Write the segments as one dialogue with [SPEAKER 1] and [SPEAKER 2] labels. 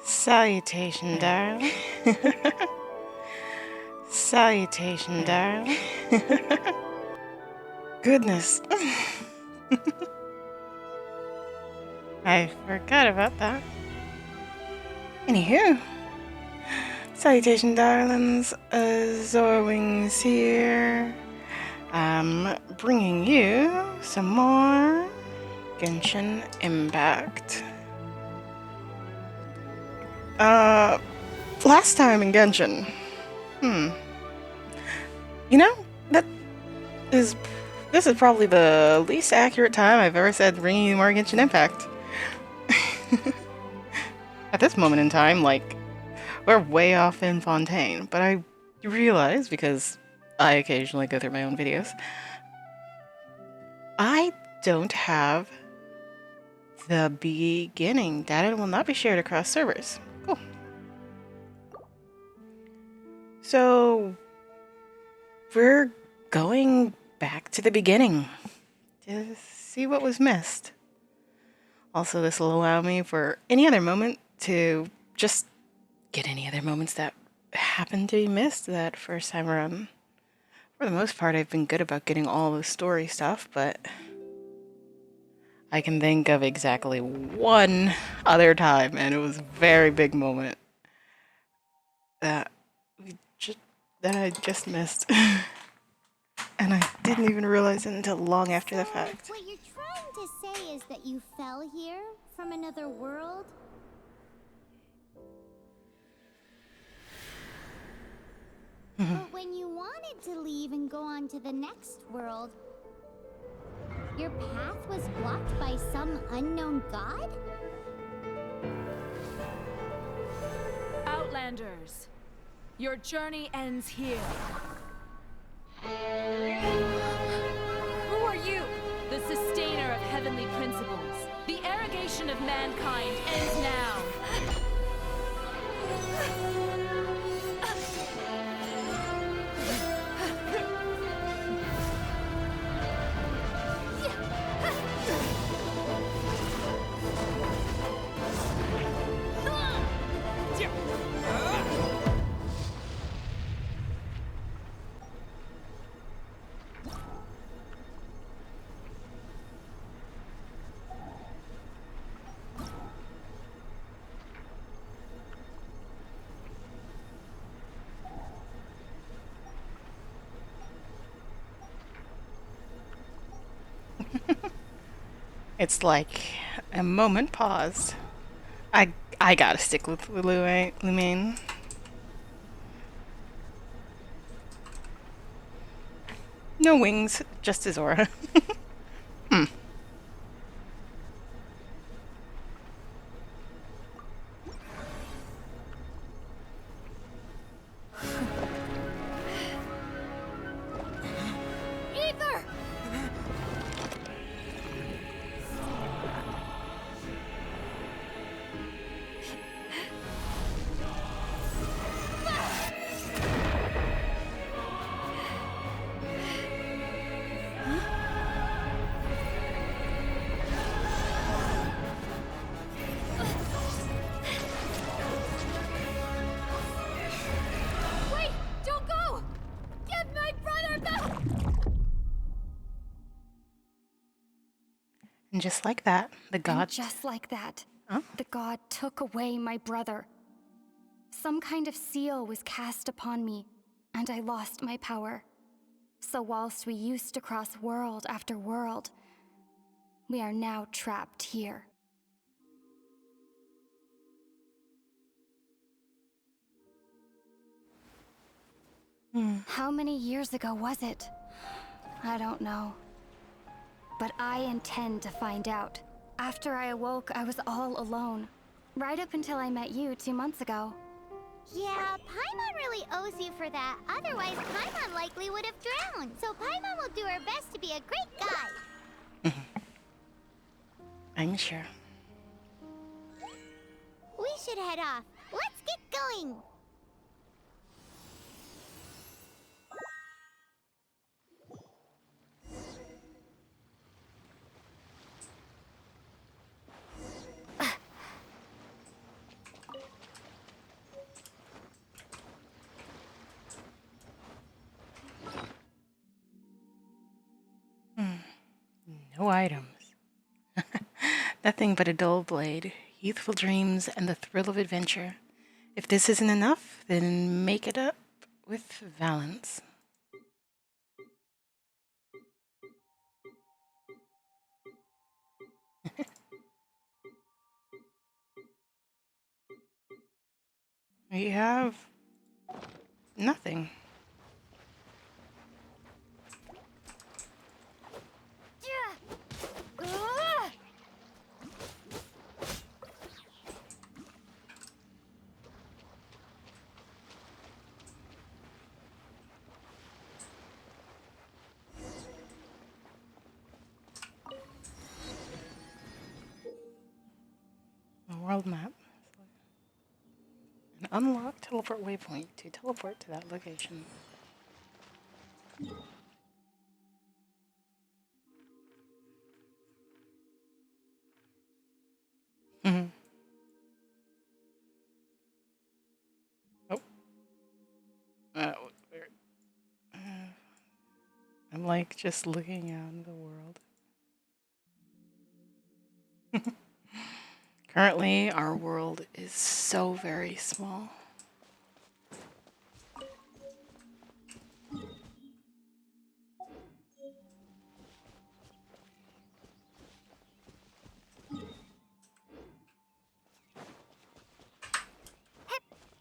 [SPEAKER 1] Salutation, darling. Salutation, darling. Goodness. I forgot about that. Anywho. Salutation, darlings. Zorwings here. I'm bringing you some more Genshin Impact. Last time in Genshin. You know, this is probably the least accurate time I've ever said bringing you more Genshin Impact. At this moment in time, like, we're way off in Fontaine, but I realize, because I occasionally go through my own videos, I don't have the beginning. Data will not be shared across servers. Cool. So, we're going back to the beginning to see what was missed. Also, this will allow me for any other moment to just get any other moments that happened to be missed that first time around. For the most part, I've been good about getting all the story stuff, but I can think of exactly one other time, and it was a very big moment that I just missed. And I didn't even realize it until long after the fact.
[SPEAKER 2] What you're trying to say is that you fell here from another world? But when you wanted to leave and go on to the next world, your path was blocked by some unknown god?
[SPEAKER 3] Outlanders, your journey ends here. Who are you? The sustainer of heavenly principles. The arrogation of mankind ends now.
[SPEAKER 1] It's like a moment paused. I gotta stick with Lumine. No wings, just his aura.
[SPEAKER 2] Ether! Wait! Don't go! Get my brother back!
[SPEAKER 1] And just like that, the god...
[SPEAKER 4] And just like that,
[SPEAKER 1] Huh?
[SPEAKER 4] the god took away my brother. Some kind of seal was cast upon me, and I lost my power. So whilst we used to cross world after world, we are now trapped here. How many years ago was it? I don't know. But I intend to find out. After I awoke, I was all alone. Right up until I met you 2 months ago.
[SPEAKER 2] Yeah, Paimon really owes you for that. Otherwise, Paimon likely would have drowned. So Paimon will do her best to be a great guide.
[SPEAKER 1] I'm sure.
[SPEAKER 2] We should head off. Let's get going.
[SPEAKER 1] No items. Nothing but a dull blade, youthful dreams, and the thrill of adventure. If this isn't enough, then make it up with Valence. We have nothing. A world map. An unlocked teleport waypoint to teleport to that location. Mhm. Oh. Where? I'm like just looking out into the world. Currently, our world is so very small.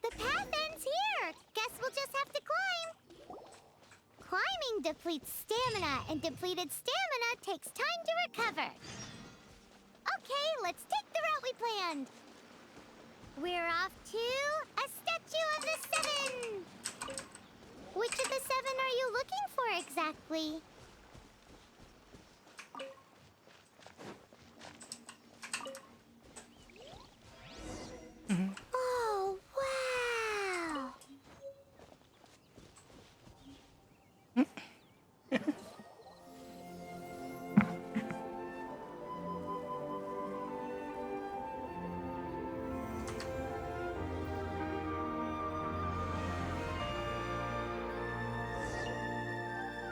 [SPEAKER 2] The path ends here. Guess we'll just have to climb. Climbing depletes stamina, and depleted stamina takes time to recover. Okay, let's take the route we planned. We're off to a statue of the seven. Which of the seven are you looking for exactly? Oh, wow!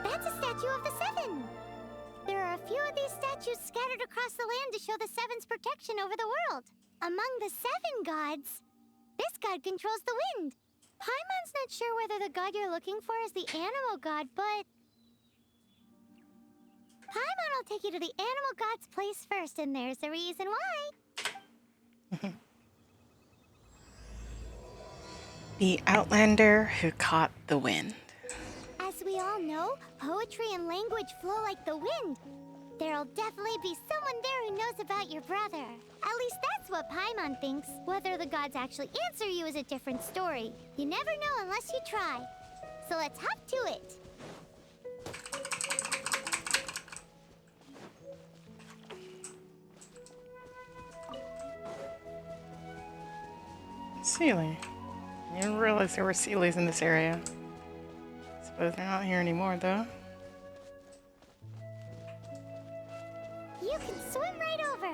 [SPEAKER 2] That's a statue of the seven. There are a few of these statues scattered across the land to show the seven's protection over the world. Among the seven gods, this god controls the wind. Paimon's not sure whether the god you're looking for is the animal god, but Paimon will take you to the animal god's place first, and there's the reason why.
[SPEAKER 1] The Outlander who caught the wind.
[SPEAKER 2] As we all know, poetry and language flow like the wind. There'll definitely be someone there who knows about your brother. At least that's what Paimon thinks. Whether the gods actually answer you is a different story. You never know unless you try. So let's hop to it.
[SPEAKER 1] Sealy. I didn't realize there were Sealies in this area. Suppose they're not here anymore, though.
[SPEAKER 2] You can swim right over.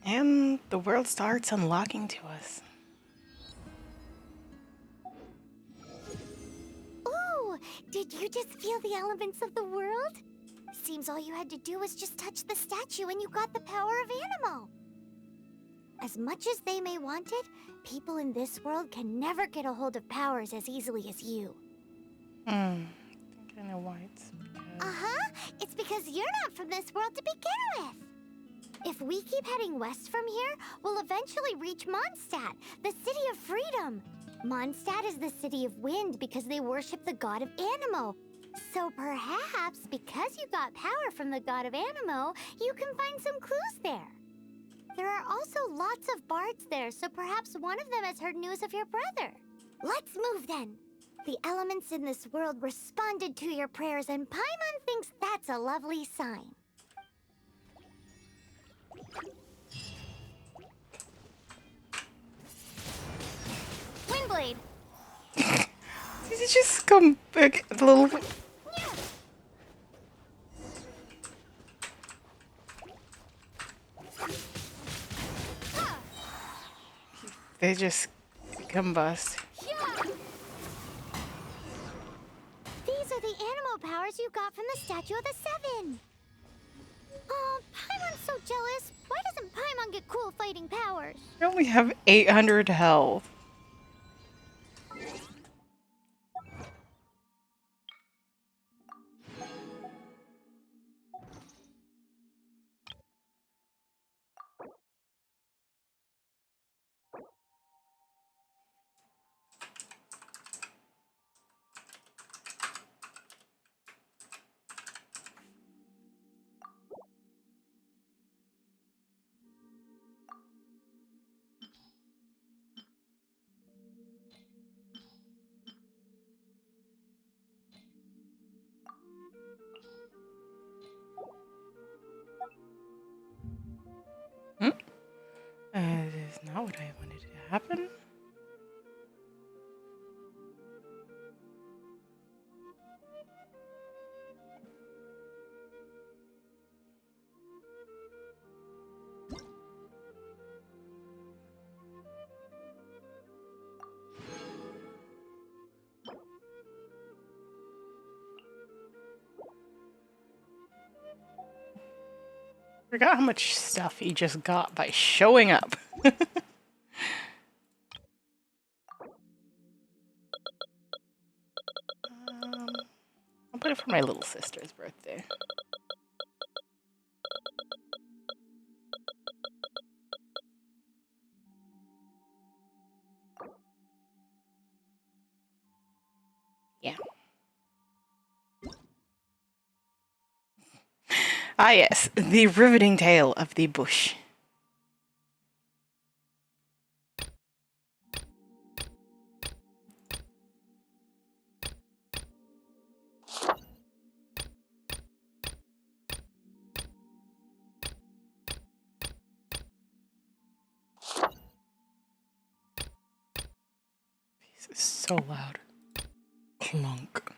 [SPEAKER 1] And the world starts unlocking to us.
[SPEAKER 2] Ooh, did you just feel the elements of the world? Seems all you had to do was just touch the statue and you got the power of Animo. As much as they may want it, people in this world can never get a hold of powers as easily as you.
[SPEAKER 1] I think I know why it's because...
[SPEAKER 2] Uh-huh. It's because you're not from this world to begin with. If we keep heading west from here, we'll eventually reach Mondstadt, the city of freedom. Mondstadt is the city of wind because they worship the god of Animo. So perhaps, because you got power from the god of Animo, you can find some clues there. There are also lots of bards there, so perhaps one of them has heard news of your brother. Let's move then. The elements in this world responded to your prayers, and Paimon thinks that's a lovely sign. Windblade!
[SPEAKER 1] Did you just come back a little? They just combust.
[SPEAKER 2] These are the animal powers you got from the Statue of the Seven. Oh, Paimon's so jealous. Why doesn't Paimon get cool fighting powers?
[SPEAKER 1] I only have 800 health. Hmm? That is not what I wanted to happen. Forgot how much stuff he just got by showing up. I'll put it for my little sister's birthday. Yeah. Ah, yes, the riveting tale of the bush. This is so loud. Clunk.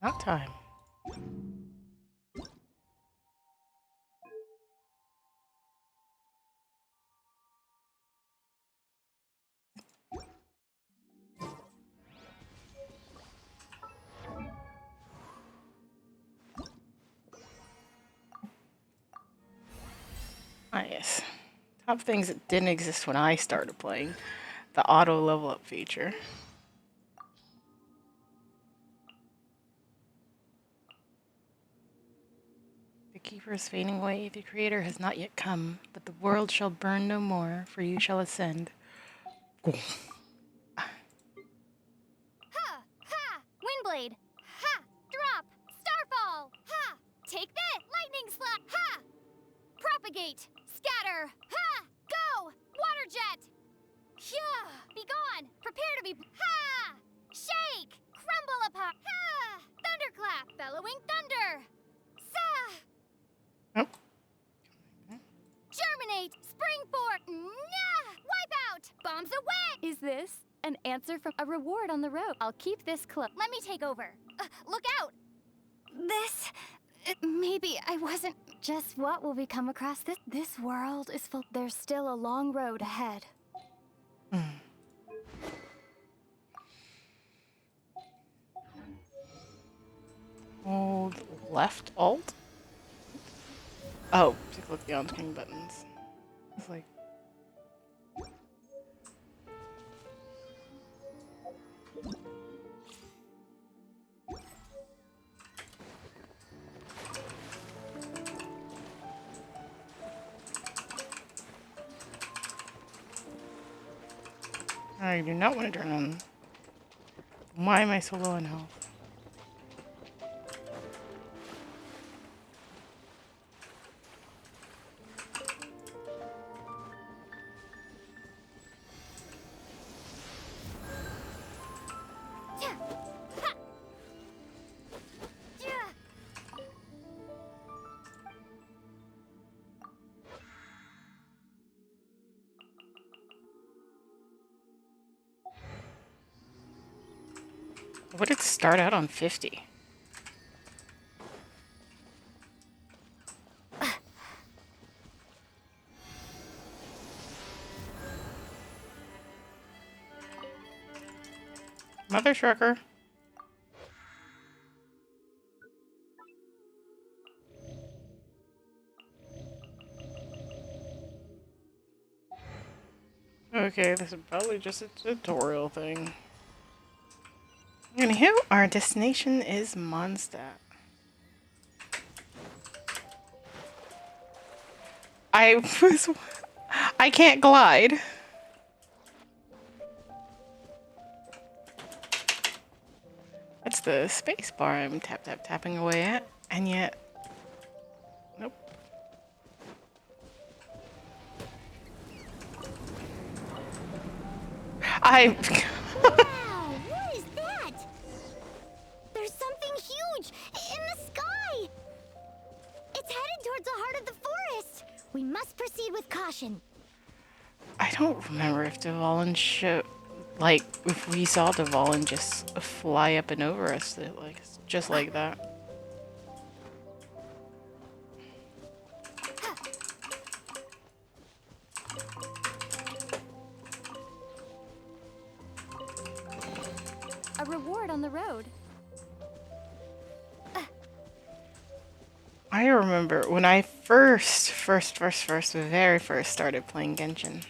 [SPEAKER 1] Not time. Ah, yes. Top things that didn't exist when I started playing. The auto level up feature. The keeper is fading away. The creator has not yet come, but the world shall burn no more, for you shall ascend.
[SPEAKER 2] Ha! Ha! Windblade! Ha! Drop! Starfall! Ha! Take that! Lightning slap! Ha! Propagate! Scatter! Ha! Go! Water jet! Hyah! Be gone! Prepare to be... Ha! Shake! Crumble apart! Ha! Thunderclap! Bellowing thunder! Sa!
[SPEAKER 1] Oh.
[SPEAKER 2] Germinate! Spring forth! Nah! Wipe out! Bombs away!
[SPEAKER 4] Is this an answer from a reward on the road? I'll keep this close.
[SPEAKER 2] Let me take over. Look out!
[SPEAKER 4] This... maybe I wasn't... Just what will we come across? This world is full... There's still a long road ahead.
[SPEAKER 1] Hold left alt? Oh, to click the on-screen buttons. It's like... I do not want to turn on. Why am I so low in health? Would it start out on 50? Mother trucker. Okay, this is probably just a tutorial thing. Anywho, our destination is Mondstadt. I can't glide. That's the space bar I'm tapping away at, and yet, nope. I.
[SPEAKER 2] Wow, what is that? There's something huge in the sky. It's headed towards the heart of the forest. We must proceed with caution.
[SPEAKER 1] I don't remember if Dvalin like, if we saw Dvalin just fly up and over us, like, just like that.
[SPEAKER 4] A reward on the road.
[SPEAKER 1] I remember when I very first started playing Genshin,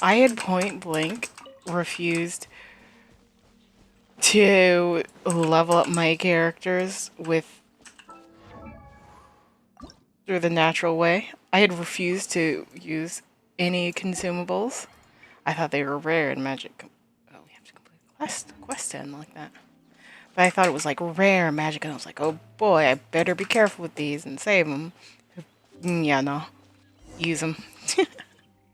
[SPEAKER 1] I had point blank refused to level up my characters through the natural way. I had refused to use any consumables. I thought they were rare in Magic. Oh, we have to complete quest 10 like that. But I thought it was like rare in Magic, and I was like, oh boy, I better be careful with these and save them. Yeah, no. Use them.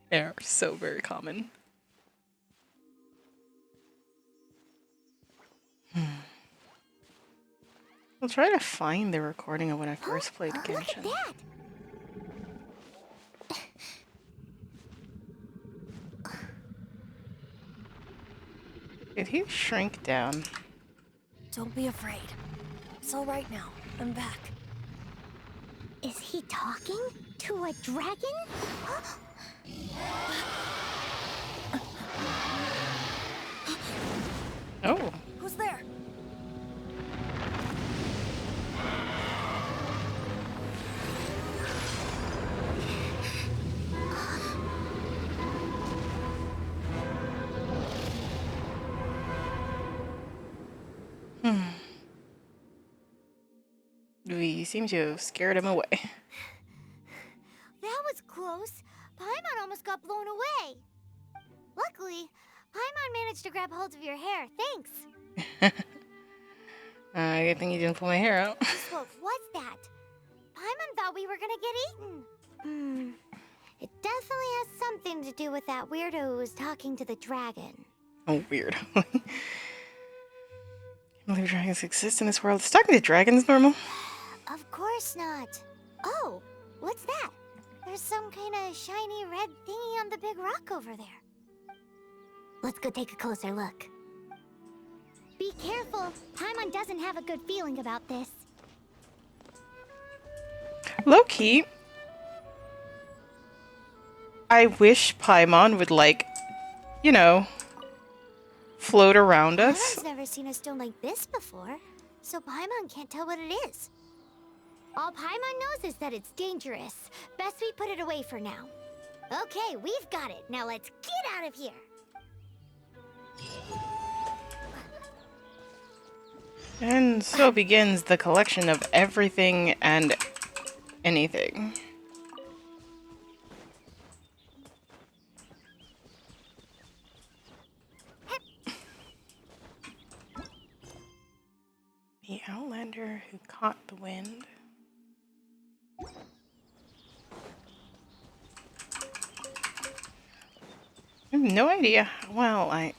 [SPEAKER 1] They're so very common. I'll try to find the recording of when I first played
[SPEAKER 2] Look at
[SPEAKER 1] Genshin.
[SPEAKER 2] that.
[SPEAKER 1] Did he shrink down?
[SPEAKER 5] Don't be afraid. It's all right now. I'm back.
[SPEAKER 2] Is he talking to a dragon?
[SPEAKER 1] Oh.
[SPEAKER 5] Who's there?
[SPEAKER 1] We seem to have scared him away.
[SPEAKER 2] That was close. Paimon almost got blown away. Luckily, Paimon managed to grab hold of your hair. Thanks.
[SPEAKER 1] Good thing you didn't pull my hair out.
[SPEAKER 2] What was that? Paimon thought we were gonna get eaten. It definitely has something to do with that weirdo who was talking to the dragon.
[SPEAKER 1] Oh, weird. I can't believe dragons exist in this world. Is talking to dragons normal?
[SPEAKER 2] Of course not. Oh, what's that? There's some kind of shiny red thingy on the big rock over there. Let's go take a closer look. Be careful. Paimon doesn't have a good feeling about this.
[SPEAKER 1] Low key, I wish Paimon would, like, you know, float around us.
[SPEAKER 2] Paimon's never seen a stone like this before, so Paimon can't tell what it is. All Paimon knows is that it's dangerous. Best we put it away for now. Okay, we've got it. Now let's get out of here.
[SPEAKER 1] And so begins the collection of everything and anything. The Outlander who caught the wind. I have no idea. Well, I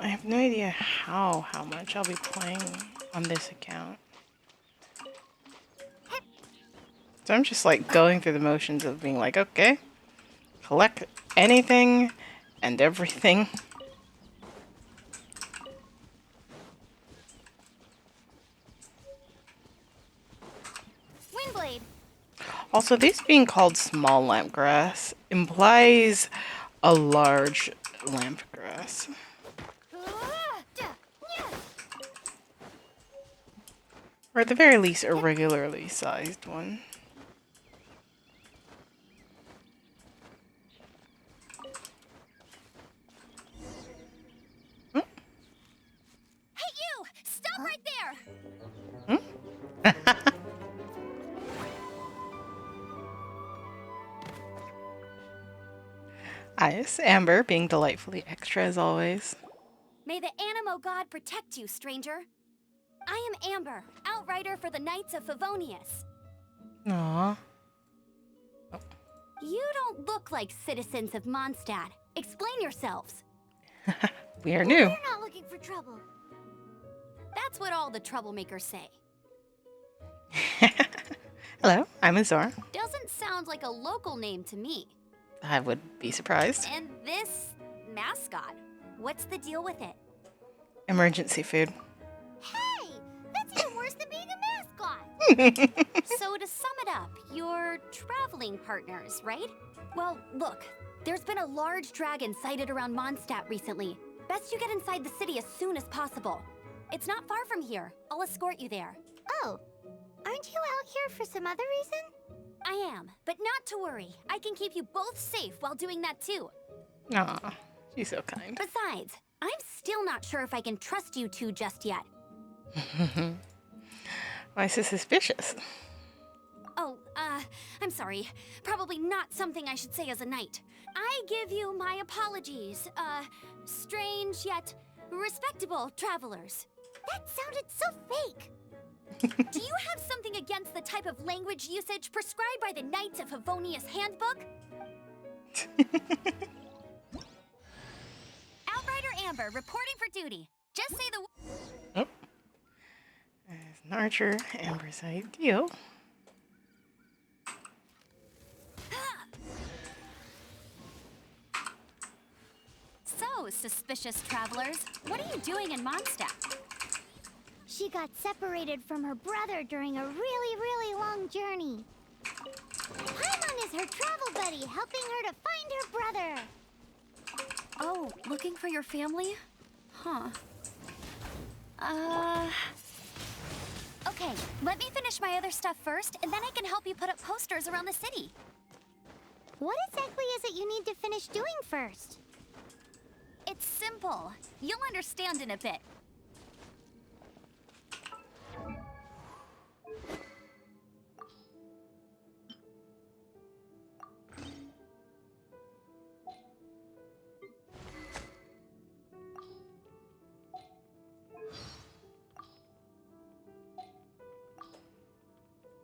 [SPEAKER 1] have no idea how much I'll be playing on this account. So I'm just like going through the motions of being like, okay, collect anything and everything.
[SPEAKER 2] Windblade.
[SPEAKER 1] Also, these being called small lampgrass implies a large lampgrass. Or at the very least, a regularly sized one.
[SPEAKER 2] Hey, you! Stop right there!
[SPEAKER 1] Ice, Amber, being delightfully extra as always.
[SPEAKER 2] May the Animo God protect you, stranger. I am Amber, outrider for the Knights of Favonius.
[SPEAKER 1] Aww.
[SPEAKER 2] You don't look like citizens of Mondstadt. Explain yourselves.
[SPEAKER 1] We are new.
[SPEAKER 2] We're not looking for trouble. That's what all the troublemakers say.
[SPEAKER 1] Hello, I'm Azor.
[SPEAKER 2] Doesn't sound like a local name to me.
[SPEAKER 1] I would be surprised.
[SPEAKER 2] And this mascot, what's the deal with it?
[SPEAKER 1] Emergency food.
[SPEAKER 2] Hey, that's even worse than being a mascot. So to sum it up, you're traveling partners, right? Well, look, there's been a large dragon sighted around Mondstadt recently. Best you get inside the city as soon as possible. It's not far from here. I'll escort you there. Oh, aren't you out here for some other reason? I am, but not to worry. I can keep you both safe while doing that too.
[SPEAKER 1] Aw, she's so kind.
[SPEAKER 2] Besides, I'm still not sure if I can trust you two just yet.
[SPEAKER 1] Why so suspicious?
[SPEAKER 2] Oh, I'm sorry. Probably not something I should say as a knight. I give you my apologies, strange yet respectable travelers. That sounded so fake. Do you have something against the type of language usage prescribed by the Knights of Favonius Handbook? Outrider Amber, reporting for duty. Just say the...
[SPEAKER 1] Oh. As an archer, Amber's ideal.
[SPEAKER 2] So, suspicious travelers, what are you doing in Mondstadt? She got separated from her brother during a really long journey. Paimon is her travel buddy, helping her to find her brother. Oh, looking for your family? Huh. Okay, let me finish my other stuff first, and then I can help you put up posters around the city. What exactly is it you need to finish doing first? It's simple. You'll understand in a bit.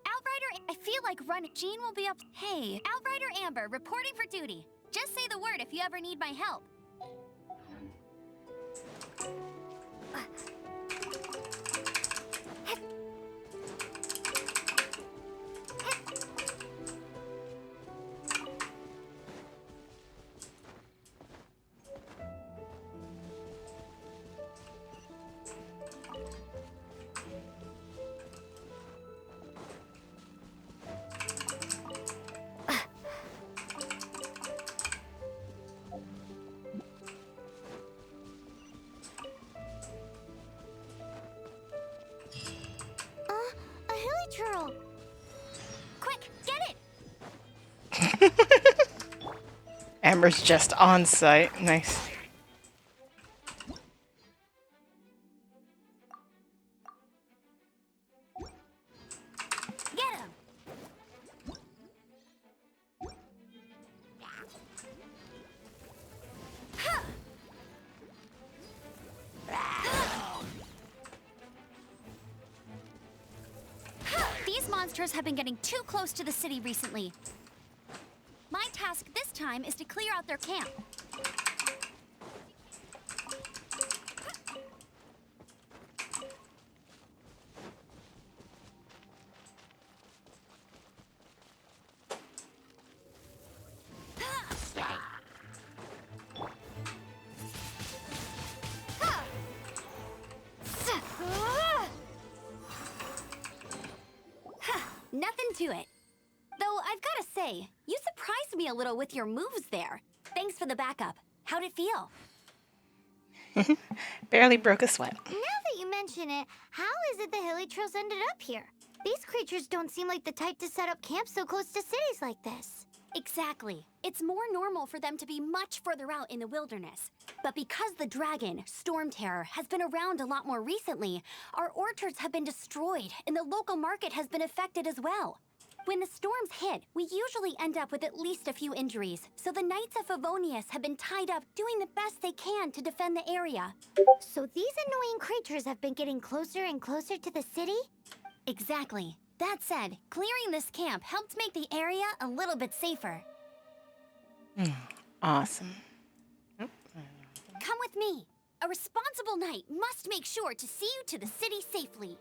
[SPEAKER 2] Outrider, I feel like Jean will be up. Hey, Outrider Amber, reporting for duty. Just say the word if you ever need my help. A hilly churl. Quick, get it!
[SPEAKER 1] Amber's just on site. Nice.
[SPEAKER 2] Get him! These monsters have been getting too close to the city recently. My task this time is to clear out their camp.
[SPEAKER 5] to it. Though I've gotta say, you surprised me a little with your moves there. Thanks for the backup. How'd it feel?
[SPEAKER 1] Barely broke a sweat.
[SPEAKER 2] Now that you mention it, how is it the hilly trails ended up here? These creatures don't seem like the type to set up camp so close to cities like this.
[SPEAKER 5] Exactly. It's more normal for them to be much further out in the wilderness. But because the dragon, Storm Terror, has been around a lot more recently, our orchards have been destroyed and the local market has been affected as well. When the storms hit, we usually end up with at least a few injuries, so the Knights of Favonius have been tied up doing the best they can to defend the area.
[SPEAKER 2] So these annoying creatures have been getting closer and closer to the city?
[SPEAKER 5] Exactly. That said, clearing this camp helped make the area a little bit safer.
[SPEAKER 1] Awesome.
[SPEAKER 5] Come with me. A responsible knight must make sure to see you to the city safely.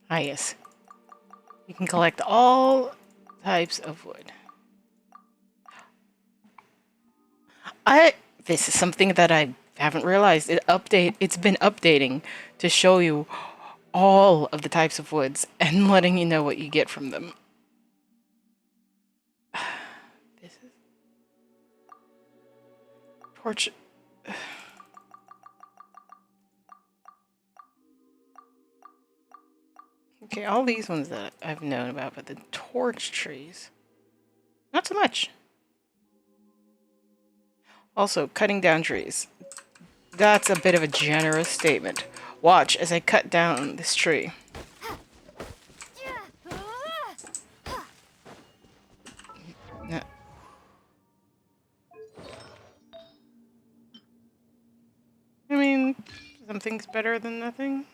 [SPEAKER 1] Ah, yes. You can collect all types of wood. This is something that I haven't realized. It's been updating to show you all of the types of woods and letting you know what you get from them. This is torch. Okay, all these ones that I've known about, but the torch trees, not so much. Also, cutting down trees. That's a bit of a generous statement. Watch as I cut down this tree. No. I mean, something's better than nothing.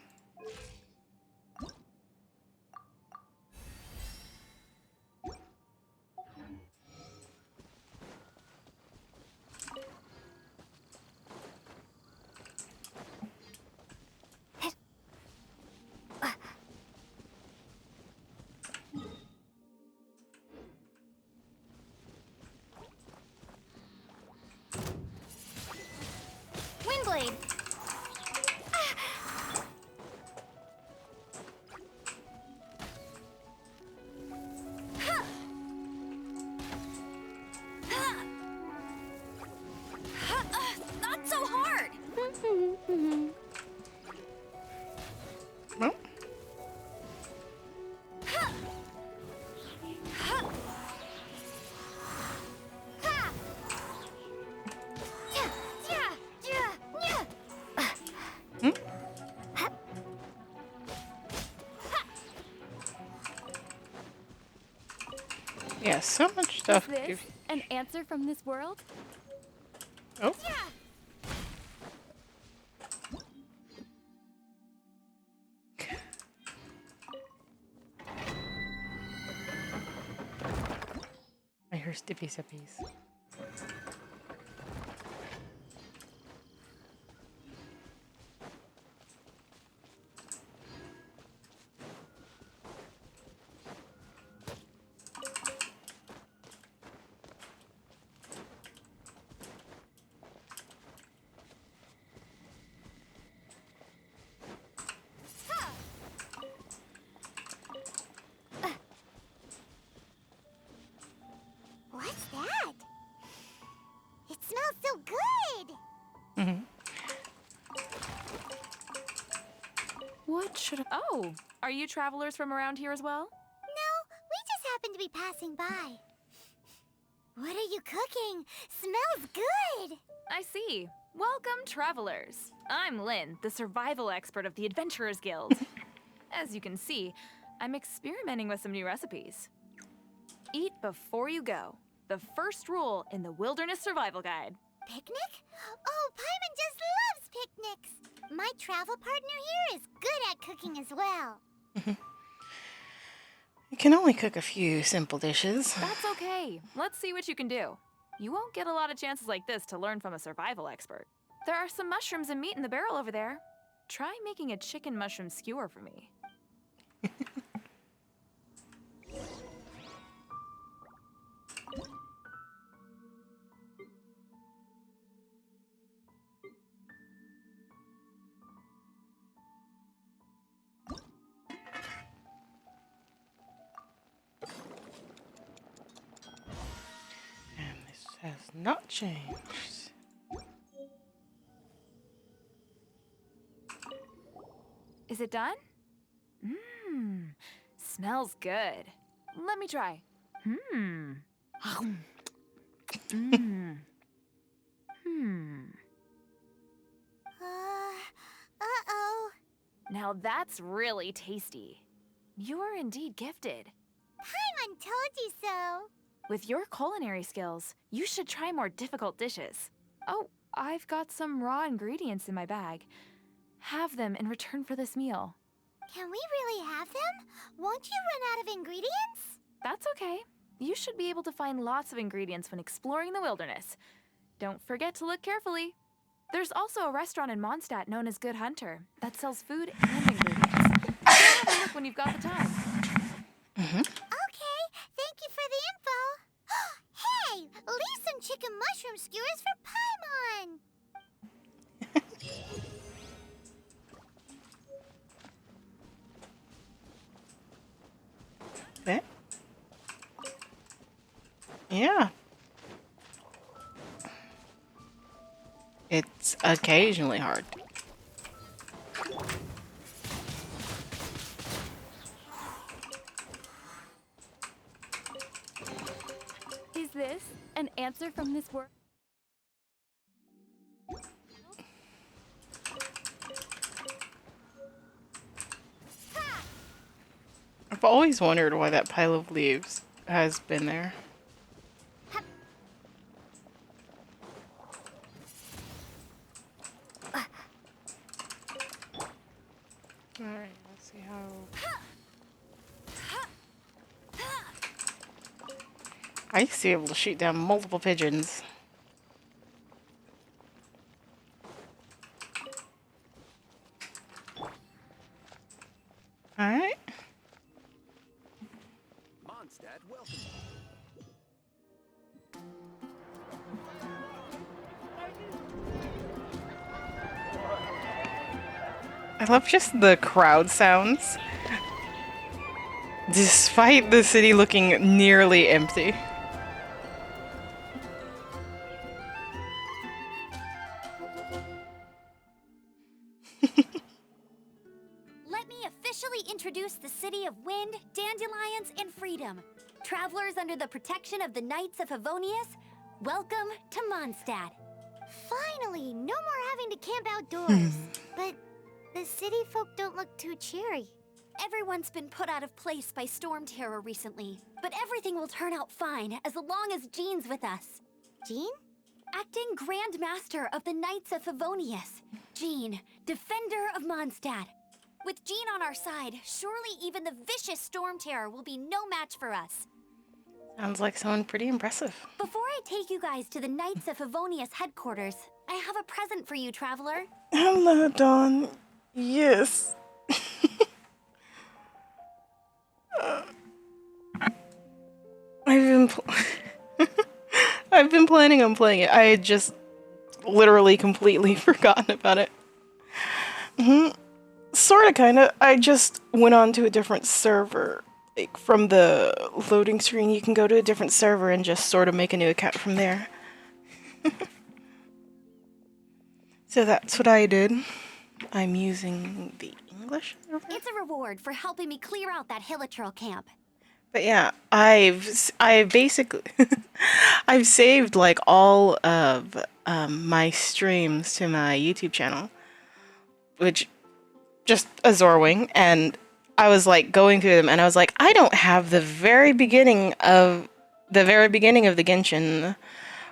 [SPEAKER 2] Windblade!
[SPEAKER 5] Not so hard!
[SPEAKER 1] Well, yeah, so much
[SPEAKER 3] Is
[SPEAKER 1] stuff.
[SPEAKER 3] this an answer from this world?
[SPEAKER 1] Oh. I hear stippy sippies.
[SPEAKER 2] What's that? It smells so good!
[SPEAKER 3] What should I... Oh, are you travelers from around here as well?
[SPEAKER 2] No, we just happen to be passing by. What are you cooking? Smells good!
[SPEAKER 3] I see. Welcome, travelers. I'm Lynn, the survival expert of the Adventurers Guild. As you can see, I'm experimenting with some new recipes. Eat before you go. The first rule in the Wilderness Survival Guide.
[SPEAKER 2] Picnic? Oh, Paimon just loves picnics! My travel partner here is good at cooking as well.
[SPEAKER 1] I can only cook a few simple dishes.
[SPEAKER 3] That's okay. Let's see what you can do. You won't get a lot of chances like this to learn from a survival expert. There are some mushrooms and meat in the barrel over there. Try making a chicken mushroom skewer for me.
[SPEAKER 1] Has not changed.
[SPEAKER 3] Is it done? Mmm, smells good. Let me try. Hmm. Mmm. Hmm.
[SPEAKER 2] Uh-oh.
[SPEAKER 3] Now that's really tasty. You're indeed gifted.
[SPEAKER 2] Paimon told you so.
[SPEAKER 3] With your culinary skills, you should try more difficult dishes. Oh, I've got some raw ingredients in my bag. Have them in return for this meal.
[SPEAKER 2] Can we really have them? Won't you run out of ingredients?
[SPEAKER 3] That's okay. You should be able to find lots of ingredients when exploring the wilderness. Don't forget to look carefully. There's also a restaurant in Mondstadt known as Good Hunter that sells food and ingredients. Go have a look when you've got the time.
[SPEAKER 2] Okay, thank you for the info. Hey, leave some chicken mushroom skewers for Paimon.
[SPEAKER 1] Okay. Yeah. It's occasionally hard.
[SPEAKER 4] Is this an answer from this world?
[SPEAKER 1] I've always wondered why that pile of leaves has been there. Alright, let's see how... I used to be able to shoot down multiple pigeons. Alright.
[SPEAKER 6] Mondstadt, welcome.
[SPEAKER 1] I love just the crowd sounds. Despite the city looking nearly empty.
[SPEAKER 5] Let me officially introduce the city of wind, dandelions, and freedom. Travelers under the protection of the Knights of Favonius, welcome to Mondstadt.
[SPEAKER 2] Finally, no more having to camp outdoors. But the city folk don't look too cheery.
[SPEAKER 5] Everyone's been put out of place by storm terror recently, but everything will turn out fine as long as Jean's with us.
[SPEAKER 2] Jean?
[SPEAKER 5] Acting Grand Master of the Knights of Favonius, Jean, Defender of Mondstadt. With Jean on our side, surely even the vicious storm terror will be no match for us.
[SPEAKER 1] Sounds like someone pretty impressive.
[SPEAKER 5] Before I take you guys to the Knights of Favonius headquarters, I have a present for you, Traveler.
[SPEAKER 1] Hello, Dawn. Yes. I've been I've been planning on playing it. I had just literally completely forgotten about it. Sorta, kinda. I just went on to a different server. Like, from the loading screen, you can go to a different server and just sort of make a new account from there. So that's what I did. I'm using the English server.
[SPEAKER 5] It's a reward for helping me clear out that Hilitril camp.
[SPEAKER 1] But yeah, I've basically I've saved like all of my streams to my YouTube channel, which just Azorwing, and I was like going through them, and I was like, I don't have the very beginning of the Genshin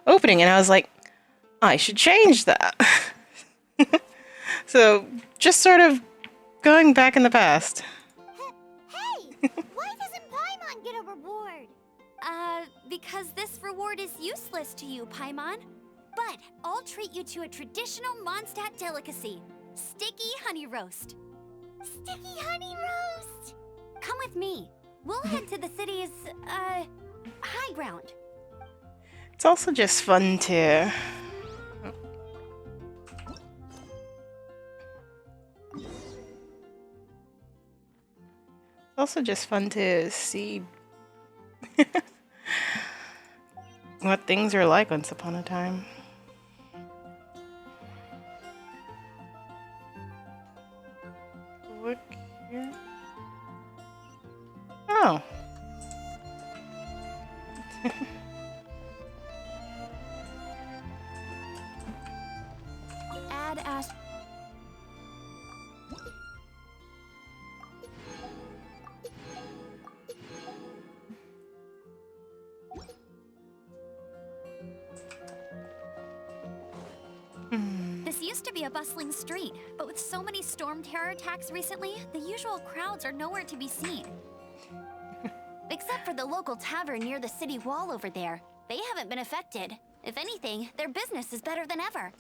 [SPEAKER 1] opening, and I was like, I should change that. So just sort of going back in the past.
[SPEAKER 2] Hey, why doesn't Paimon get a reward?
[SPEAKER 5] Because this reward is useless to you, Paimon. But I'll treat you to a traditional Mondstadt delicacy, sticky honey roast.
[SPEAKER 2] Sticky honey roast.
[SPEAKER 5] Come with me. We'll head to the city's, high ground.
[SPEAKER 1] It's also just fun to... It's also just fun to see what things are like once upon a time. Look here. Oh.
[SPEAKER 5] Add as. This used to be a bustling street, but with so many storm terror attacks recently, the usual crowds are nowhere to be seen. Except for the local tavern near the city wall over there. They haven't been affected. If anything, their business is better than ever.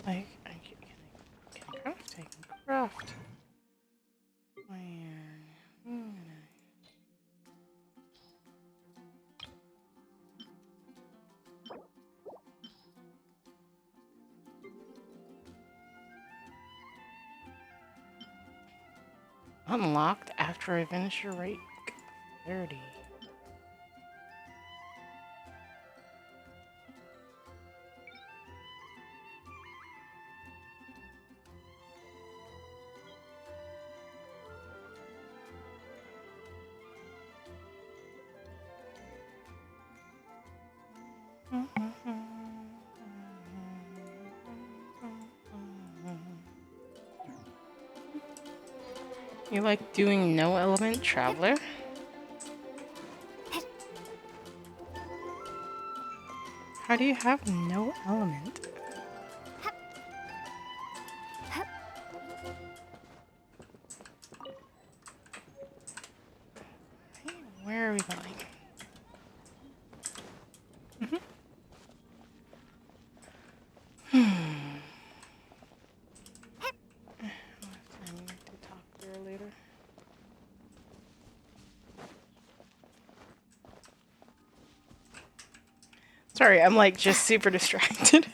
[SPEAKER 1] Like, can I craft? I can craft. Where? Unlocked after I finish your rank 30. You like doing no element traveler? How do you have no element? Hey, where are we going? I need to talk to her later. Sorry, I'm like just super distracted.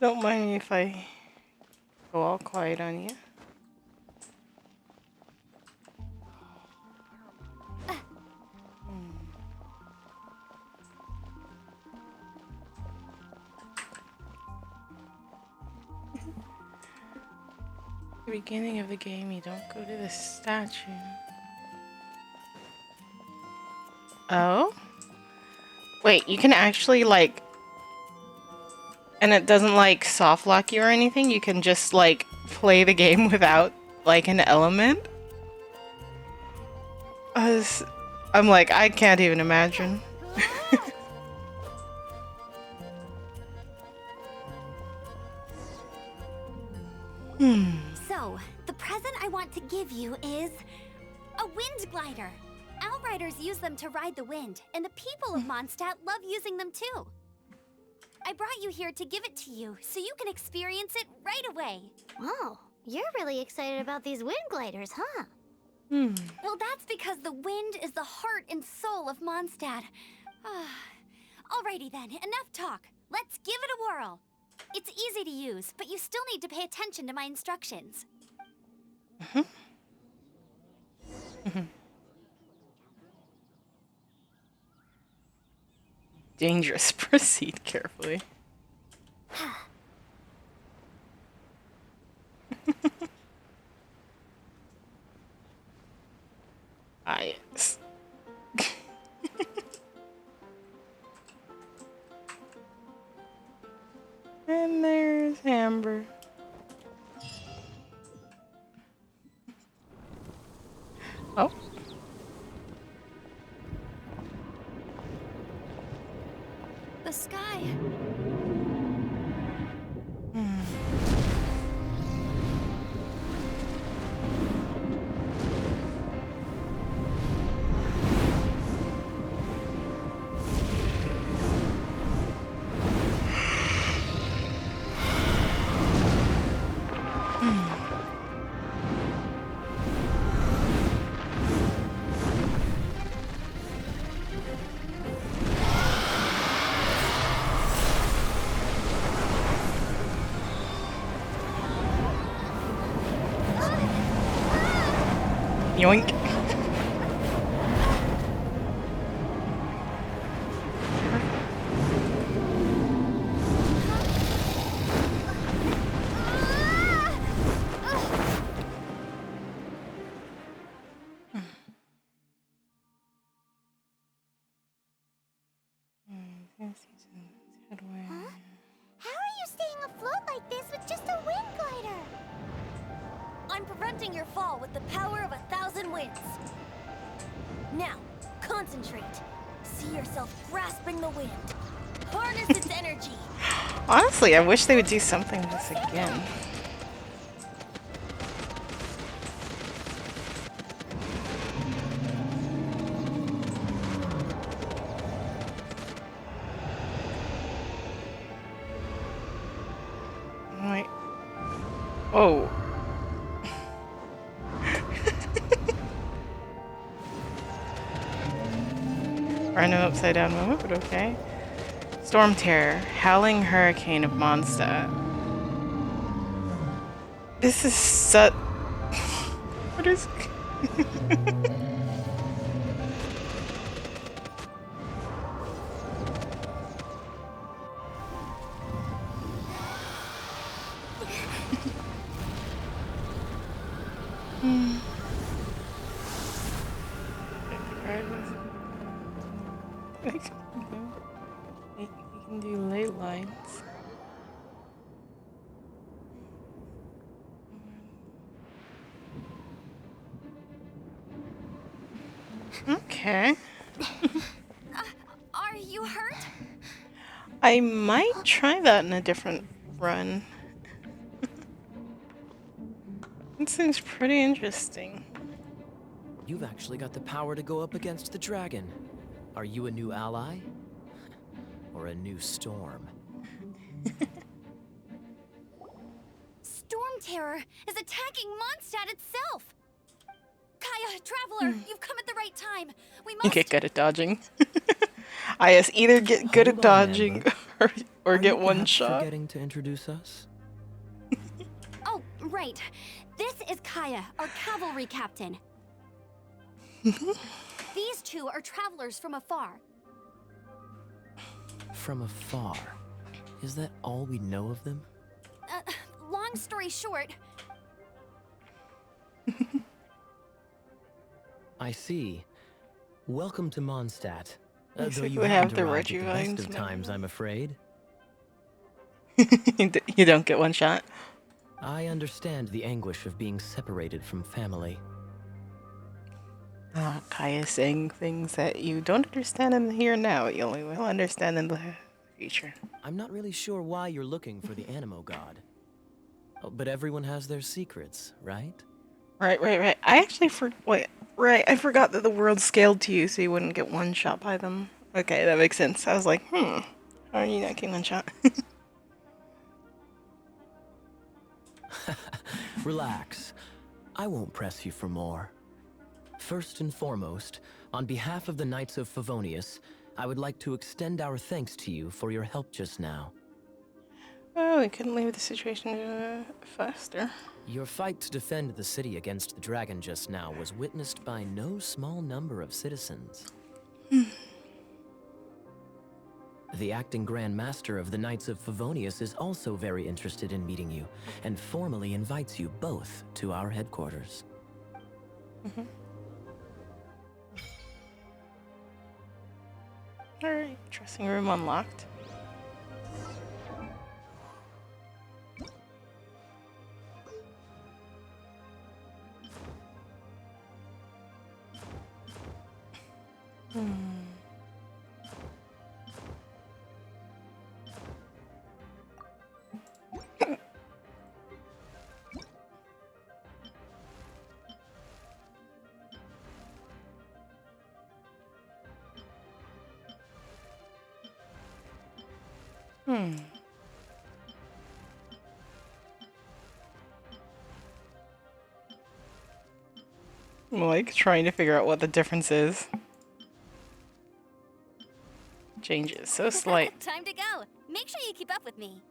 [SPEAKER 1] Don't mind me if I go all quiet on you. The beginning of the game, you don't go to the statue. Oh? Wait, you can actually like... And it doesn't like soft lock you or anything? You can just like play the game without like an element? I'm like, I can't even imagine.
[SPEAKER 5] So, the present I want to give you is a wind glider. Outriders use them to ride the wind, and the people of Mondstadt love using them too. I brought you here to give it to you, so you can experience it right away.
[SPEAKER 2] Oh, you're really excited about these wind gliders, huh?
[SPEAKER 5] Well, that's because the wind is the heart and soul of Mondstadt. Alrighty then, enough talk. Let's give it a whirl. It's easy to use, but you still need to pay attention to my instructions.
[SPEAKER 1] Dangerous. Proceed carefully. Ah, yes. And there's Amber. Oh.
[SPEAKER 5] The sky.
[SPEAKER 1] Yoink.
[SPEAKER 2] Huh? How are you staying afloat like this with just a wind glider?
[SPEAKER 5] I'm preventing your fall with the power of 1,000 winds. Now, concentrate. See yourself grasping the wind. Harness its energy.
[SPEAKER 1] Honestly, I wish they would do something with this again. Wait. Whoa. Random upside down moment, but okay. Storm Terror, Howling Hurricane of Mondstadt. This is such. What is. You can do ley lines. Okay.
[SPEAKER 5] Are you hurt?
[SPEAKER 1] I might try that in a different run. It seems pretty interesting.
[SPEAKER 6] You've actually got the power to go up against the dragon. Are you a new ally? Or a new storm?
[SPEAKER 5] Storm Terror is attacking Mondstadt itself! Kaya, Traveler, you've come at the right time. We
[SPEAKER 1] You
[SPEAKER 5] must...
[SPEAKER 1] get good at dodging. I guess either get good at
[SPEAKER 6] Hold on,
[SPEAKER 1] dodging
[SPEAKER 6] Amber.
[SPEAKER 1] or
[SPEAKER 6] Are
[SPEAKER 1] get
[SPEAKER 6] you
[SPEAKER 1] one
[SPEAKER 6] perhaps
[SPEAKER 1] shot.
[SPEAKER 6] forgetting to introduce us?
[SPEAKER 5] Oh, right. This is Kaya, our cavalry captain. These two are travelers from afar.
[SPEAKER 6] From afar. Is that all we know of them?
[SPEAKER 5] Long story short,
[SPEAKER 6] I see. Welcome to Mondstadt.
[SPEAKER 1] Looks
[SPEAKER 6] Though
[SPEAKER 1] like
[SPEAKER 6] you
[SPEAKER 1] we
[SPEAKER 6] haven't
[SPEAKER 1] have the
[SPEAKER 6] arrived at the best
[SPEAKER 1] Regivines
[SPEAKER 6] of times,
[SPEAKER 1] now.
[SPEAKER 6] I'm afraid.
[SPEAKER 1] You don't get one shot.
[SPEAKER 6] I understand the anguish of being separated from family.
[SPEAKER 1] Kaya saying things that you don't understand in the here and now. You only will understand in the future.
[SPEAKER 6] I'm not really sure why you're looking for the Animo God. Oh, but everyone has their secrets, right?
[SPEAKER 1] Right. I actually wait. Right, I forgot that the world scaled to you, so you wouldn't get one shot by them. Okay, that makes sense. I was like, how are you not getting one shot?
[SPEAKER 6] Relax. I won't press you for more. First and foremost, on behalf of the Knights of Favonius, I would like to extend our thanks to you for your help just now.
[SPEAKER 1] Oh, we couldn't leave the situation faster.
[SPEAKER 6] Your fight to defend the city against the dragon just now was witnessed by no small number of citizens. The acting Grand Master of the Knights of Favonius is also very interested in meeting you, and formally invites you both to our headquarters.
[SPEAKER 1] Alright, dressing room unlocked. I'm like trying to figure out what the difference is. Changes so slight.
[SPEAKER 5] time to go. Make sure you keep up with me.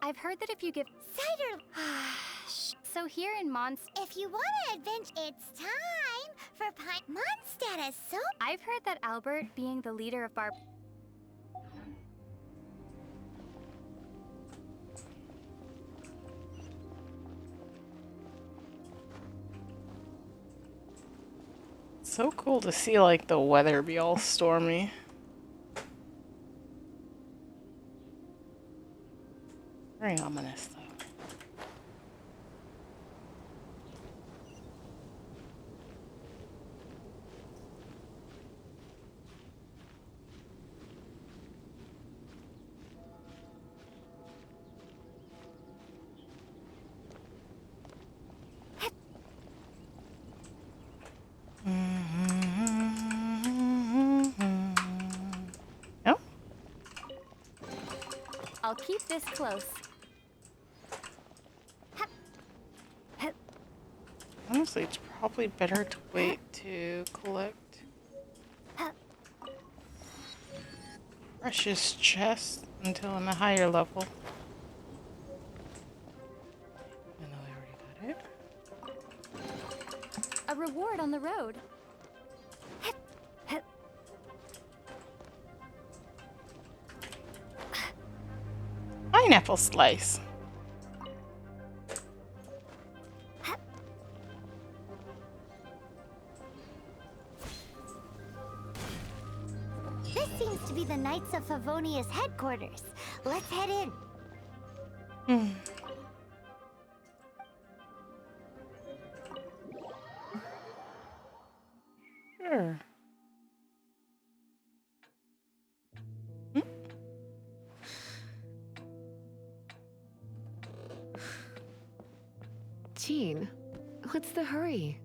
[SPEAKER 4] I've heard that if you give...
[SPEAKER 2] Cider!
[SPEAKER 4] So here in
[SPEAKER 2] If you want to adventure, it's time for Mondstadt is so...
[SPEAKER 4] I've heard that Albert, being the leader of
[SPEAKER 1] So cool to see like the weather be all stormy. Very ominous though. Oh,
[SPEAKER 4] I'll keep this close.
[SPEAKER 1] honestly, it's probably better to wait to collect precious chest until on a higher level. Even though I already got it.
[SPEAKER 4] A reward on the road.
[SPEAKER 1] Pineapple slice.
[SPEAKER 2] This seems to be the Knights of Favonia's headquarters. Let's head in.
[SPEAKER 1] Hmm. Sure.
[SPEAKER 7] Jean, what's the hurry?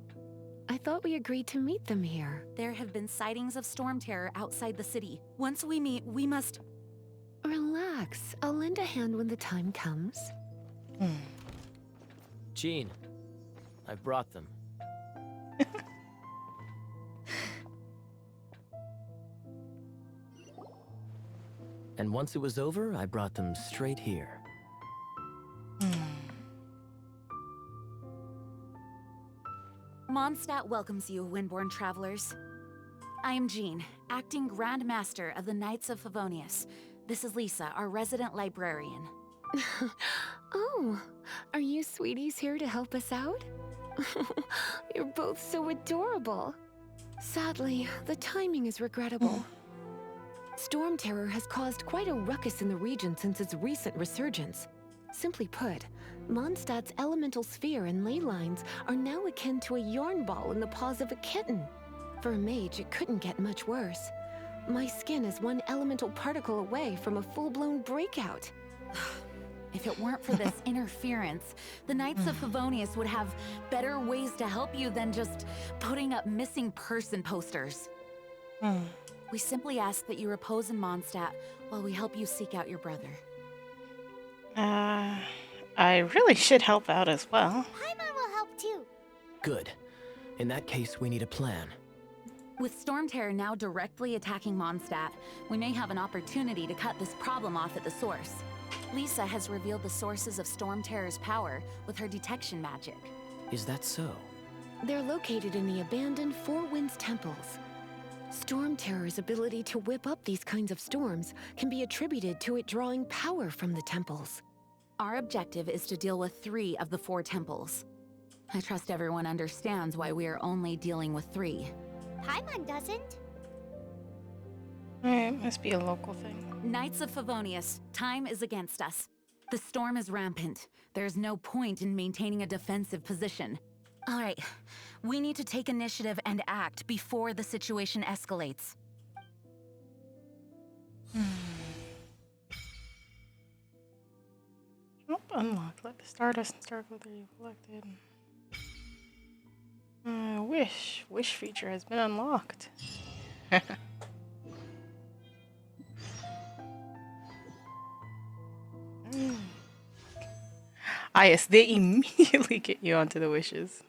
[SPEAKER 7] I thought we agreed to meet them here.
[SPEAKER 5] There have been sightings of storm terror outside the city. Once we meet, we must...
[SPEAKER 7] Relax. I'll lend a hand when the time comes.
[SPEAKER 6] Jean, I've brought them. And once it was over, I brought them straight here.
[SPEAKER 5] Mondstadt welcomes you, Windborn travelers. I am Jean, acting Grand Master of the Knights of Favonius. This is Lisa, our resident librarian.
[SPEAKER 7] Oh, are you sweeties here to help us out? You're both so adorable. Sadly, the timing is regrettable. Storm terror has caused quite a ruckus in the region since its recent resurgence. Simply put, Mondstadt's elemental sphere and ley lines are now akin to a yarn ball in the paws of a kitten. For a mage, it couldn't get much worse. My skin is one elemental particle away from a full-blown breakout.
[SPEAKER 5] If it weren't for this interference, the Knights of Favonius would have better ways to help you than just putting up missing person posters. We simply ask that you repose in Mondstadt while we help you seek out your brother.
[SPEAKER 1] I really should help out as well.
[SPEAKER 2] Paimon will help too.
[SPEAKER 6] Good. In that case, we need a plan.
[SPEAKER 5] With storm terror now directly attacking Mondstadt, we may have an opportunity to cut this problem off at the source. Lisa has revealed the sources of storm terror's power with her detection magic.
[SPEAKER 6] Is that so?
[SPEAKER 7] They're located in the abandoned Four Winds temples. Storm Terror's ability to whip up these kinds of storms can be attributed to it drawing power from the temples.
[SPEAKER 5] Our objective is to deal with 3 of the 4 temples. I trust everyone understands why we are only dealing with 3.
[SPEAKER 2] Paimon doesn't.
[SPEAKER 1] It must be a local thing.
[SPEAKER 5] Knights of Favonius, time is against us. The storm is rampant. There's no point in maintaining a defensive position. All right, we need to take initiative and act before the situation escalates.
[SPEAKER 1] Oh, unlocked. Let the Stardust and Star Glitter you collected. Wish feature has been unlocked. Ah, yes, they immediately get you onto the wishes.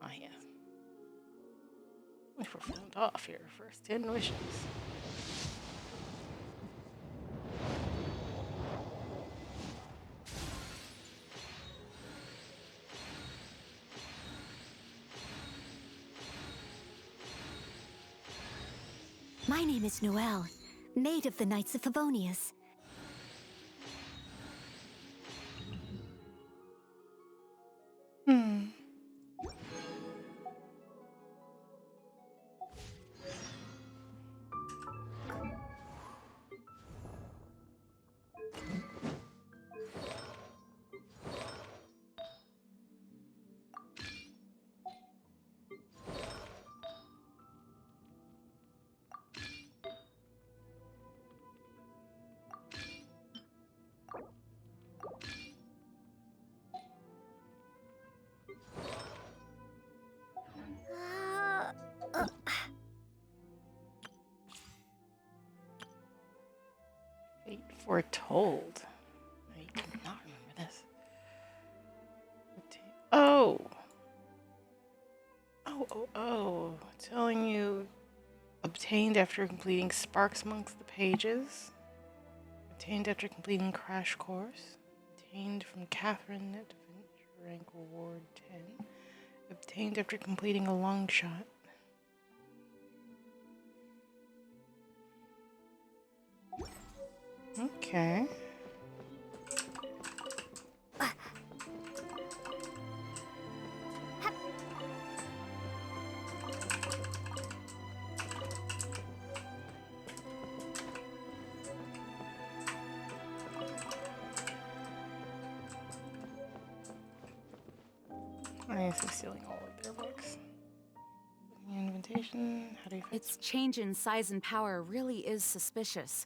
[SPEAKER 1] Ah, yes. Wait for food. count off your first 10 wishes.
[SPEAKER 5] My name is Noelle, maid of the Knights of Favonius.
[SPEAKER 1] Hmm. Fate foretold. I cannot remember this. Oh! Oh. Telling you obtained after completing Sparks Amongst the Pages. Obtained after completing Crash Course. Obtained from Catherine at Adventure Rank Reward 10. Obtained after completing a long shot. Okay. I am stealing all of their books. The invitation. How do you fix
[SPEAKER 8] Its change in size and power really is suspicious.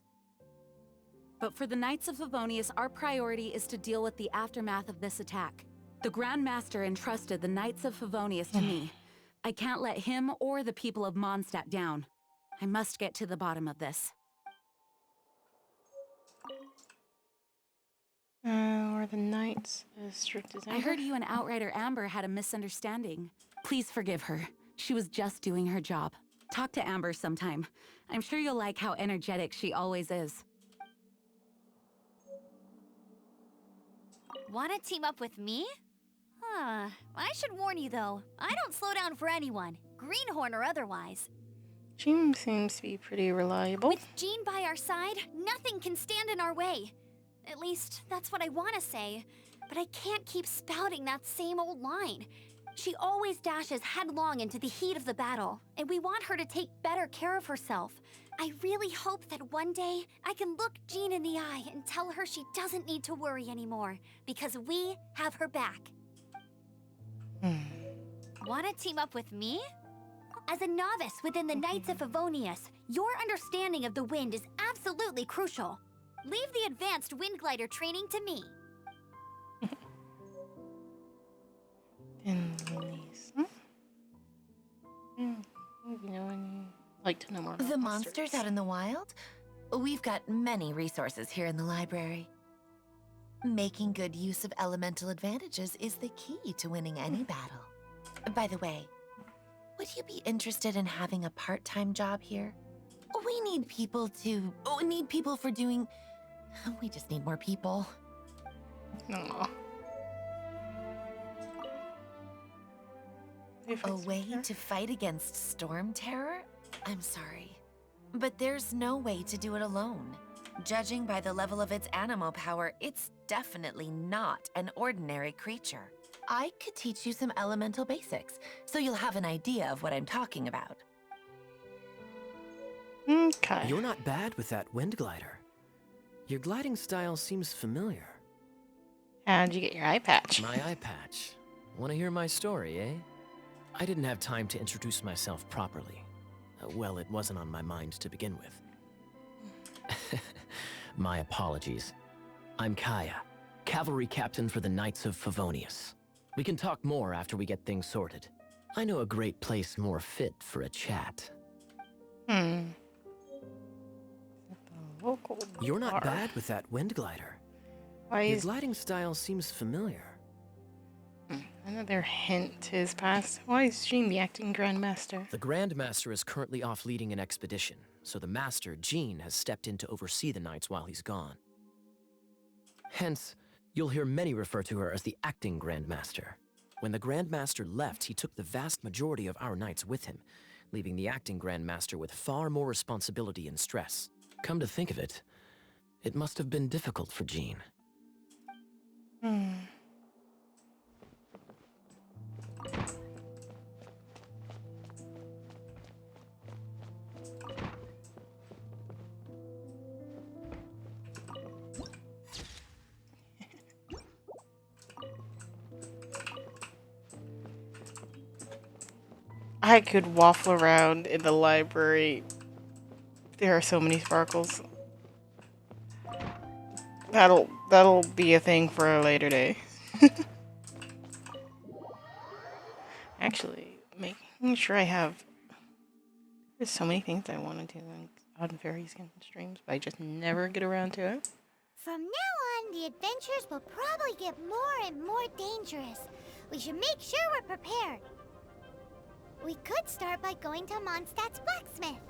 [SPEAKER 8] But for the Knights of Favonius, our priority is to deal with the aftermath of this attack. The Grand Master entrusted the Knights of Favonius to me. I can't let him or the people of Mondstadt down. I must get to the bottom of this.
[SPEAKER 1] Are the knights as strict as ever?
[SPEAKER 8] I heard you and Outrider Amber had a misunderstanding. Please forgive her. She was just doing her job. Talk to Amber sometime. I'm sure you'll like how energetic she always is.
[SPEAKER 5] Wanna team up with me? I should warn you though, I don't slow down for anyone, greenhorn or otherwise.
[SPEAKER 1] Jean seems to be pretty reliable.
[SPEAKER 5] With Jean by our side, nothing can stand in our way. At least, that's what I want to say. But I can't keep spouting that same old line. She always dashes headlong into the heat of the battle, and we want her to take better care of herself. I really hope that one day I can look Jean in the eye and tell her she doesn't need to worry anymore, because we have her back. Want to team up with me? As a novice within the Knights of Favonius, your understanding of the wind is absolutely crucial. Leave the advanced wind glider training to me.
[SPEAKER 1] Like to know more about
[SPEAKER 9] The monsters out in the wild? We've got many resources here in the library. Making good use of elemental advantages is the key to winning any battle. By the way, would you be interested in having a part-time job here? We need people for doing... We just need more people.
[SPEAKER 1] Aww.
[SPEAKER 9] A way to fight against storm terror? I'm sorry, but there's no way to do it alone. Judging by the level of its animal power, it's definitely not an ordinary creature. I could teach you some elemental basics, so you'll have an idea of what I'm talking about.
[SPEAKER 1] Okay.
[SPEAKER 6] You're not bad with that wind glider. Your gliding style seems familiar.
[SPEAKER 1] How'd you get your eye patch?
[SPEAKER 6] My eye patch. Want to hear my story, eh? I didn't have time to introduce myself properly. Well, it wasn't on my mind to begin with. My apologies. I'm Kaya, cavalry captain for the Knights of Favonius. We can talk more after we get things sorted. I know a great place more fit for a chat.
[SPEAKER 1] Local
[SPEAKER 6] You're not
[SPEAKER 1] bar.
[SPEAKER 6] bad with that wind glider.
[SPEAKER 1] Why
[SPEAKER 6] Your
[SPEAKER 1] is
[SPEAKER 6] gliding style seems familiar.
[SPEAKER 1] Another hint to his past. Why is Jean the acting grandmaster?
[SPEAKER 6] The Grand Master is currently off leading an expedition, so the Master, Jean, has stepped in to oversee the Knights while he's gone. Hence, you'll hear many refer to her as the acting Grand Master. When the Grand Master left, he took the vast majority of our Knights with him, leaving the acting Grand Master with far more responsibility and stress. Come to think of it, it must have been difficult for Jean.
[SPEAKER 1] I could waffle around in the library. There are so many sparkles. That'll be a thing for a later day. Actually, making sure I have. There's so many things I want to do on Fairy Skin streams, but I just never get around to it.
[SPEAKER 2] From now on, the adventures will probably get more and more dangerous. We should make sure we're prepared. We could start by going to Mondstadt's blacksmith.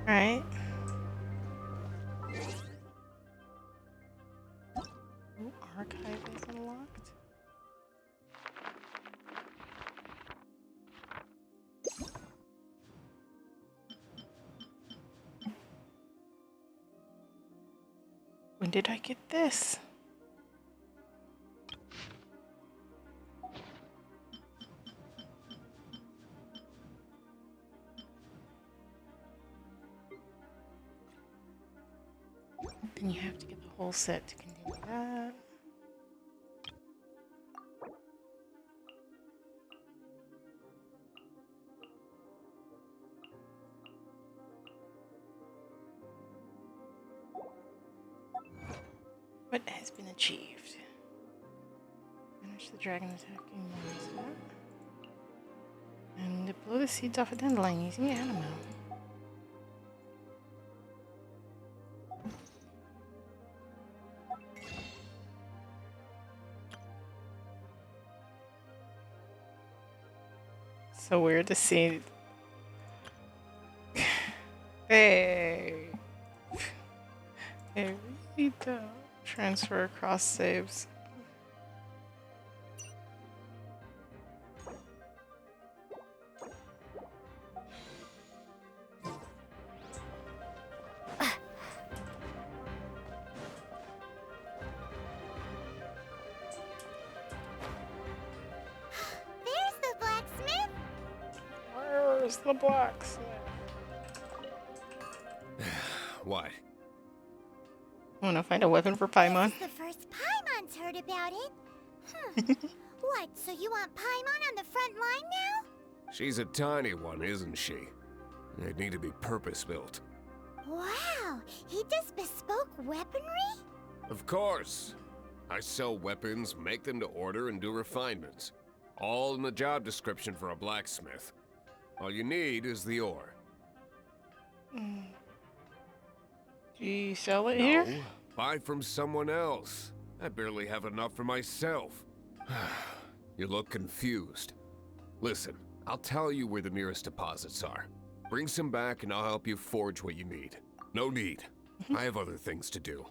[SPEAKER 1] Alright. Ooh, archive is unlocked. When did I get this? Then you have to get the whole set to continue that. What has been achieved? Finish the dragon attacking monster. And blow the seeds off a dandelion using the animal. So weird to see. Hey. Hey, we need to transfer across saves.
[SPEAKER 2] There's the blacksmith.
[SPEAKER 1] Where's the blacksmith?
[SPEAKER 10] What?
[SPEAKER 1] Wanna find a weapon for Paimon?
[SPEAKER 2] This is the first Paimon's heard about it. What, so you want Paimon on the front line now?
[SPEAKER 10] She's a tiny one, isn't she? They'd need to be purpose-built.
[SPEAKER 2] Wow, he does bespoke weaponry?
[SPEAKER 10] Of course. I sell weapons, make them to order, and do refinements. All in the job description for a blacksmith. All you need is the ore.
[SPEAKER 1] Do you sell it here?
[SPEAKER 10] No, buy from someone else. I barely have enough for myself. You look confused. Listen, I'll tell you where the nearest deposits are. Bring some back and I'll help you forge what you need. No need. I have other things to do.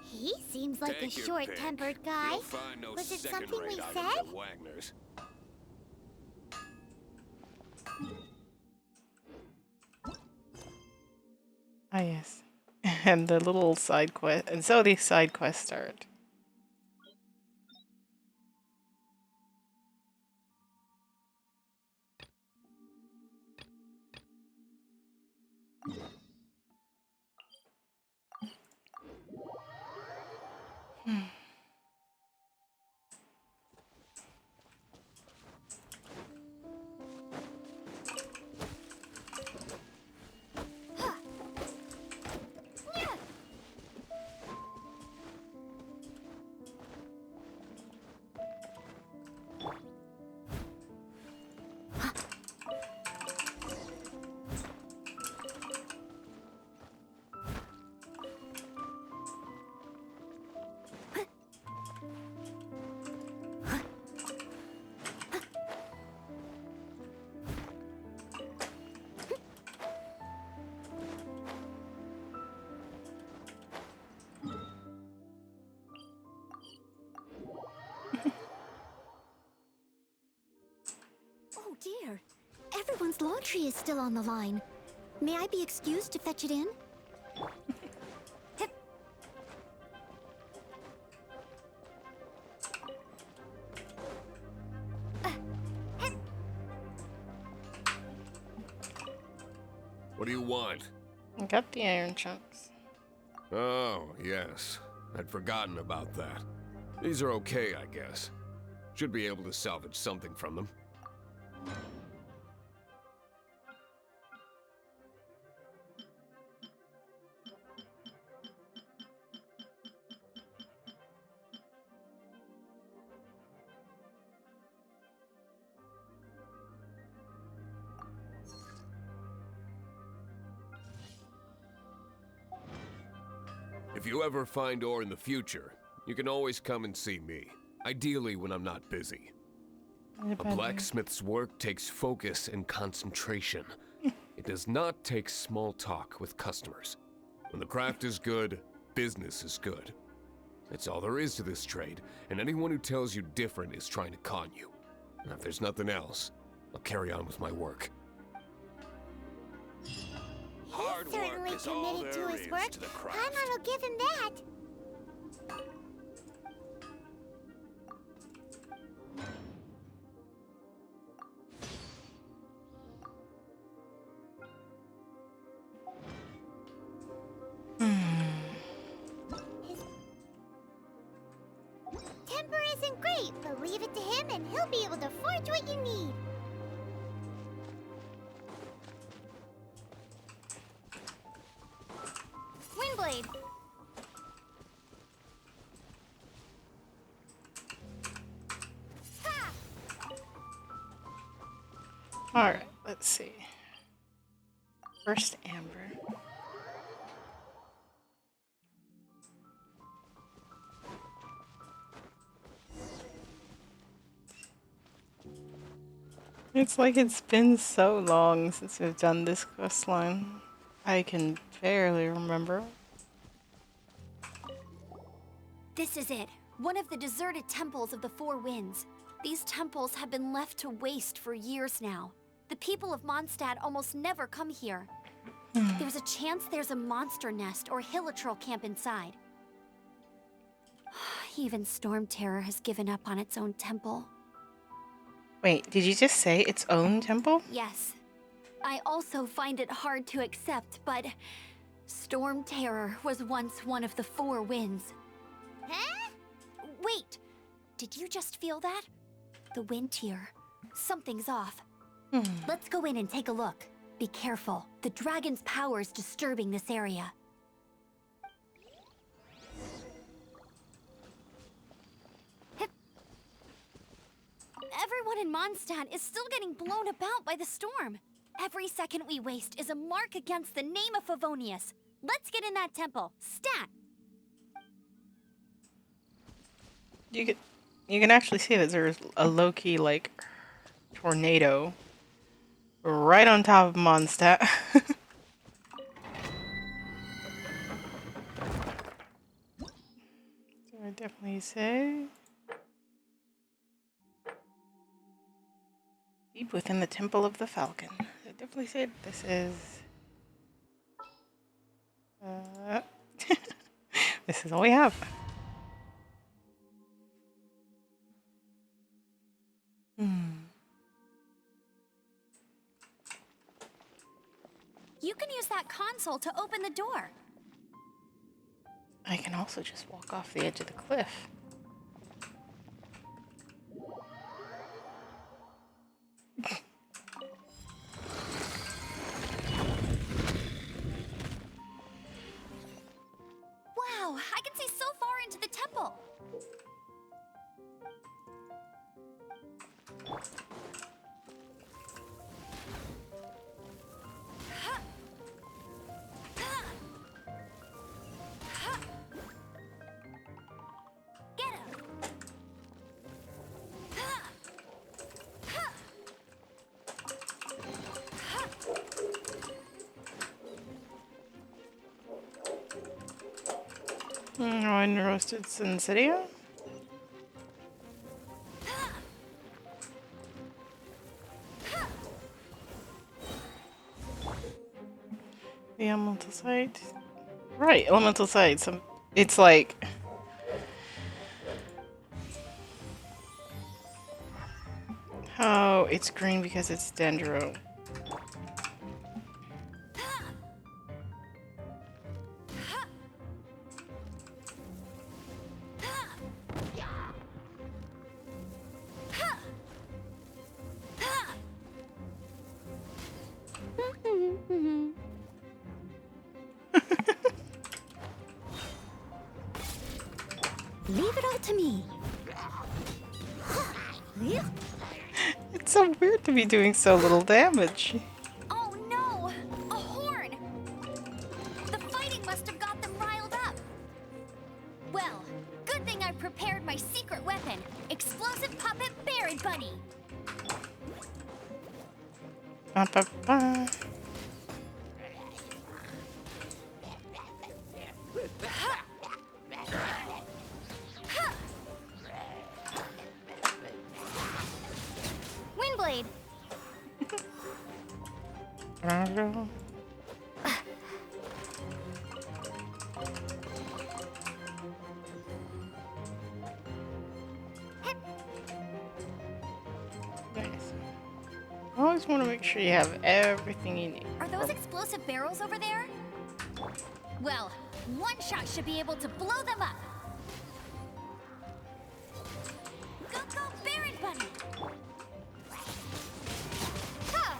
[SPEAKER 2] He seems like a
[SPEAKER 10] Take your
[SPEAKER 2] short-tempered
[SPEAKER 10] pick.
[SPEAKER 2] guy.
[SPEAKER 10] You'll find no
[SPEAKER 2] Was it something we
[SPEAKER 10] second-rate items
[SPEAKER 2] said?
[SPEAKER 10] at Wagner's.
[SPEAKER 1] Ah, yes. And the little side quest. And so these side quests start.
[SPEAKER 2] Oh dear. Everyone's laundry is still on the line. May I be excused to fetch it in? Hip. Hip.
[SPEAKER 10] What do you want?
[SPEAKER 1] I got the iron chunks.
[SPEAKER 10] Oh, yes. I'd forgotten about that. These are okay, I guess. Should be able to salvage something from them. If you ever find ore in the future, you can always come and see me. Ideally when I'm not busy. A blacksmith's work takes focus and concentration. It does not take small talk with customers. When the craft is good, business is good. That's all there is to this trade, and anyone who tells you different is trying to con you. And if there's nothing else, I'll carry on with my work.
[SPEAKER 2] He's certainly committed to his work. Paimon will give him that. His temper isn't great, but leave it to him and he'll be able to forge what you need. Windblade. Ha!
[SPEAKER 1] Alright, let's see. First amber. It's like it's been so long since we've done this quest line. I can barely remember.
[SPEAKER 5] This is it. One of the deserted temples of the Four Winds. These temples have been left to waste for years now. The people of Mondstadt almost never come here. There's a chance there's a monster nest or hilitrol camp inside. Even Storm Terror has given up on its own temple.
[SPEAKER 1] Wait, did you just say its own temple?
[SPEAKER 5] Yes. I also find it hard to accept, but Storm Terror was once one of the Four Winds.
[SPEAKER 2] Huh?
[SPEAKER 5] Wait, did you just feel that? The wind here. Something's off. Let's go in and take a look. Be careful. The dragon's power is disturbing this area. Everyone in Mondstadt is still getting blown about by the storm. Every second we waste is a mark against the name of Favonius. Let's get in that temple. Stat!
[SPEAKER 1] You can actually see that there's a low-key, like, tornado right on top of Mondstadt. So I definitely say deep within the Temple of the Falcon. I definitely say this is this is all we have.
[SPEAKER 5] You can use that console to open the door.
[SPEAKER 1] I can also just walk off the edge of the cliff.
[SPEAKER 5] Wow, I can see so far into the temple. Get him.
[SPEAKER 1] And roasted Sensidia? The elemental site. Right, elemental site. Some. It's like. Oh, it's green because it's dendro.
[SPEAKER 5] Leave it all to me.
[SPEAKER 1] It's so weird to be doing so little damage.
[SPEAKER 5] Oh no! A horn! The fighting must have got them riled up. Well, good thing I prepared my secret weapon, explosive puppet Berry Bunny.
[SPEAKER 1] Ba, ba, ba.
[SPEAKER 2] Windblade.
[SPEAKER 1] Nice. Always want to make sure you have everything you need.
[SPEAKER 5] Are those explosive barrels over there? Well, one shot should be able to blow them up. Go, go, Berry Bunny! Huh.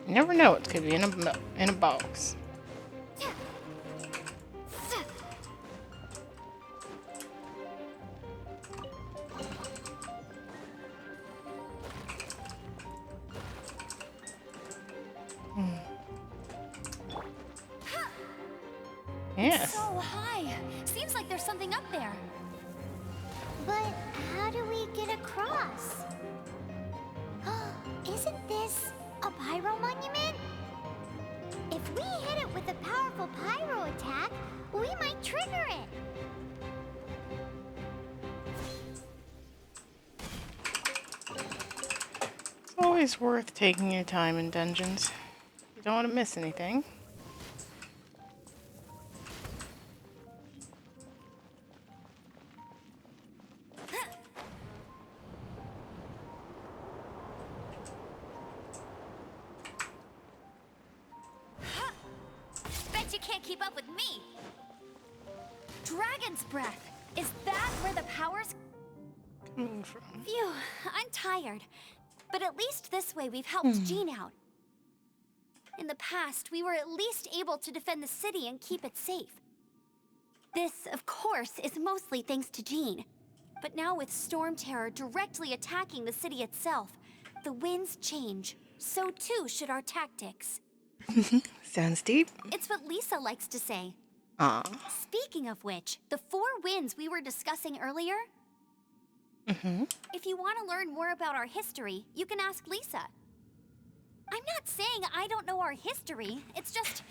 [SPEAKER 1] You never know what could be in a box. Yes.
[SPEAKER 5] So high. Seems like there's something up there.
[SPEAKER 2] But how do we get across? Isn't this a pyro monument? If we hit it with a powerful pyro attack, we might trigger it.
[SPEAKER 1] It's always worth taking your time in dungeons. You don't want to miss anything.
[SPEAKER 5] Bet you can't keep up with me. Dragon's breath. Is that where the power's...
[SPEAKER 1] Coming from.
[SPEAKER 5] Phew, I'm tired. But at least this way we've helped Jean out. In the past, we were at least able to defend the city and keep it safe. This, of course, is mostly thanks to Jean. But now with Storm Terror directly attacking the city itself, the winds change. So too should our tactics.
[SPEAKER 1] Sounds deep.
[SPEAKER 5] It's what Lisa likes to say.
[SPEAKER 1] Aw.
[SPEAKER 5] Speaking of which, the 4 winds we were discussing earlier, if you want to learn more about our history, you can ask Lisa. I'm not saying I don't know our history, it's just...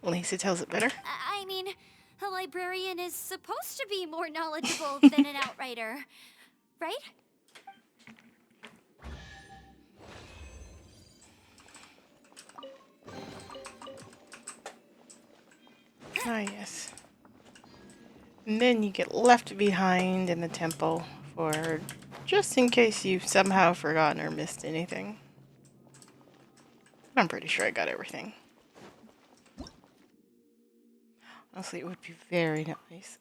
[SPEAKER 1] Lisa tells it better.
[SPEAKER 5] I mean, a librarian is supposed to be more knowledgeable than an outrider, right?
[SPEAKER 1] Ah, yes. And then you get left behind in the temple for just in case you've somehow forgotten or missed anything. I'm pretty sure I got everything. Honestly, it would be very nice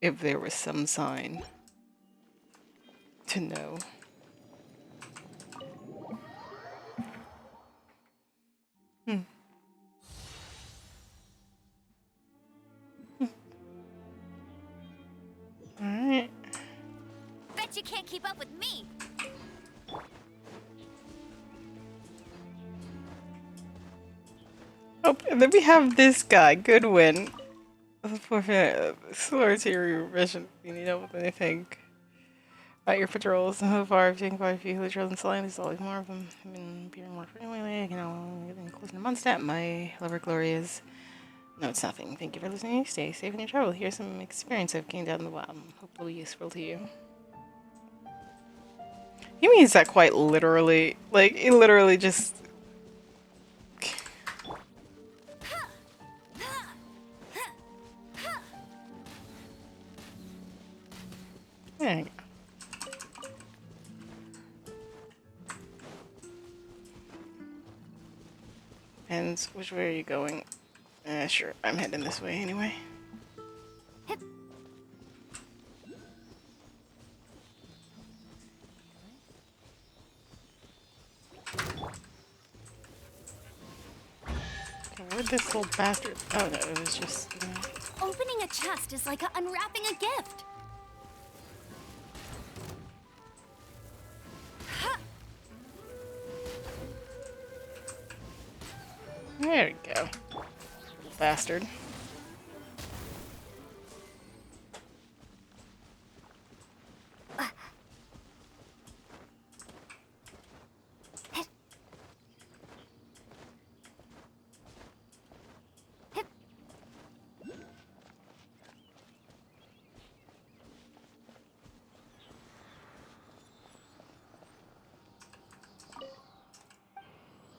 [SPEAKER 1] if there was some sign to know. Alright.
[SPEAKER 5] Bet you can't keep up with me.
[SPEAKER 1] Oh, and then we have this guy, Goodwin. Solitary mission. You need help with anything. About your patrols. So far, I've taken quite a few who chosen Selene. There's always more of them. I've been appearing more frequently. You know, getting close to Mondstadt. My lover Glory is No, it's nothing. Thank you for listening. Stay safe in your travel. Here's some experience I've gained out in the wild. Hope it'll be useful to you. He means that quite literally. Like, it literally just... There you go. Depends which way are you going. Sure, I'm heading this way anyway. Okay, where'd this little bastard? Oh no, it was just.
[SPEAKER 5] Opening a chest is like unwrapping a gift.
[SPEAKER 1] There we go. Bastard.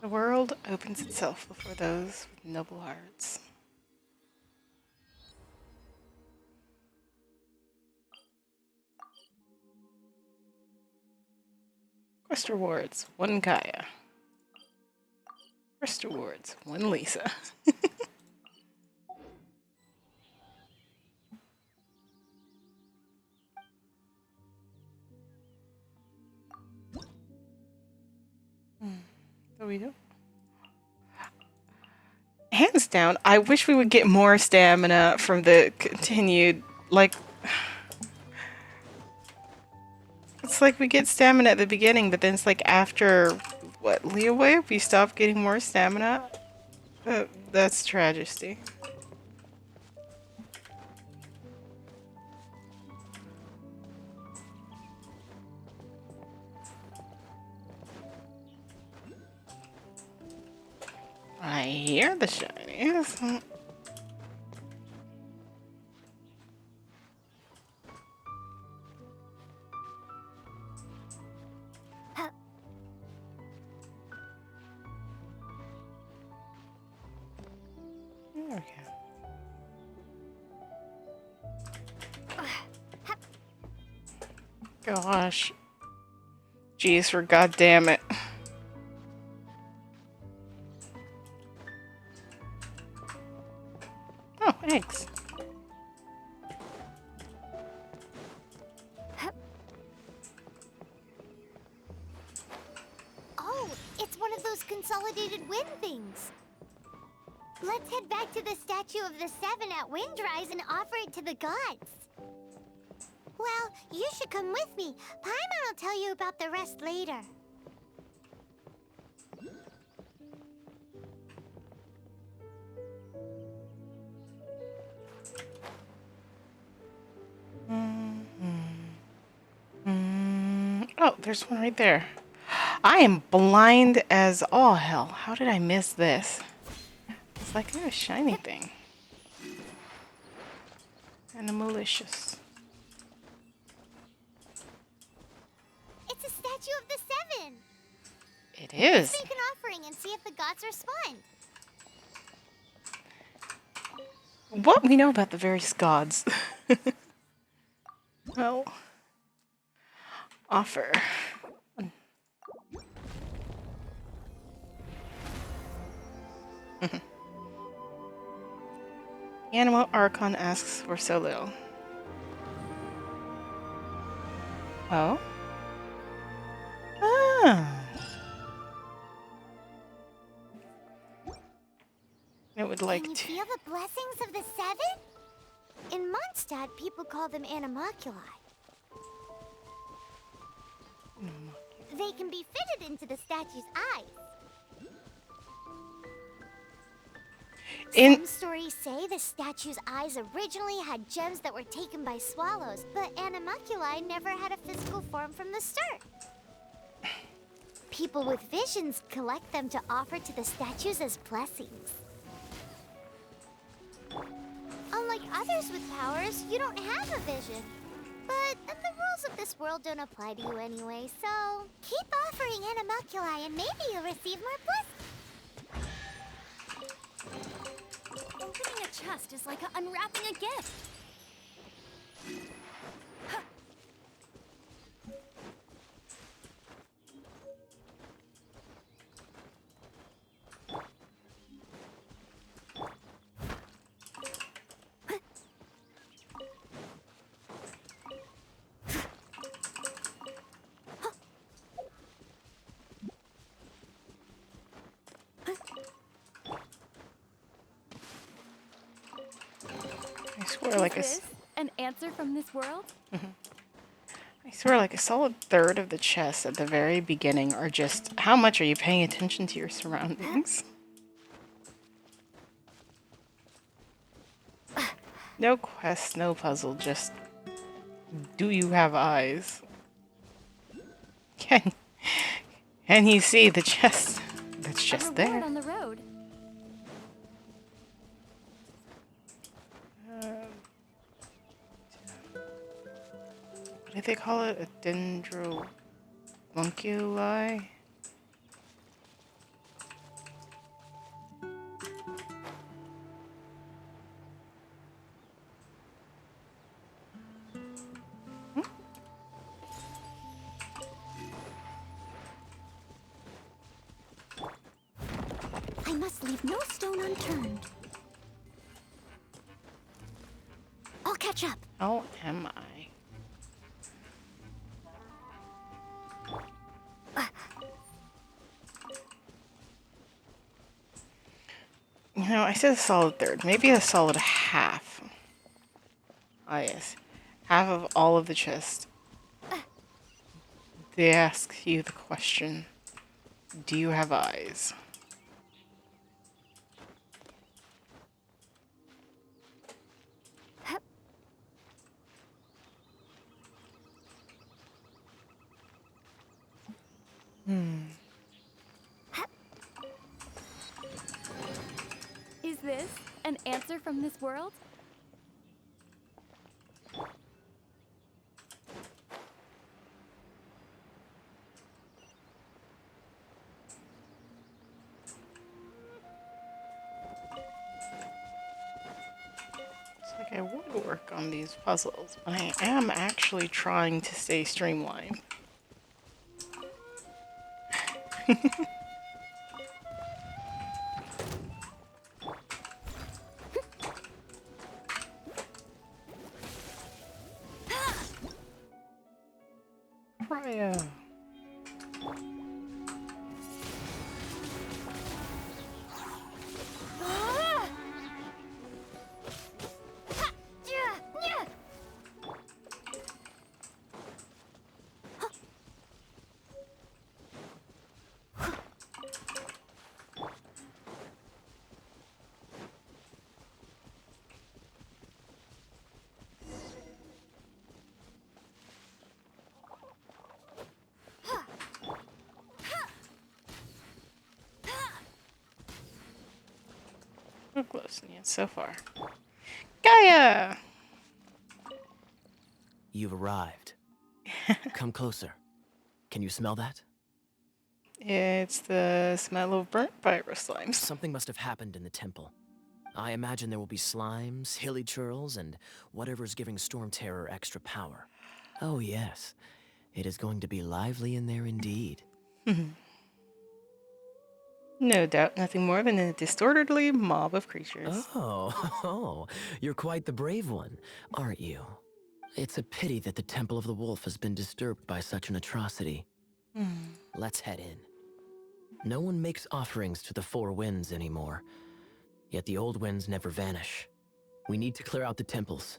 [SPEAKER 1] The world opens itself before those with noble hearts. Quest rewards, 1 Kaya. Quest rewards, 1 Lisa. So we do. Hands down, I wish we would get more stamina from the continued, like... It's like we get stamina at the beginning, but then it's like after, what, Leeway, we stop getting more stamina? That's tragedy. I hear the shinies. There we go. Gosh. Jeez, for goddamn it. Oh, eggs.
[SPEAKER 2] Oh, it's one of those consolidated wind things. Let's head back to the statue of the Seven at Windrise and offer it to the gods. Well, you should come with me. Paimon will tell you about the rest later.
[SPEAKER 1] Oh, there's one right there. I am blind as all hell. How did I miss this? It's like a shiny thing. And a malicious.
[SPEAKER 2] It's a statue of the Seven.
[SPEAKER 1] It is.
[SPEAKER 2] Let's make an offering and see if the gods respond.
[SPEAKER 1] What we know about the various gods. Well, offer. Animal Archon asks for so little. Oh? Ah. I would like
[SPEAKER 2] Can you
[SPEAKER 1] to.
[SPEAKER 2] feel the blessings of the Seven? In Mondstadt, people call them animalculi. They can be fitted into the statue's eyes. Some stories say the statue's eyes originally had gems that were taken by swallows, but animalculi never had a physical form from the start. People with visions collect them to offer to the statues as blessings. others with powers, you don't have a vision. But the rules of this world don't apply to you anyway, so keep offering animalculi and maybe you'll receive more
[SPEAKER 5] Opening a chest is like unwrapping a gift.
[SPEAKER 1] I swear, like
[SPEAKER 4] Is this an answer from this world?
[SPEAKER 1] I swear, like a solid third of the chests at the very beginning are just, how much are you paying attention to your surroundings? No quest, no puzzle, just, do you have eyes? Can you see the chest that's
[SPEAKER 4] A
[SPEAKER 1] just
[SPEAKER 4] reward
[SPEAKER 1] there?
[SPEAKER 4] on the road.
[SPEAKER 1] What do they call it? A dendromunculi?
[SPEAKER 5] I must leave no stone unturned. I'll catch up.
[SPEAKER 1] How am I? You know, I said a solid third. Maybe a solid half. Ah, yes. Half of all of the chest. They ask you the question, do you have eyes?
[SPEAKER 4] Is this an answer from this world?
[SPEAKER 1] It's like I would work on these puzzles, but I am actually trying to stay streamlined. Raya. We're close yet so far. Gaia!
[SPEAKER 6] You've arrived. Come closer. Can you smell that?
[SPEAKER 1] It's the smell of burnt pyro slimes.
[SPEAKER 6] Something must have happened in the temple. I imagine there will be slimes, hilly churls, and whatever's giving Storm Terror extra power. Oh yes, it is going to be lively in there indeed.
[SPEAKER 1] No doubt nothing more than a distortedly mob of creatures.
[SPEAKER 6] Oh, you're quite the brave one, aren't you? It's a pity that the Temple of the Wolf has been disturbed by such an atrocity. Let's head in. No one makes offerings to the Four Winds anymore, yet the old winds never vanish. We need to clear out the temples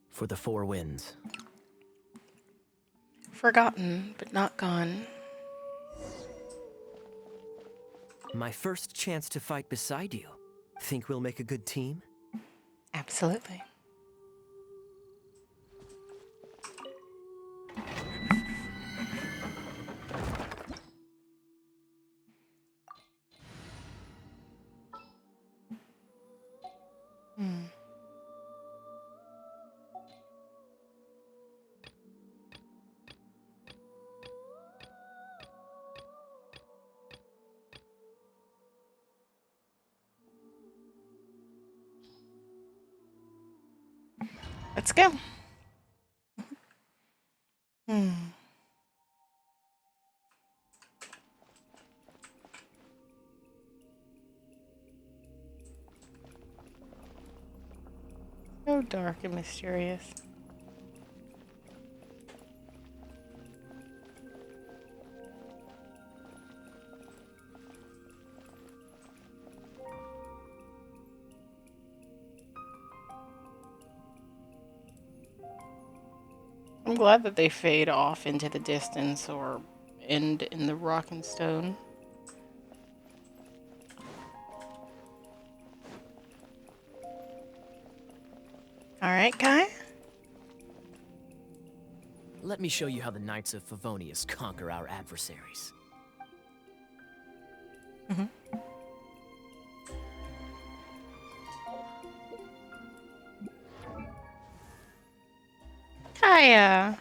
[SPEAKER 6] for the Four Winds.
[SPEAKER 1] Forgotten, but not gone.
[SPEAKER 11] My first chance to fight beside you. Think we'll make a good team?
[SPEAKER 1] Absolutely. Let's go. Hmm. So dark and mysterious. I'm glad that they fade off into the distance or end in the rock and stone. Alright, Kai?
[SPEAKER 6] Let me show you how the Knights of Favonius conquer our adversaries.
[SPEAKER 1] Mm-hmm. Kaya.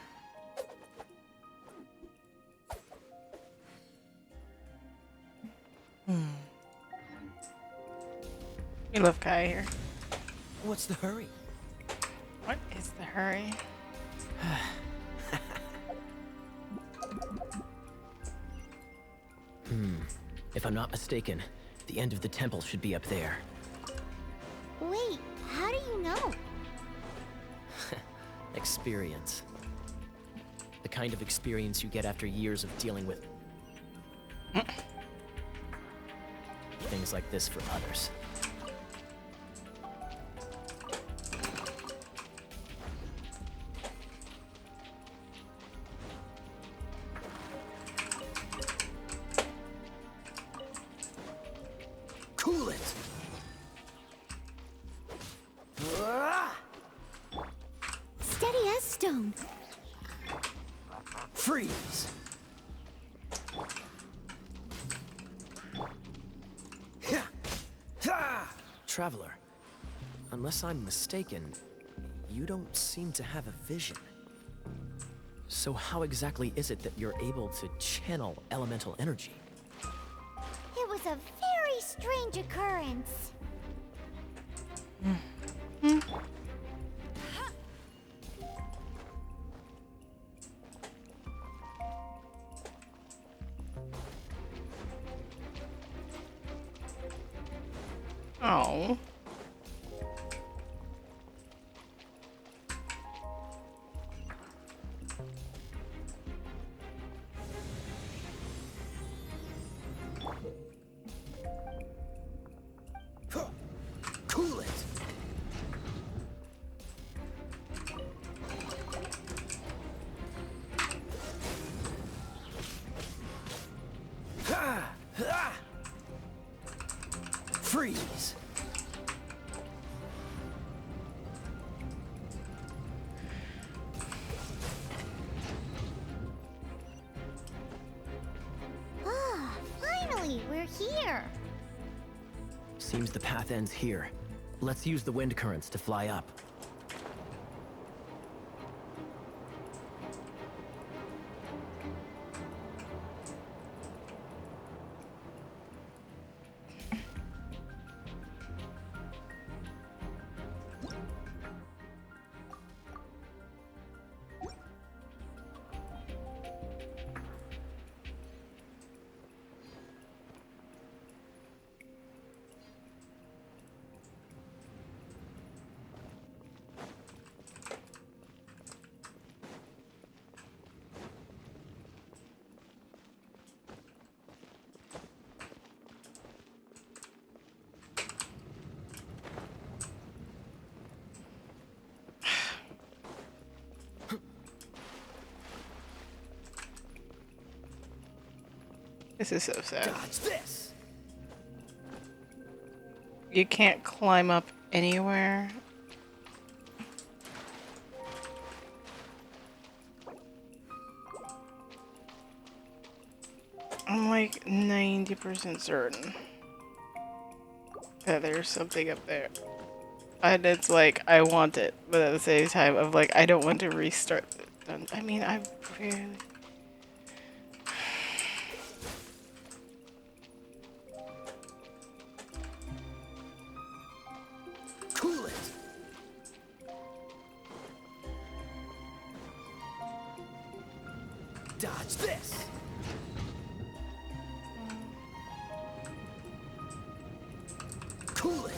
[SPEAKER 1] We love Kaya here.
[SPEAKER 11] What's the hurry?
[SPEAKER 1] What is the hurry?
[SPEAKER 6] If I'm not mistaken, the end of the temple should be up there.
[SPEAKER 2] Wait, how do you know?
[SPEAKER 6] Experience. The kind of experience you get after years of dealing with things like this for others.
[SPEAKER 11] Cool it!
[SPEAKER 2] Steady as stone.
[SPEAKER 11] Freeze!
[SPEAKER 6] Traveler, unless I'm mistaken, you don't seem to have a vision. So how exactly is it that you're able to channel elemental energy?
[SPEAKER 2] It was a very strange occurrence.
[SPEAKER 1] Oh.
[SPEAKER 11] Cool it! Freeze!
[SPEAKER 2] Ah, finally, we're here.
[SPEAKER 6] Seems the path ends here. Let's use the wind currents to fly up.
[SPEAKER 1] This is so sad.
[SPEAKER 11] Dodge this!
[SPEAKER 1] You can't climb up anywhere. I'm like 90% certain that there's something up there. And it's like, I want it, but at the same time, I'm like, I don't want to restart it. I mean, I really...
[SPEAKER 11] Cool it! What's this? Cool it.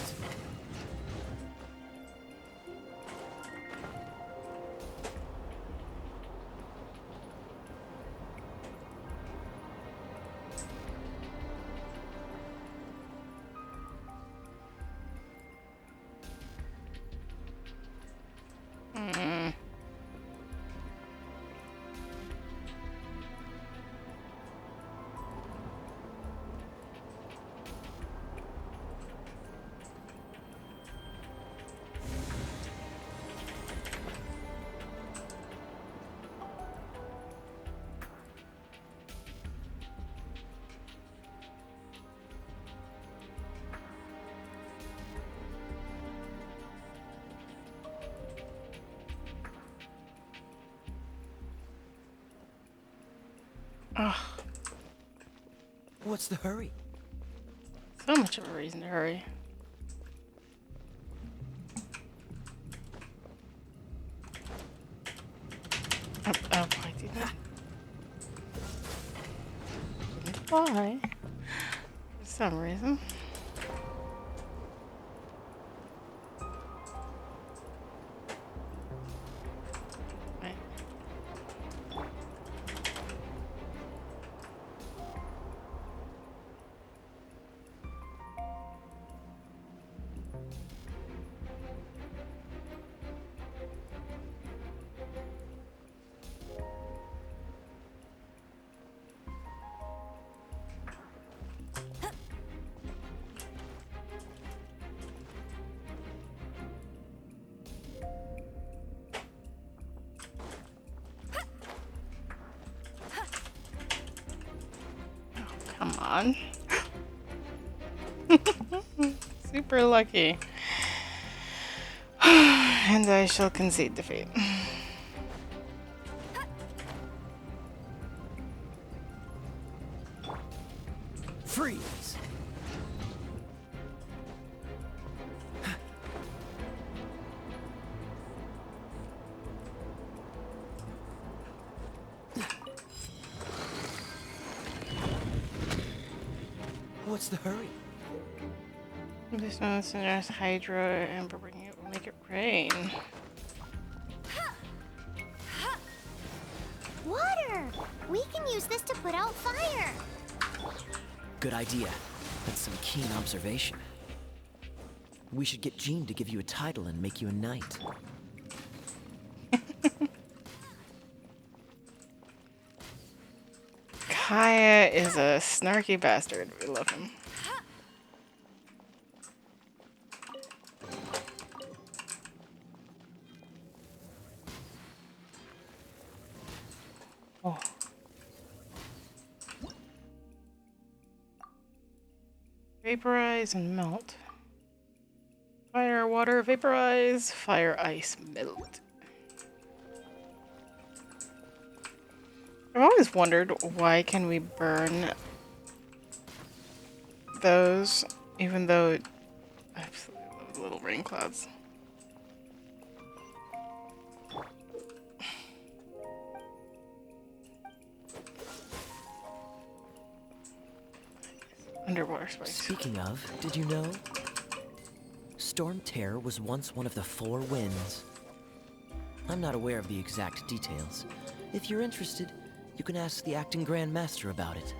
[SPEAKER 1] Ugh,
[SPEAKER 11] What's the hurry?
[SPEAKER 1] so much of a reason to hurry. Oh, I did not. Didn't fly. For some reason. Right. Come on. Super lucky. And I shall concede defeat.
[SPEAKER 11] Freeze. What's the hurry?
[SPEAKER 1] This one's just Hydra and bring it, make it rain.
[SPEAKER 2] Water! We can use this to put out fire.
[SPEAKER 11] Good idea. That's some keen observation. We should get Jean to give you a title and make you a knight.
[SPEAKER 1] Kaya is a snarky bastard. We love him. Oh. Vaporize and melt. Fire, water, vaporize. Fire, ice, melt. I've always wondered why can we burn those even though I absolutely love little rain clouds. Underwater spikes.
[SPEAKER 11] Speaking of, did you know? Storm Terror was once one of the 4 winds. I'm not aware of the exact details. If you're interested, you can ask the acting Grand Master about it.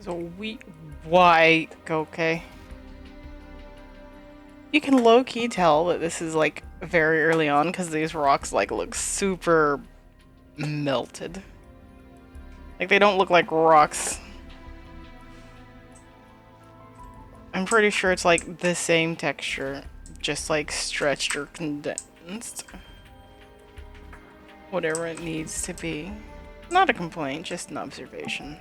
[SPEAKER 1] So why? Okay. You can low-key tell that this is like very early on because these rocks like look super melted. Like they don't look like rocks. I'm pretty sure it's like the same texture, just like stretched or condensed. Whatever it needs to be. Not a complaint, just an observation.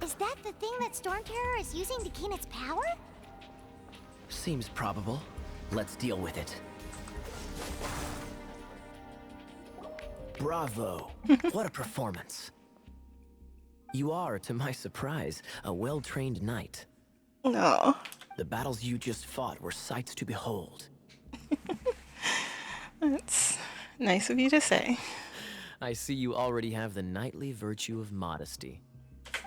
[SPEAKER 2] Is that the thing that Storm Terror is using to gain its power?
[SPEAKER 6] Seems probable. Let's deal with it. Bravo! What a performance. You are, to my surprise, a well-trained knight.
[SPEAKER 1] No.
[SPEAKER 6] The battles you just fought were sights to behold.
[SPEAKER 1] That's nice of you to say.
[SPEAKER 6] I see you already have the knightly virtue of modesty.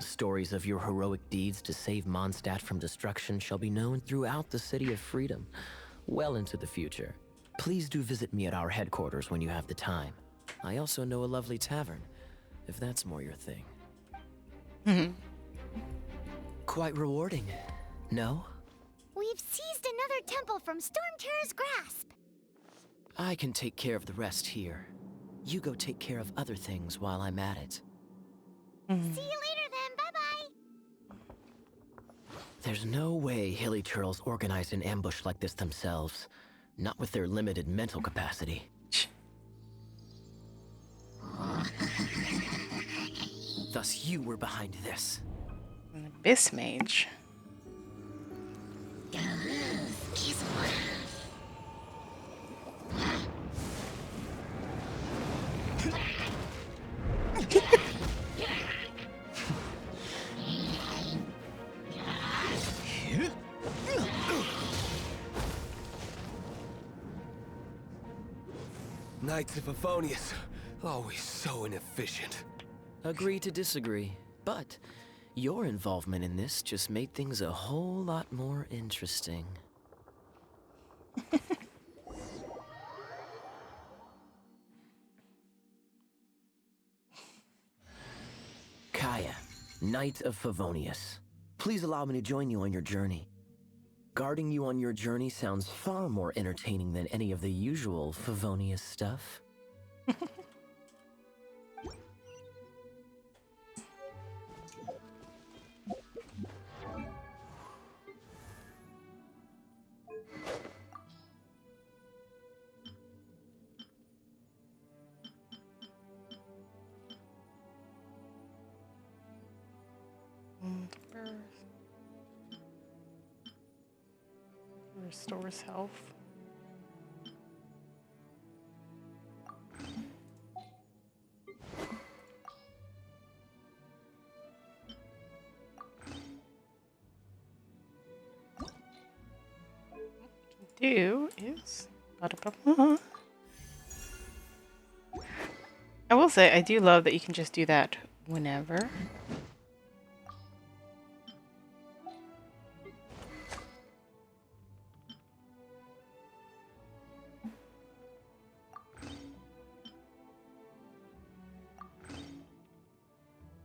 [SPEAKER 6] Stories of your heroic deeds to save Mondstadt from destruction shall be known throughout the City of Freedom, well into the future. Please do visit me at our headquarters when you have the time. I also know a lovely tavern, if that's more your thing. Quite rewarding, no?
[SPEAKER 2] We've seized another temple from Storm Terror's grasp.
[SPEAKER 11] I can take care of the rest here. You go take care of other things while I'm at it.
[SPEAKER 2] See you later then, bye-bye.
[SPEAKER 6] There's no way Hilly Churls organized an ambush like this themselves. Not with their limited mental capacity.
[SPEAKER 11] Thus you were behind this.
[SPEAKER 1] An abyss mage.
[SPEAKER 10] Knights of Favonius, always so inefficient.
[SPEAKER 11] Agree to disagree, but your involvement in this just made things a whole lot more interesting.
[SPEAKER 6] Kaya, Knight of Favonius. Please allow me to join you on your journey. Guarding you on your journey sounds far more entertaining than any of the usual Favonius stuff.
[SPEAKER 1] Restores health. Do is I will say I do love that you can just do that whenever.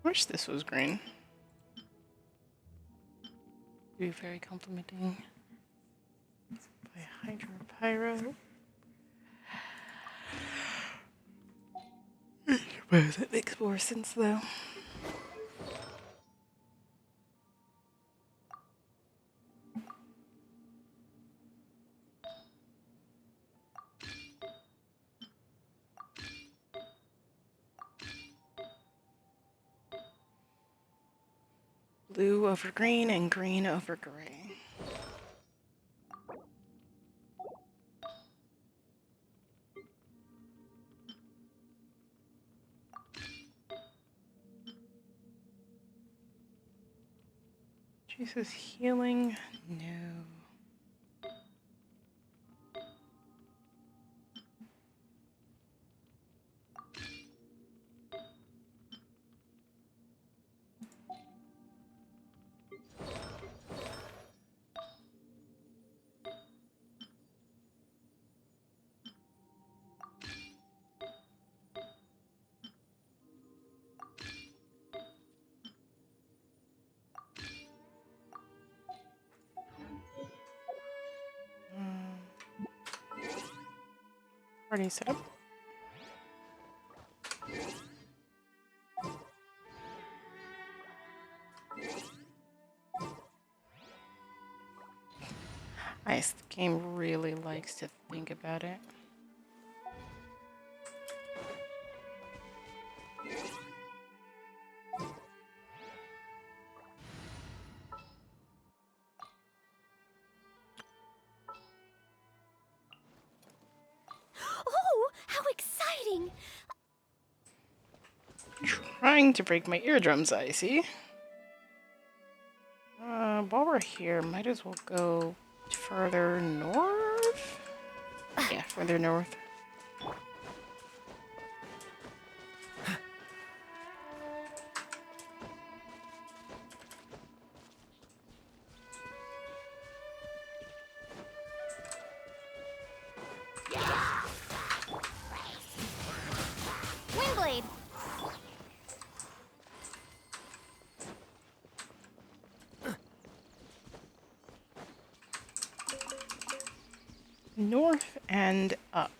[SPEAKER 1] Wish this was green. Be very complimenting. By Hydro Pyro. I suppose it makes more sense though. Blue over green and green over gray. Jesus healing? No. Party set up. Nice. The game really likes to think about it.
[SPEAKER 5] Oh, how exciting!
[SPEAKER 1] trying to break my eardrums, I see. While we're here, might as well go further north? Yeah, further north.
[SPEAKER 2] Windblade!
[SPEAKER 1] North and up.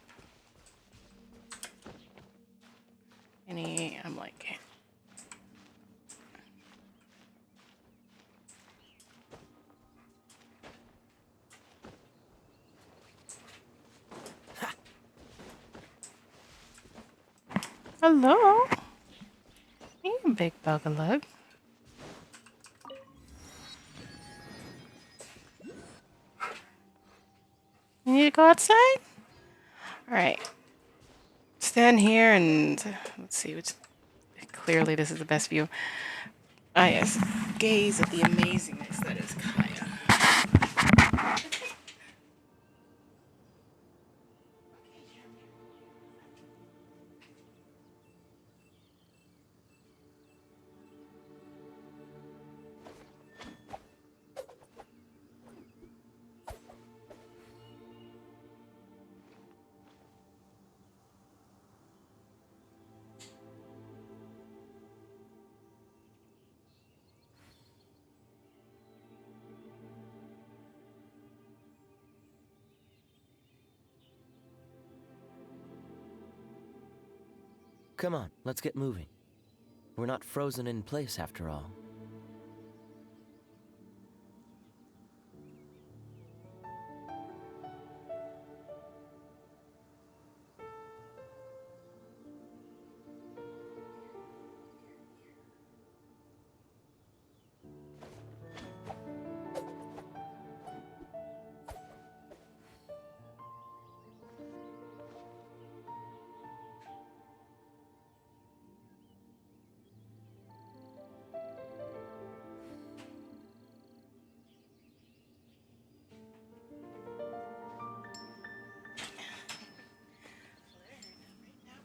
[SPEAKER 1] I'm like... Hello? Hey, big bugalug. You need to go outside? Alright. Stand here and let's see which clearly this is the best view. Ah yes. Gaze at the amazingness that is Kaya.
[SPEAKER 11] Come on, let's get moving. We're not frozen in place after all.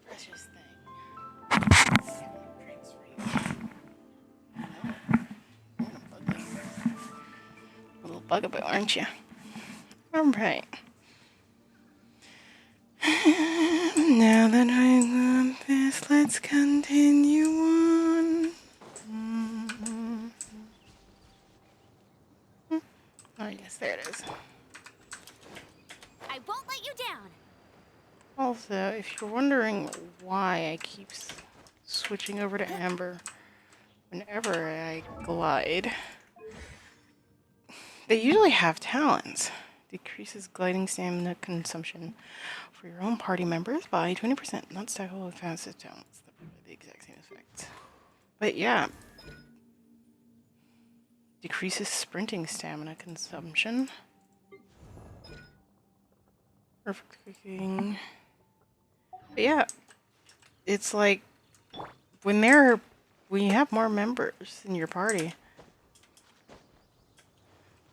[SPEAKER 1] Precious thing. Little bugaboo, aren't you? Alright. Now that I got this, let's continue on. Oh yes, there it is.
[SPEAKER 5] I won't let you down.
[SPEAKER 1] Also, if you're wondering why I keep switching over to Amber whenever I glide, they usually have talents. Decreases gliding stamina consumption for your own party members by 20%. Not stackable with passive talents that provide the exact same effect. But yeah. Decreases sprinting stamina consumption. Perfect cooking. But yeah. It's like when you have more members in your party.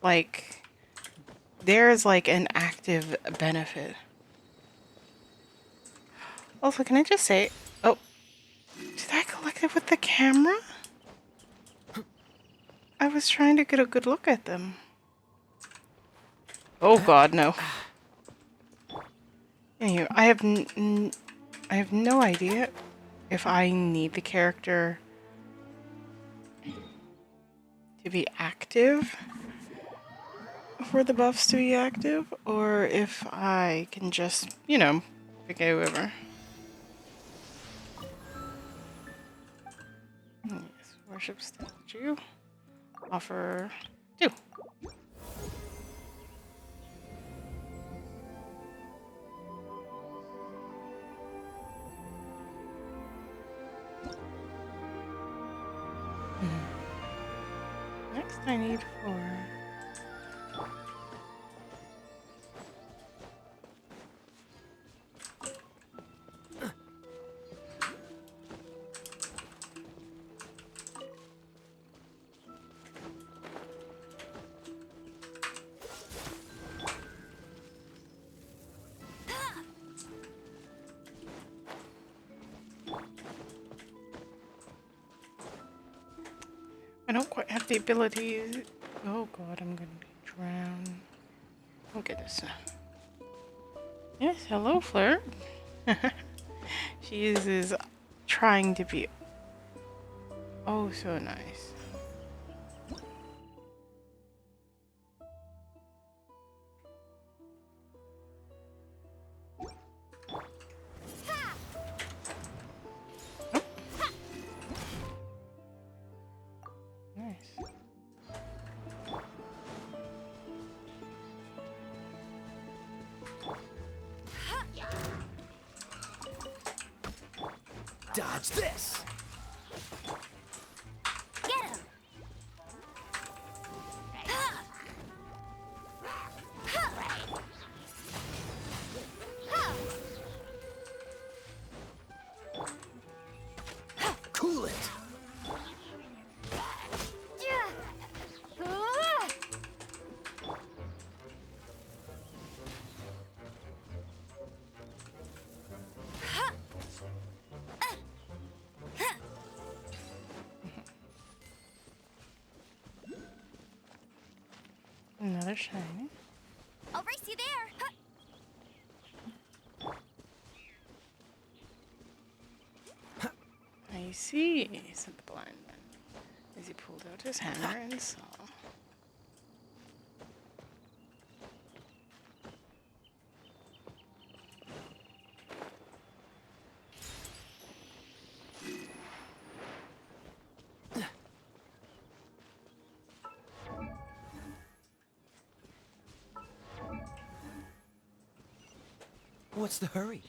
[SPEAKER 1] Like there's like an active benefit. Also, can I just say, oh, did I collect it with the camera? I was trying to get a good look at them. Oh God, no. Anyway, I have no idea if I need the character to be active for the buffs to be active, or if I can just, you know, pick whoever. Yes, worship statue. Offer 2. Next I need 4. I don't quite have the ability. Oh god, I'm gonna drown. Oh goodness. Yes, hello, Flirt. She is trying to be oh so nice. Nice.
[SPEAKER 11] Dodge this!
[SPEAKER 5] Get him!
[SPEAKER 11] Cool it!
[SPEAKER 1] Another shiny.
[SPEAKER 5] I'll race you there!
[SPEAKER 1] I see, said the blind man, as he pulled out his hammer and saw.
[SPEAKER 11] What's the hurry?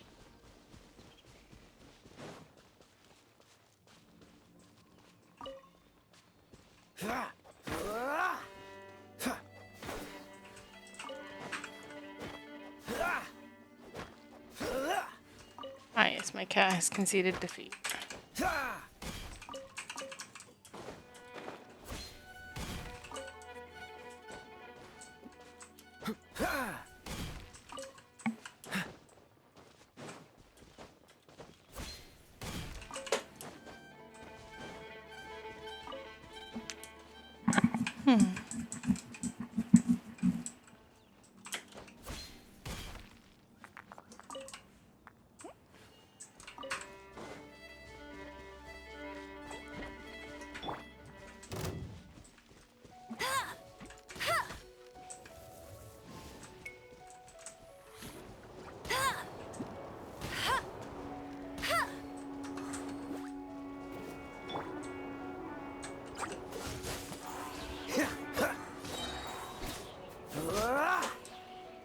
[SPEAKER 1] Ah, yes, my cat has conceded defeat.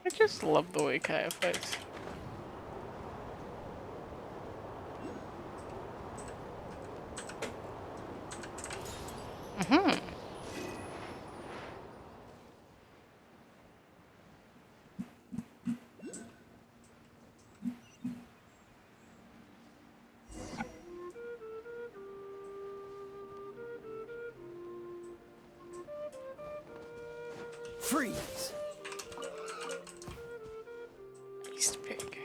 [SPEAKER 1] I just love the way Kaya fights.
[SPEAKER 11] Freeze!
[SPEAKER 1] Beast pig.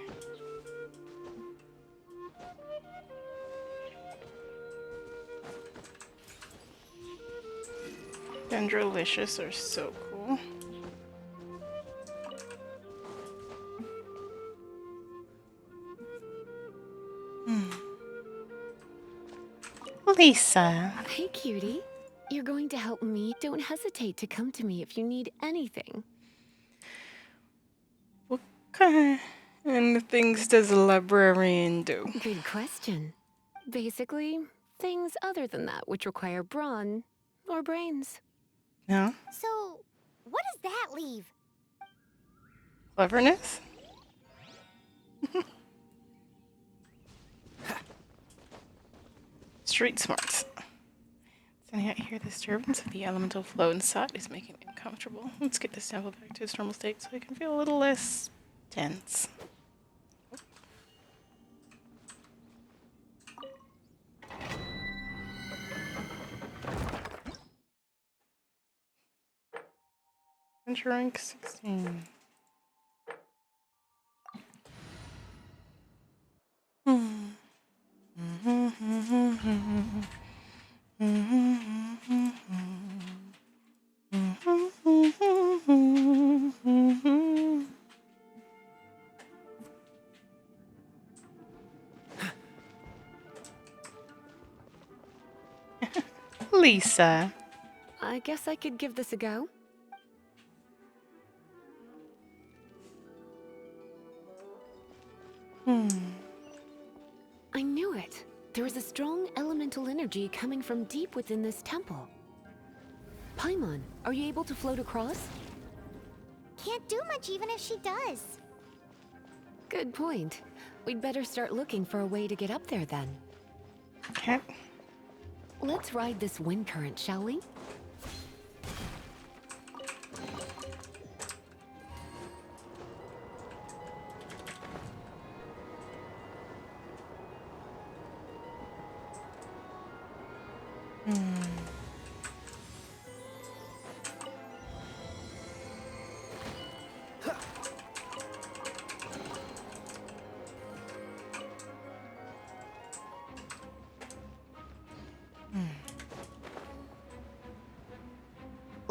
[SPEAKER 1] Dendrolicious are so cool. Lisa.
[SPEAKER 7] Hey, cutie. You're going to help me? Don't hesitate to come to me if you need anything.
[SPEAKER 1] What kind of things does a librarian do?
[SPEAKER 7] Good question. Basically, things other than that which require brawn or brains.
[SPEAKER 1] No?
[SPEAKER 2] So, what does that leave?
[SPEAKER 1] Cleverness? Street smarts. Sending out here, the disturbance of the elemental flow inside is making me uncomfortable. Let's get this sample back to its normal state so I can feel a little less tense. Adventure rank 16. Lisa.
[SPEAKER 7] I guess I could give this a go. I knew it. There is a strong elemental energy coming from deep within this temple. Paimon, are you able to float across?
[SPEAKER 2] Can't do much even if she does.
[SPEAKER 7] Good point. We'd better start looking for a way to get up there then.
[SPEAKER 1] Okay.
[SPEAKER 7] Let's ride this wind current, shall we?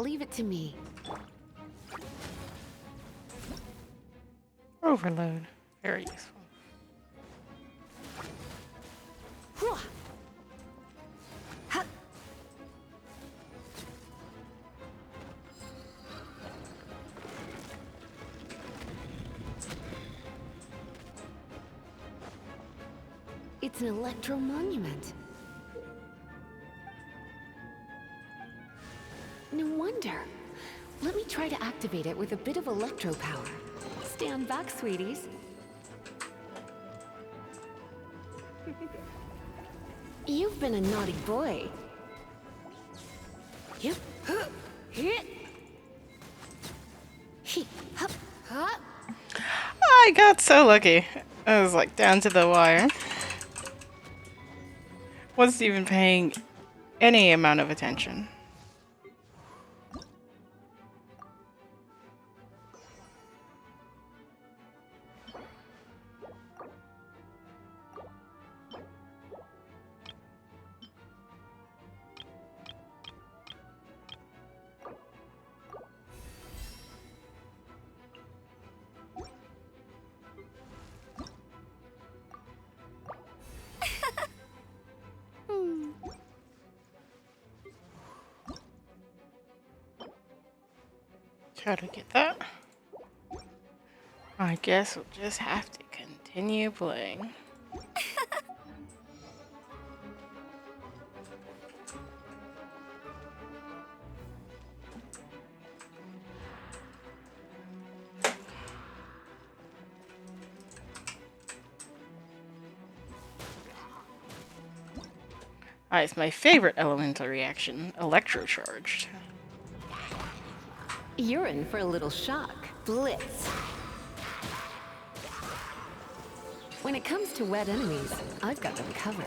[SPEAKER 7] Leave it to me.
[SPEAKER 1] Overload. Very useful.
[SPEAKER 7] It's an electro monument. No wonder. Let me try to activate it with a bit of electro power. Stand back, sweeties. You've been a naughty boy. Yep.
[SPEAKER 1] I got so lucky. I was like down to the wire. Wasn't even paying any amount of attention. Try to get that. I guess we'll just have to continue playing. It's my favorite elemental reaction, electrocharged.
[SPEAKER 7] You're in for a little shock. Blitz. When it comes to wet enemies, I've got them covered.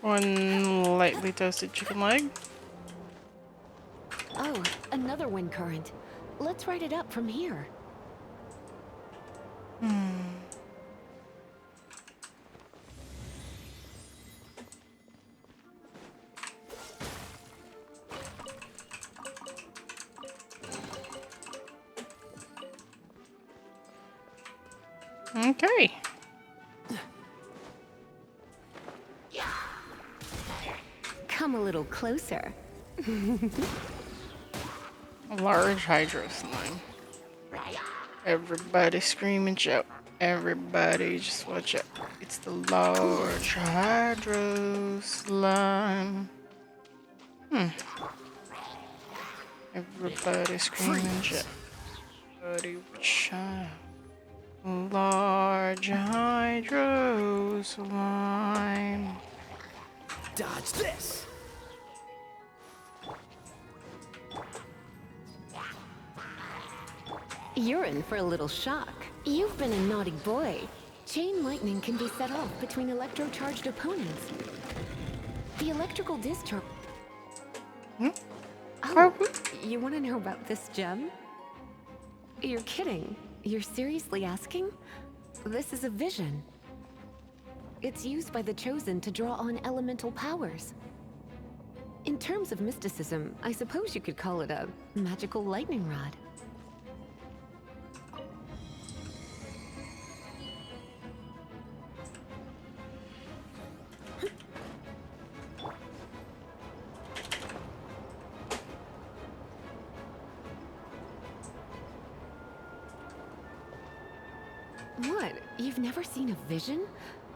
[SPEAKER 1] One lightly toasted chicken leg.
[SPEAKER 7] Oh, another wind current. Let's ride it up from here.
[SPEAKER 1] Okay.
[SPEAKER 7] Come a little closer.
[SPEAKER 1] A large hydro slime. Everybody scream and shout. Everybody just watch out. It's the large hydro slime. Everybody scream and shout. Everybody watch out. Large hydro slime.
[SPEAKER 11] Dodge this!
[SPEAKER 7] You're in for a little shock. You've been a naughty boy. Chain lightning can be set off between electro-charged opponents. The electrical discharge... Oh, you want to know about this gem? You're kidding. You're seriously asking? This is a vision. It's used by the Chosen to draw on elemental powers. In terms of mysticism, I suppose you could call it a magical lightning rod. What? You've never seen a vision?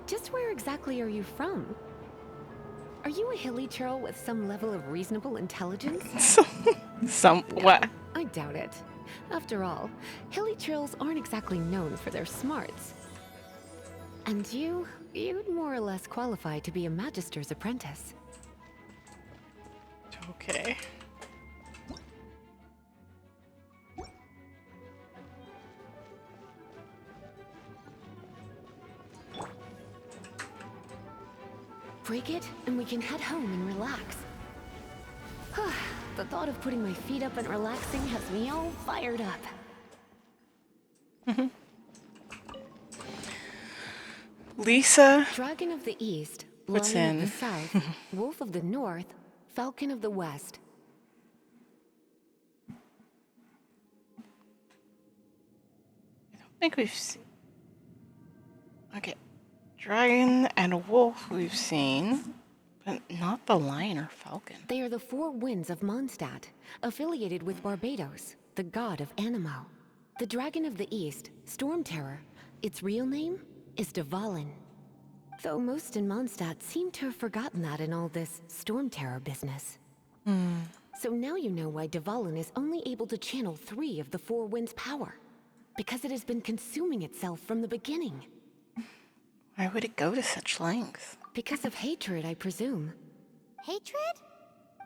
[SPEAKER 7] Just where exactly are you from? Are you a hilly churl with some level of reasonable intelligence?
[SPEAKER 1] What?
[SPEAKER 7] I doubt it. After all, hilly churls aren't exactly known for their smarts. And you'd more or less qualify to be a magister's apprentice.
[SPEAKER 1] Okay.
[SPEAKER 7] Break it, and we can head home and relax. The thought of putting my feet up and relaxing has me all fired up.
[SPEAKER 1] Lisa.
[SPEAKER 7] Dragon of the East,
[SPEAKER 1] What's
[SPEAKER 7] Lion
[SPEAKER 1] in?
[SPEAKER 7] of the South, Wolf of the North, Falcon of the West.
[SPEAKER 1] I think we've seen. Okay. Dragon and wolf we've seen, but not the lion or falcon.
[SPEAKER 7] They are the four winds of Mondstadt, affiliated with Barbados, the god of Anemo. The Dragon of the East, Storm Terror, its real name is Dvalin. Though most in Mondstadt seem to have forgotten that in all this Storm Terror business. So now you know why Dvalin is only able to channel 3 of the four winds' power. Because it has been consuming itself from the beginning.
[SPEAKER 1] Why would it go to such lengths?
[SPEAKER 7] Because of hatred, I presume.
[SPEAKER 2] Hatred?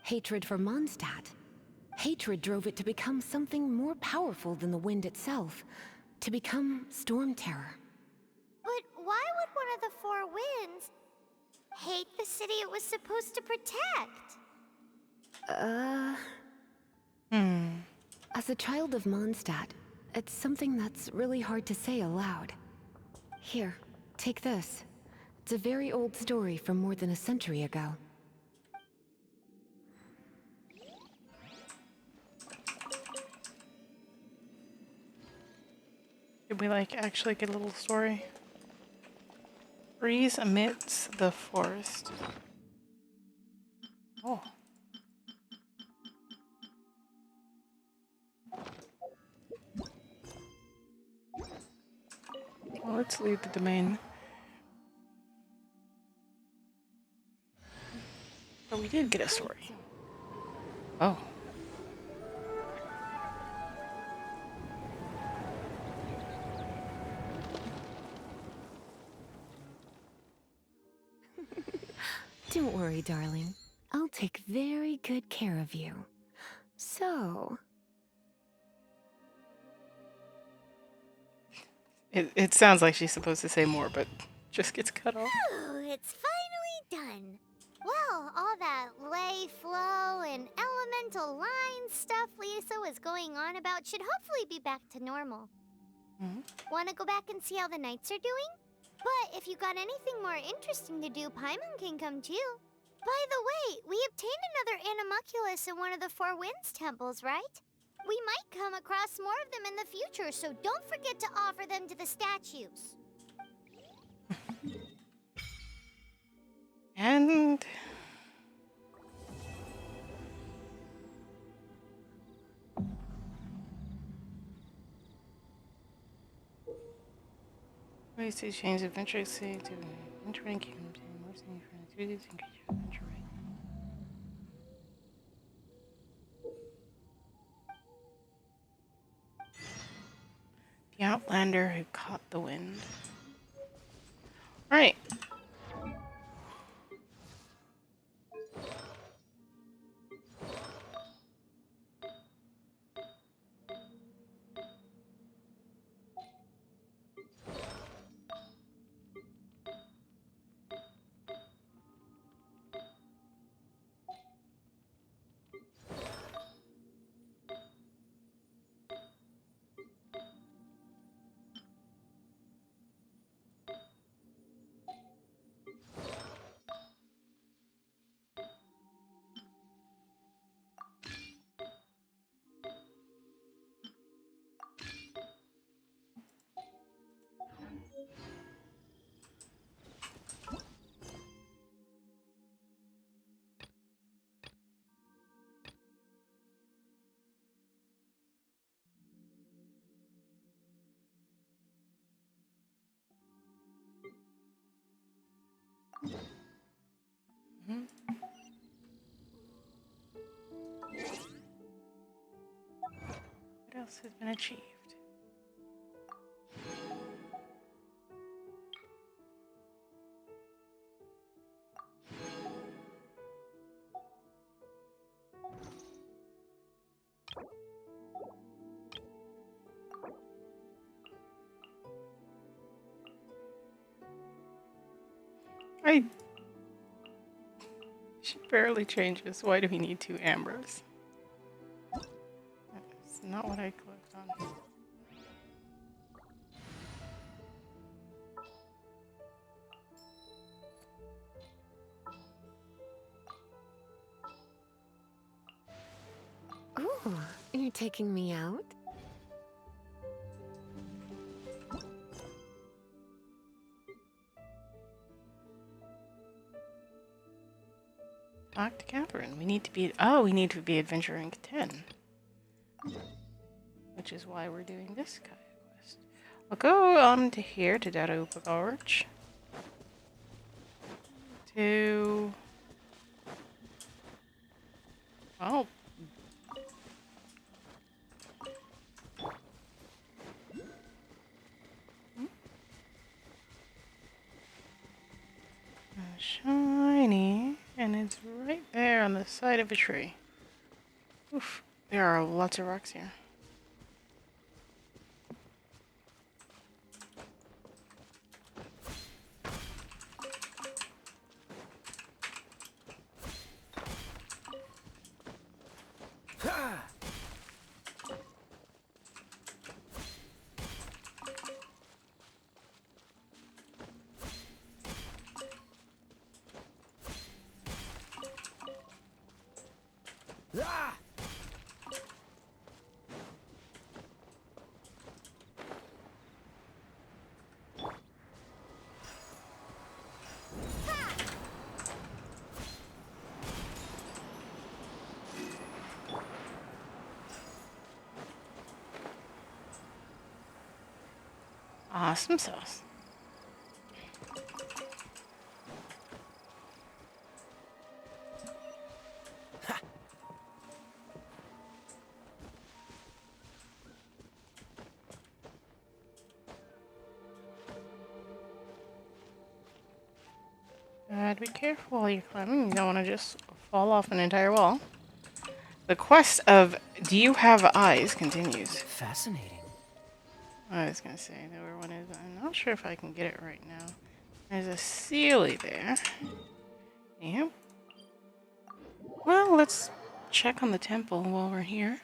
[SPEAKER 7] Hatred for Mondstadt. Hatred drove it to become something more powerful than the wind itself. To become Storm Terror.
[SPEAKER 2] But why would one of the four winds hate the city it was supposed to protect?
[SPEAKER 7] As a child of Mondstadt, it's something that's really hard to say aloud. Here, take this. It's a very old story from more than a century ago.
[SPEAKER 1] Did we actually get a little story? Breeze amidst the forest. Oh. Well, let's leave the domain. But we did get a story. Oh.
[SPEAKER 7] Don't worry, darling. I'll take very good care of you. So...
[SPEAKER 1] It sounds like she's supposed to say more, but just gets cut off.
[SPEAKER 2] Oh, it's finally done. Well, all that lay, flow, and elemental line stuff Lisa was going on about should hopefully be back to normal. Want to go back and see how the knights are doing? But if you got anything more interesting to do, Paimon can come too. By the way, we obtained another Animalculus in one of the Four Winds temples, right? We might come across more of them in the future, so don't forget to offer them to the statues.
[SPEAKER 1] And... ways to change adventure say to entering kingdoms and most things for activities and creature adventure right. The Outlander who caught the wind. Alright. else has been achieved. She barely changes. Why do we need 2 ambers? That's not what I clicked on.
[SPEAKER 7] Ooh, you're taking me out?
[SPEAKER 1] Talk to Catherine. We need to be adventuring 10. Which is why we're doing this kind of quest. I'll go on to here to Darupa Gorge. Oh. Shiny, and it's right there on the side of a tree. Oof, there are lots of rocks here. Awesome sauce. Be careful while you're climbing. You don't want to just fall off an entire wall. The quest of Do You Have Eyes continues.
[SPEAKER 11] Fascinating.
[SPEAKER 1] I was going to say, the other one is, I'm not sure if I can get it right now. There's a Sealy there. Yep. Well, let's check on the temple while we're here.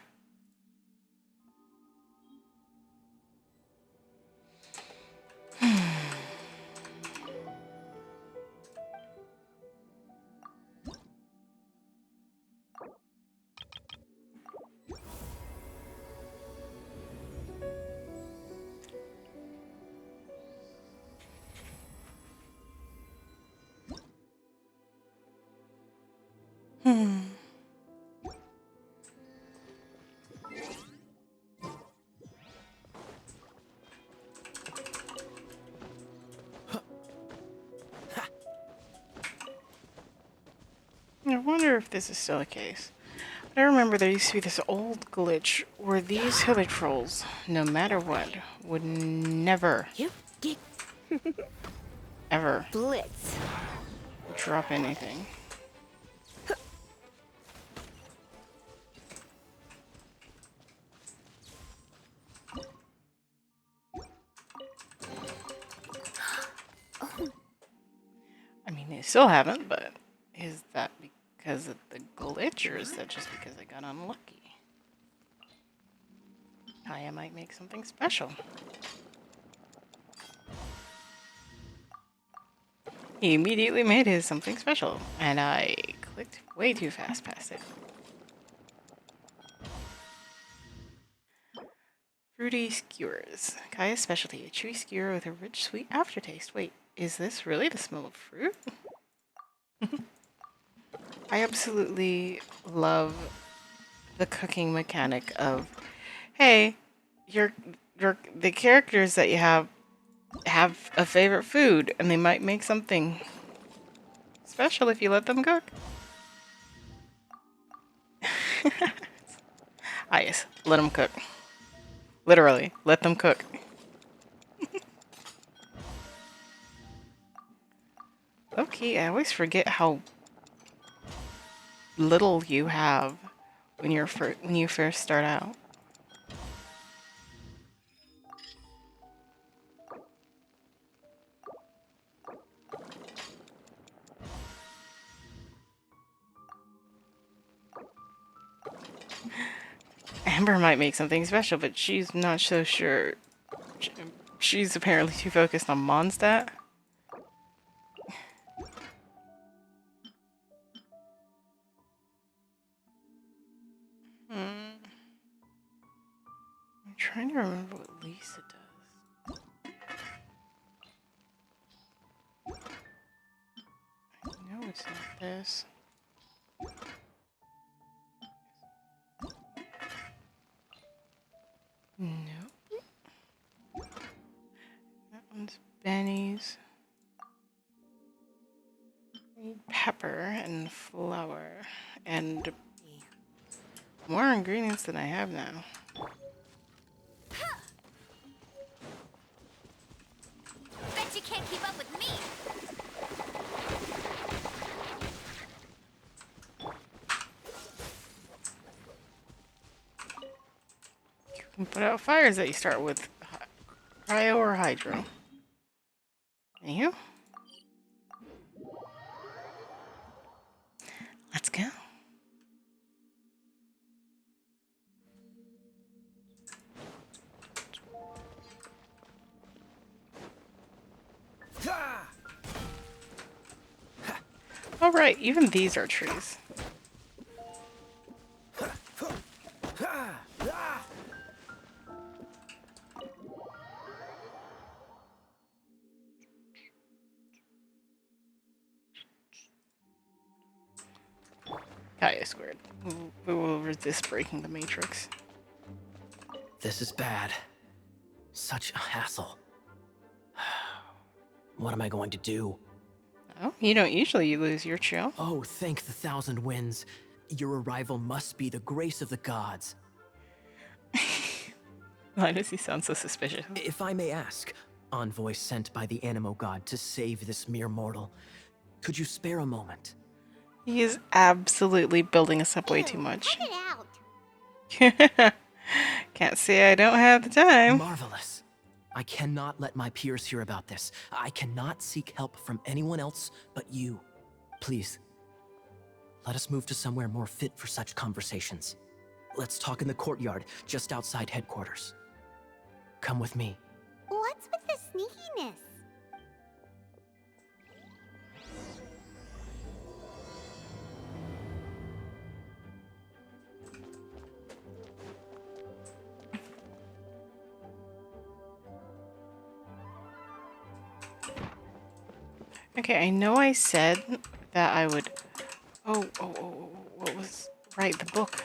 [SPEAKER 1] I wonder if this is still the case. But I remember there used to be this old glitch where these hilly trolls, no matter what, would never, ever
[SPEAKER 7] Blitz.
[SPEAKER 1] drop anything. I mean, they still haven't, but is that because of the glitch, or is that just because I got unlucky? Kaya might make something special. He immediately made his something special, and I clicked way too fast past it. Fruity skewers. Kaya's specialty, a chewy skewer with a rich, sweet aftertaste. Wait, is this really the smell of fruit? I absolutely love the cooking mechanic of, hey, the characters that you have a favorite food, and they might make something special if you let them cook. Ah, yes, let them cook. Literally, let them cook. Okay, I always forget how little you have when you first start out. Amber might make something special, but she's not so sure. She's apparently too focused on Mondstadt. I'm trying to remember what Lisa does. I know it's not this. Nope. That one's Benny's. Pepper and flour and more ingredients than I have now.
[SPEAKER 5] Bet you can't keep up with me.
[SPEAKER 1] You can put out fires that you start with cryo or hydro. And you? Let's go. All right, even these are trees. Gaia squared. We will resist breaking the matrix.
[SPEAKER 6] This is bad. Such a hassle. What am I going to do?
[SPEAKER 1] Oh, you don't usually lose your chill.
[SPEAKER 6] Oh, thank the thousand winds. Your arrival must be the grace of the gods.
[SPEAKER 1] Why does he sound so suspicious?
[SPEAKER 6] If I may ask, envoy sent by the Animo god to save this mere mortal, could you spare a moment?
[SPEAKER 1] He is absolutely building us up way too much.
[SPEAKER 2] Cut it out.
[SPEAKER 1] Can't say I don't have the time.
[SPEAKER 6] Marvelous. I cannot let my peers hear about this. I cannot seek help from anyone else but you. Please, let us move to somewhere more fit for such conversations. Let's talk in the courtyard, just outside headquarters. Come with me.
[SPEAKER 2] What's with the sneakiness?
[SPEAKER 1] Okay, I know I said that I would... Oh, what was... Right, the book.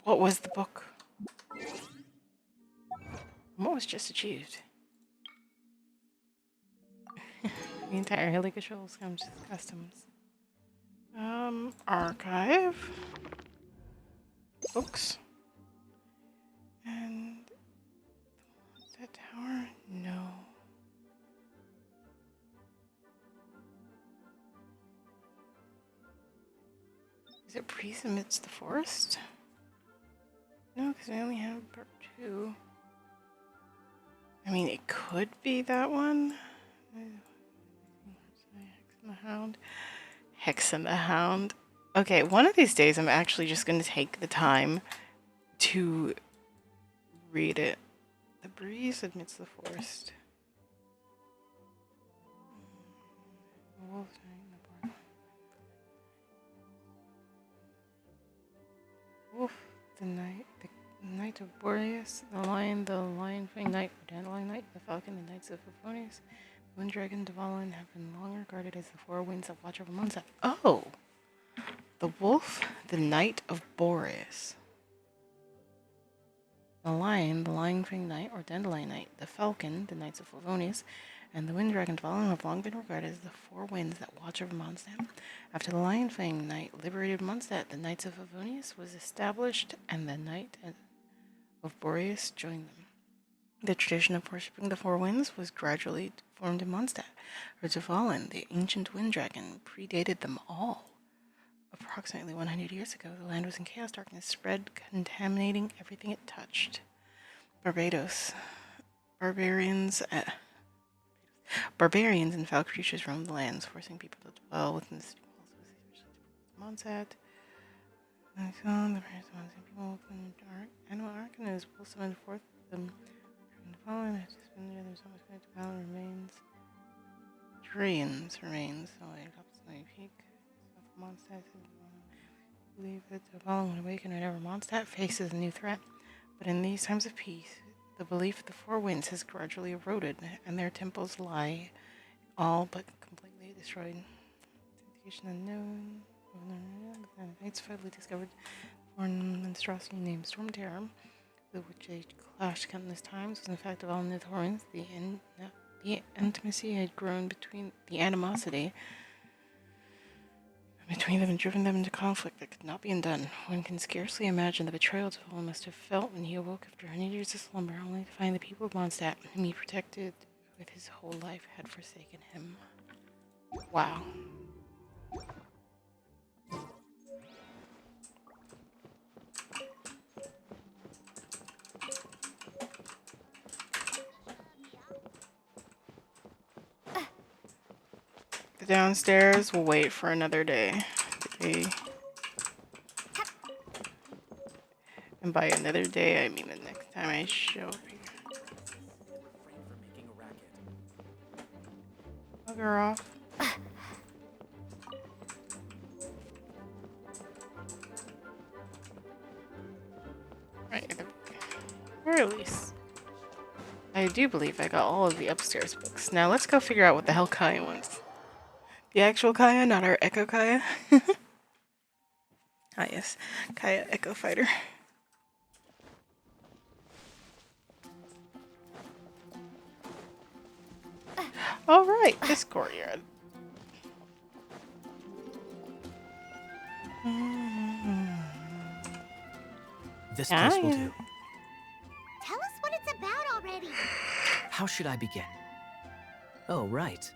[SPEAKER 1] What was the book? What was just achieved? The entire Hilly Controls comes with customs. Archive. Books. And... that tower? No. Is it Breeze Amidst the Forest? No, because I only have part 2. I mean, it could be that one. Hex and the Hound. Hex and the Hound. Okay, one of these days I'm actually just going to take the time to read it. The Breeze Amidst the Forest. Wolf, the Knight of Boreas, the Lion Fang Knight, the Dandelion Knight, the Falcon, the Knights of Favonius, the Wind Dragon, Dvalin have been long regarded as the four winds that watch over Mondstadt. Oh! The Wolf, the Knight of Boreas. The Lion Fang Knight or Dandelion Knight, the Falcon, the Knights of Favonius, and the Wind Dragon following have long been regarded as the four winds that watch over Mondstadt. After the Lion Fang Knight liberated Mondstadt, the Knights of Favonius was established, and the Knight of Boreas joined them. The tradition of worshipping the four winds was gradually formed in Mondstadt. Fallen, the ancient wind dragon, predated them all. Approximately 100 years ago, the land was in chaos. Darkness spread, contaminating everything it touched. Barbados. Barbarians and foul creatures roamed the lands, forcing people to dwell within the city walls. Mondstadt. I saw the various people within the animal ark, and it was well summoned forth them. The following has just been there. There's almost going to mountain remains. Draians remains. So I got Snowy Peak. Mondstadt. Believe that the following will awaken whenever Mondstadt faces a new threat. But in these times of peace, the belief of the four winds has gradually eroded, and their temples lie all but completely destroyed. Citation unknown. The Knights finally discovered a foreign monstrosity named Storm Terror, with which they clashed countless times. Was in fact of all Nithorans, the intimacy had grown between the animosity between them and driven them into conflict that could not be undone. One can scarcely imagine the betrayal Tefal must have felt when he awoke after 100 years of slumber, only to find the people of Mondstadt, whom he protected with his whole life, had forsaken him. Wow. The downstairs will wait for another day. And by another day, I mean the next time I show up here. Bugger off. Right, or at least I do believe I got all of the upstairs books. Now let's go figure out what the hell Kaya wants. The actual Kaya, not our Echo Kaya. Ah yes, Kaya Echo Fighter. Alright, this courtyard.
[SPEAKER 11] This place will do.
[SPEAKER 2] Tell us what it's about already.
[SPEAKER 11] How should I begin? Oh, right.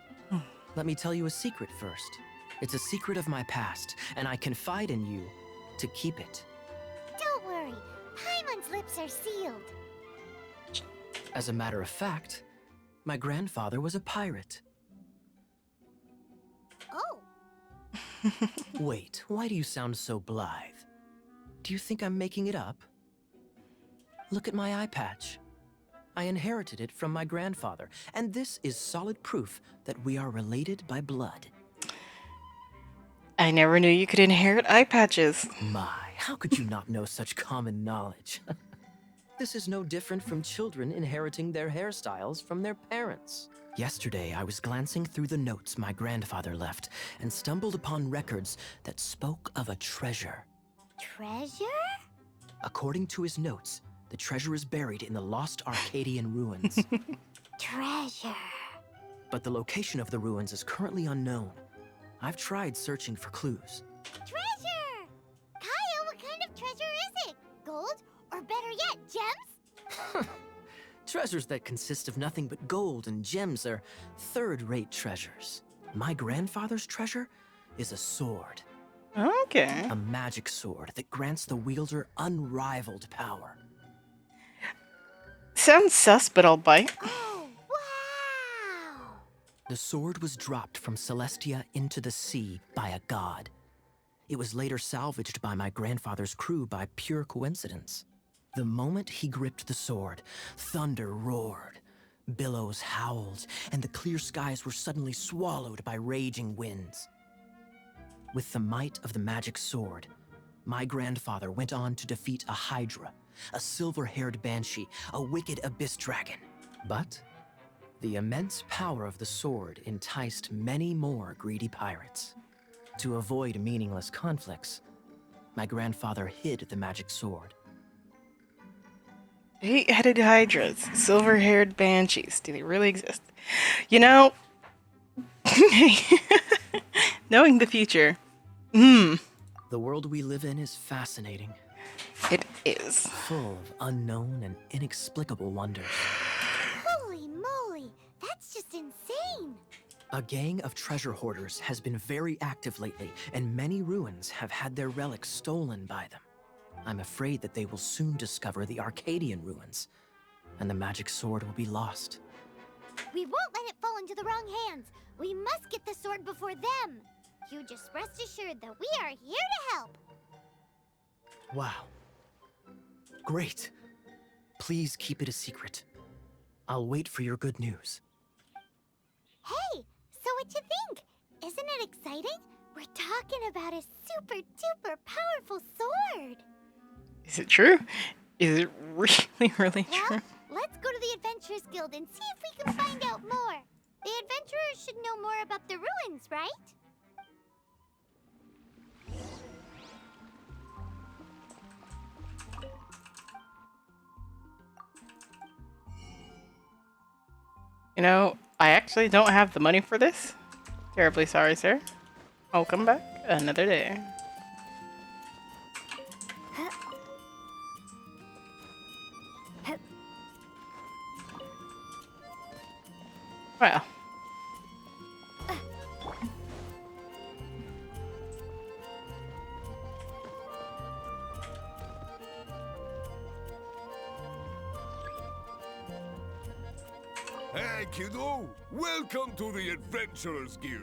[SPEAKER 11] Let me tell you a secret first. It's a secret of my past, and I confide in you to keep it.
[SPEAKER 2] Don't worry, Paimon's lips are sealed.
[SPEAKER 11] As a matter of fact, my grandfather was a pirate.
[SPEAKER 2] Oh.
[SPEAKER 11] Wait, why do you sound so blithe? Do you think I'm making it up? Look at my eye patch. I inherited it from my grandfather, and this is solid proof that we are related by blood.
[SPEAKER 1] I never knew you could inherit eye patches.
[SPEAKER 11] My, how could you not know such common knowledge? This is no different from children inheriting their hairstyles from their parents. Yesterday, I was glancing through the notes my grandfather left and stumbled upon records that spoke of a treasure.
[SPEAKER 2] Treasure?
[SPEAKER 11] According to his notes, the treasure is buried in the lost Arcadian ruins.
[SPEAKER 2] Treasure.
[SPEAKER 11] But the location of the ruins is currently unknown. I've tried searching for clues.
[SPEAKER 2] Treasure! Kaya, what kind of treasure is it? Gold? Or better yet, gems?
[SPEAKER 11] Treasures that consist of nothing but gold and gems are third-rate treasures. My grandfather's treasure is a sword.
[SPEAKER 1] Okay.
[SPEAKER 11] A magic sword that grants the wielder unrivaled power.
[SPEAKER 1] Sounds sus, but I'll bite.
[SPEAKER 2] Oh, wow!
[SPEAKER 11] The sword was dropped from Celestia into the sea by a god. It was later salvaged by my grandfather's crew by pure coincidence. The moment he gripped the sword, thunder roared, billows howled, and the clear skies were suddenly swallowed by raging winds. With the might of the magic sword, my grandfather went on to defeat a hydra, a silver-haired banshee, a wicked abyss dragon. But the immense power of the sword enticed many more greedy pirates. To avoid meaningless conflicts, my grandfather hid the magic sword.
[SPEAKER 1] 8-headed hydras, silver-haired banshees. Do they really exist? You know, knowing the future,
[SPEAKER 6] The world we live in is fascinating,
[SPEAKER 1] it is.
[SPEAKER 6] full of unknown and inexplicable wonders.
[SPEAKER 2] Holy moly, that's just insane.
[SPEAKER 6] A gang of treasure hoarders has been very active lately, and many ruins have had their relics stolen by them. I'm afraid that they will soon discover the Arcadian ruins, and the magic sword will be lost.
[SPEAKER 2] We won't let it fall into the wrong hands. We must get the sword before them. You just rest assured that we are here to help.
[SPEAKER 6] Wow. Great. Please keep it a secret. I'll wait for your good news.
[SPEAKER 2] Hey, so what you think? Isn't it exciting? We're talking about a super duper powerful sword.
[SPEAKER 1] Is it true? Is it really, really
[SPEAKER 2] Well,
[SPEAKER 1] true?
[SPEAKER 2] let's go to the Adventurers Guild and see if we can find out more. The adventurers should know more about the ruins, right?
[SPEAKER 1] You know, I actually don't have the money for this. Terribly sorry, sir. I'll come back another day. Well.
[SPEAKER 10] Hey, kiddo! Welcome to the Adventurers Guild!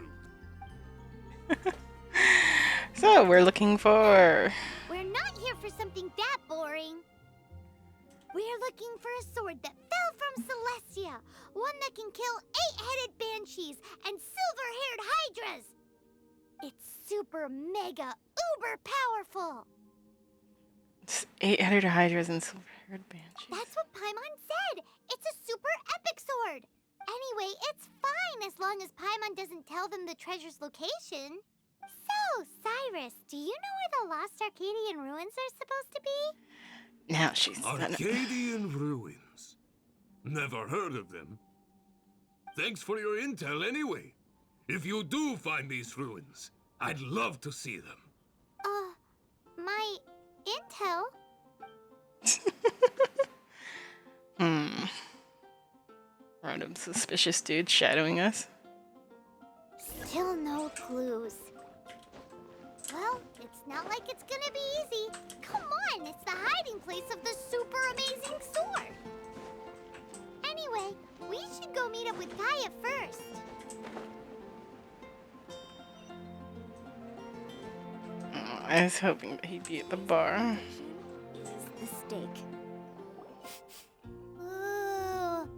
[SPEAKER 1] So, we're looking for...
[SPEAKER 2] We're not here for something that boring. We're looking for a sword that fell from Celestia. One that can kill 8-headed banshees and silver-haired hydras. It's super mega uber powerful.
[SPEAKER 1] It's 8-headed hydras and silver-haired banshees.
[SPEAKER 2] That's what Paimon said. It's a super epic sword. Anyway, it's fine as long as Paimon doesn't tell them the treasure's location. So, Cyrus, do you know where the lost Arcadian ruins are supposed to be?
[SPEAKER 1] Now she's done it.
[SPEAKER 10] Arcadian ruins. Never heard of them. Thanks for your intel anyway. If you do find these ruins, I'd love to see them.
[SPEAKER 2] My intel?
[SPEAKER 1] Random suspicious dude shadowing us.
[SPEAKER 2] Still no clues. Well, it's not like it's gonna be easy. Come on, it's the hiding place of the super amazing sword. Anyway, we should go meet up with Kaya first.
[SPEAKER 1] Oh, I was hoping that he'd be at the bar.
[SPEAKER 5] The steak.
[SPEAKER 2] Ooh,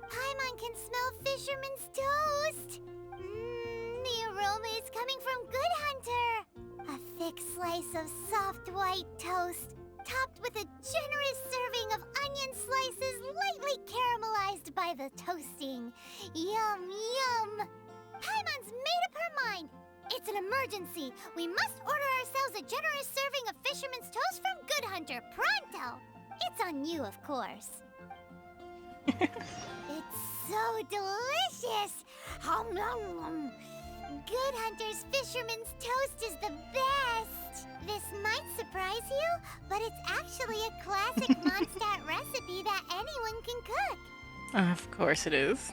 [SPEAKER 2] Paimon can smell fisherman's toast. The aroma is coming from Good Hunter. A thick slice of soft white toast, topped with a generous serving of onion slices lightly caramelized by the toasting. Yum, yum. Paimon's made up her mind. It's an emergency. We must order ourselves a generous serving of fisherman's toast from Good Hunter, pronto. It's on you, of course. It's so delicious. Hum, nom, nom. Good Hunter's fisherman's toast is the best. This might surprise you, but it's actually a classic Mondstadt recipe that anyone can cook.
[SPEAKER 1] Of course it is.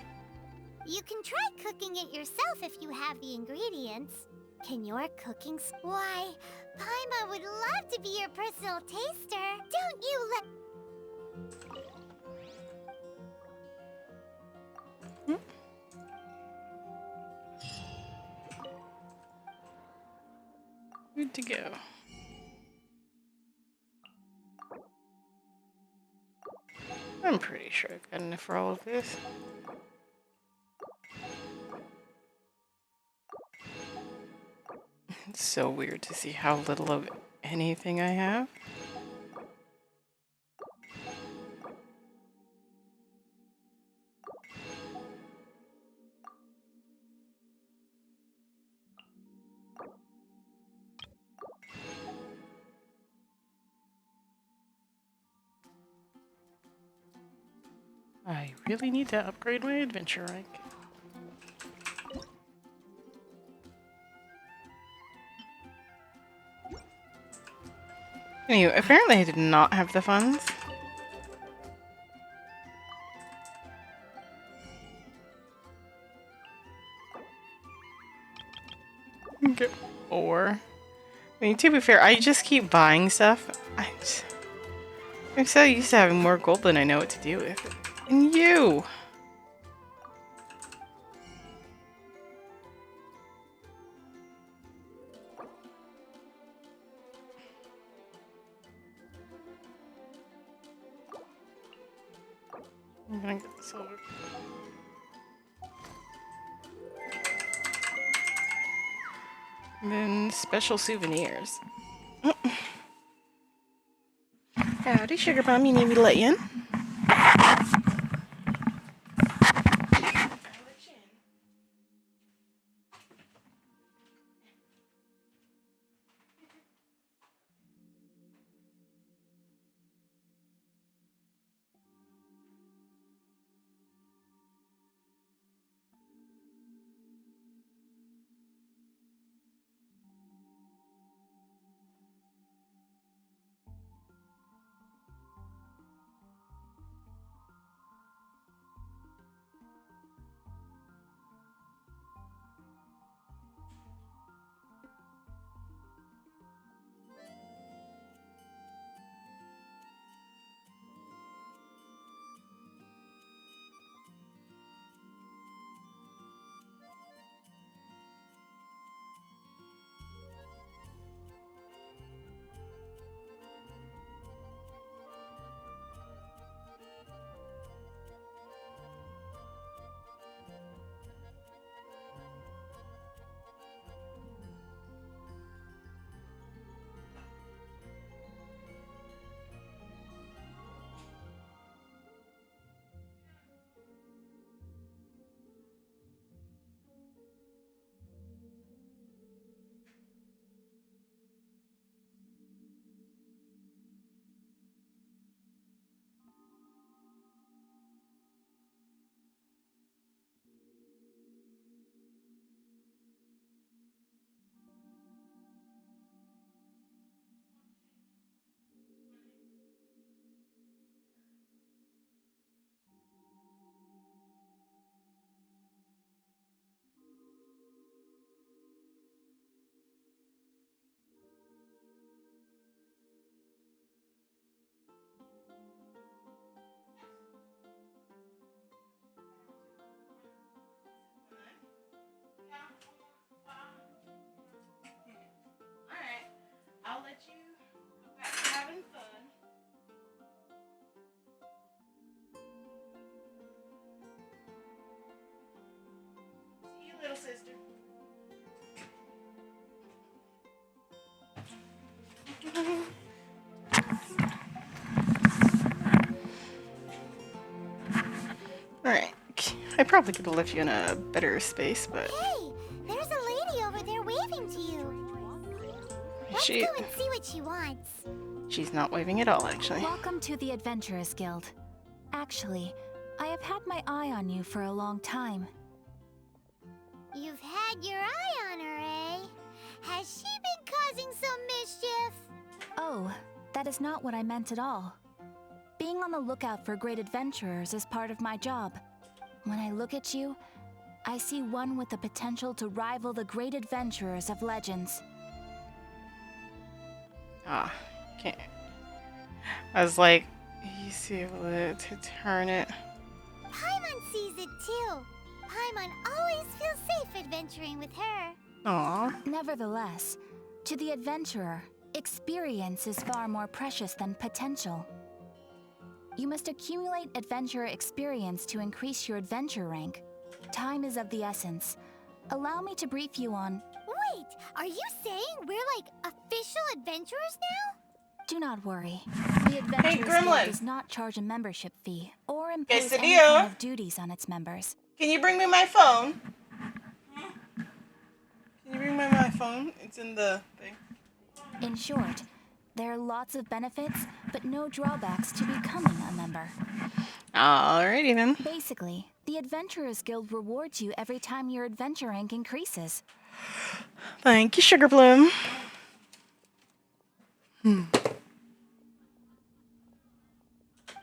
[SPEAKER 2] You can try cooking it yourself if you have the ingredients. Can your cooking why? Paima would love to be your personal taster. Don't you let...
[SPEAKER 1] Good to go. I'm pretty sure I've got enough for all of this. It's so weird to see how little of anything I have. I really need to upgrade my adventure rank. Anyway, apparently I did not have the funds. Get 4. I mean, to be fair, I just keep buying stuff. I'm so used to having more gold than I know what to do with. And you! I'm gonna get this over. And then special souvenirs. Howdy, Sugar Plum. You need me to let you in? I'll let you go back to having fun. See you, little sister. Alright. I probably could have left you in a better space, but...
[SPEAKER 2] Hey, there's a lady over there waving to you. Let's go and see what she wants.
[SPEAKER 1] She's not waving at all, actually.
[SPEAKER 5] Welcome to the Adventurers Guild. Actually, I have had my eye on you for a long time.
[SPEAKER 2] You've had your eye on her, eh? Has she been causing some mischief?
[SPEAKER 5] Oh, that is not what I meant at all. Being on the lookout for great adventurers is part of my job. When I look at you, I see one with the potential to rival the great adventurers of legends.
[SPEAKER 1] Ah, can't. I was like, you see able to turn it.
[SPEAKER 2] Paimon sees it too. Paimon always feels safe adventuring with her.
[SPEAKER 1] Aw.
[SPEAKER 5] Nevertheless, to the adventurer, experience is far more precious than potential. You must accumulate adventurer experience to increase your adventure rank. Time is of the essence. Allow me to brief you on...
[SPEAKER 2] Wait, are you saying we're like official adventurers now?
[SPEAKER 5] Do not worry. The Adventurers Guild does not charge a membership fee or impose any kind of duties on its members.
[SPEAKER 1] Can you bring me my phone? Can you bring me my phone? It's in the thing.
[SPEAKER 5] In short,
[SPEAKER 12] There are lots of benefits, but no drawbacks to becoming a member.
[SPEAKER 1] Alrighty then.
[SPEAKER 12] Basically, the Adventurers Guild rewards you every time your adventure rank increases.
[SPEAKER 1] Thank you, Sugar Bloom.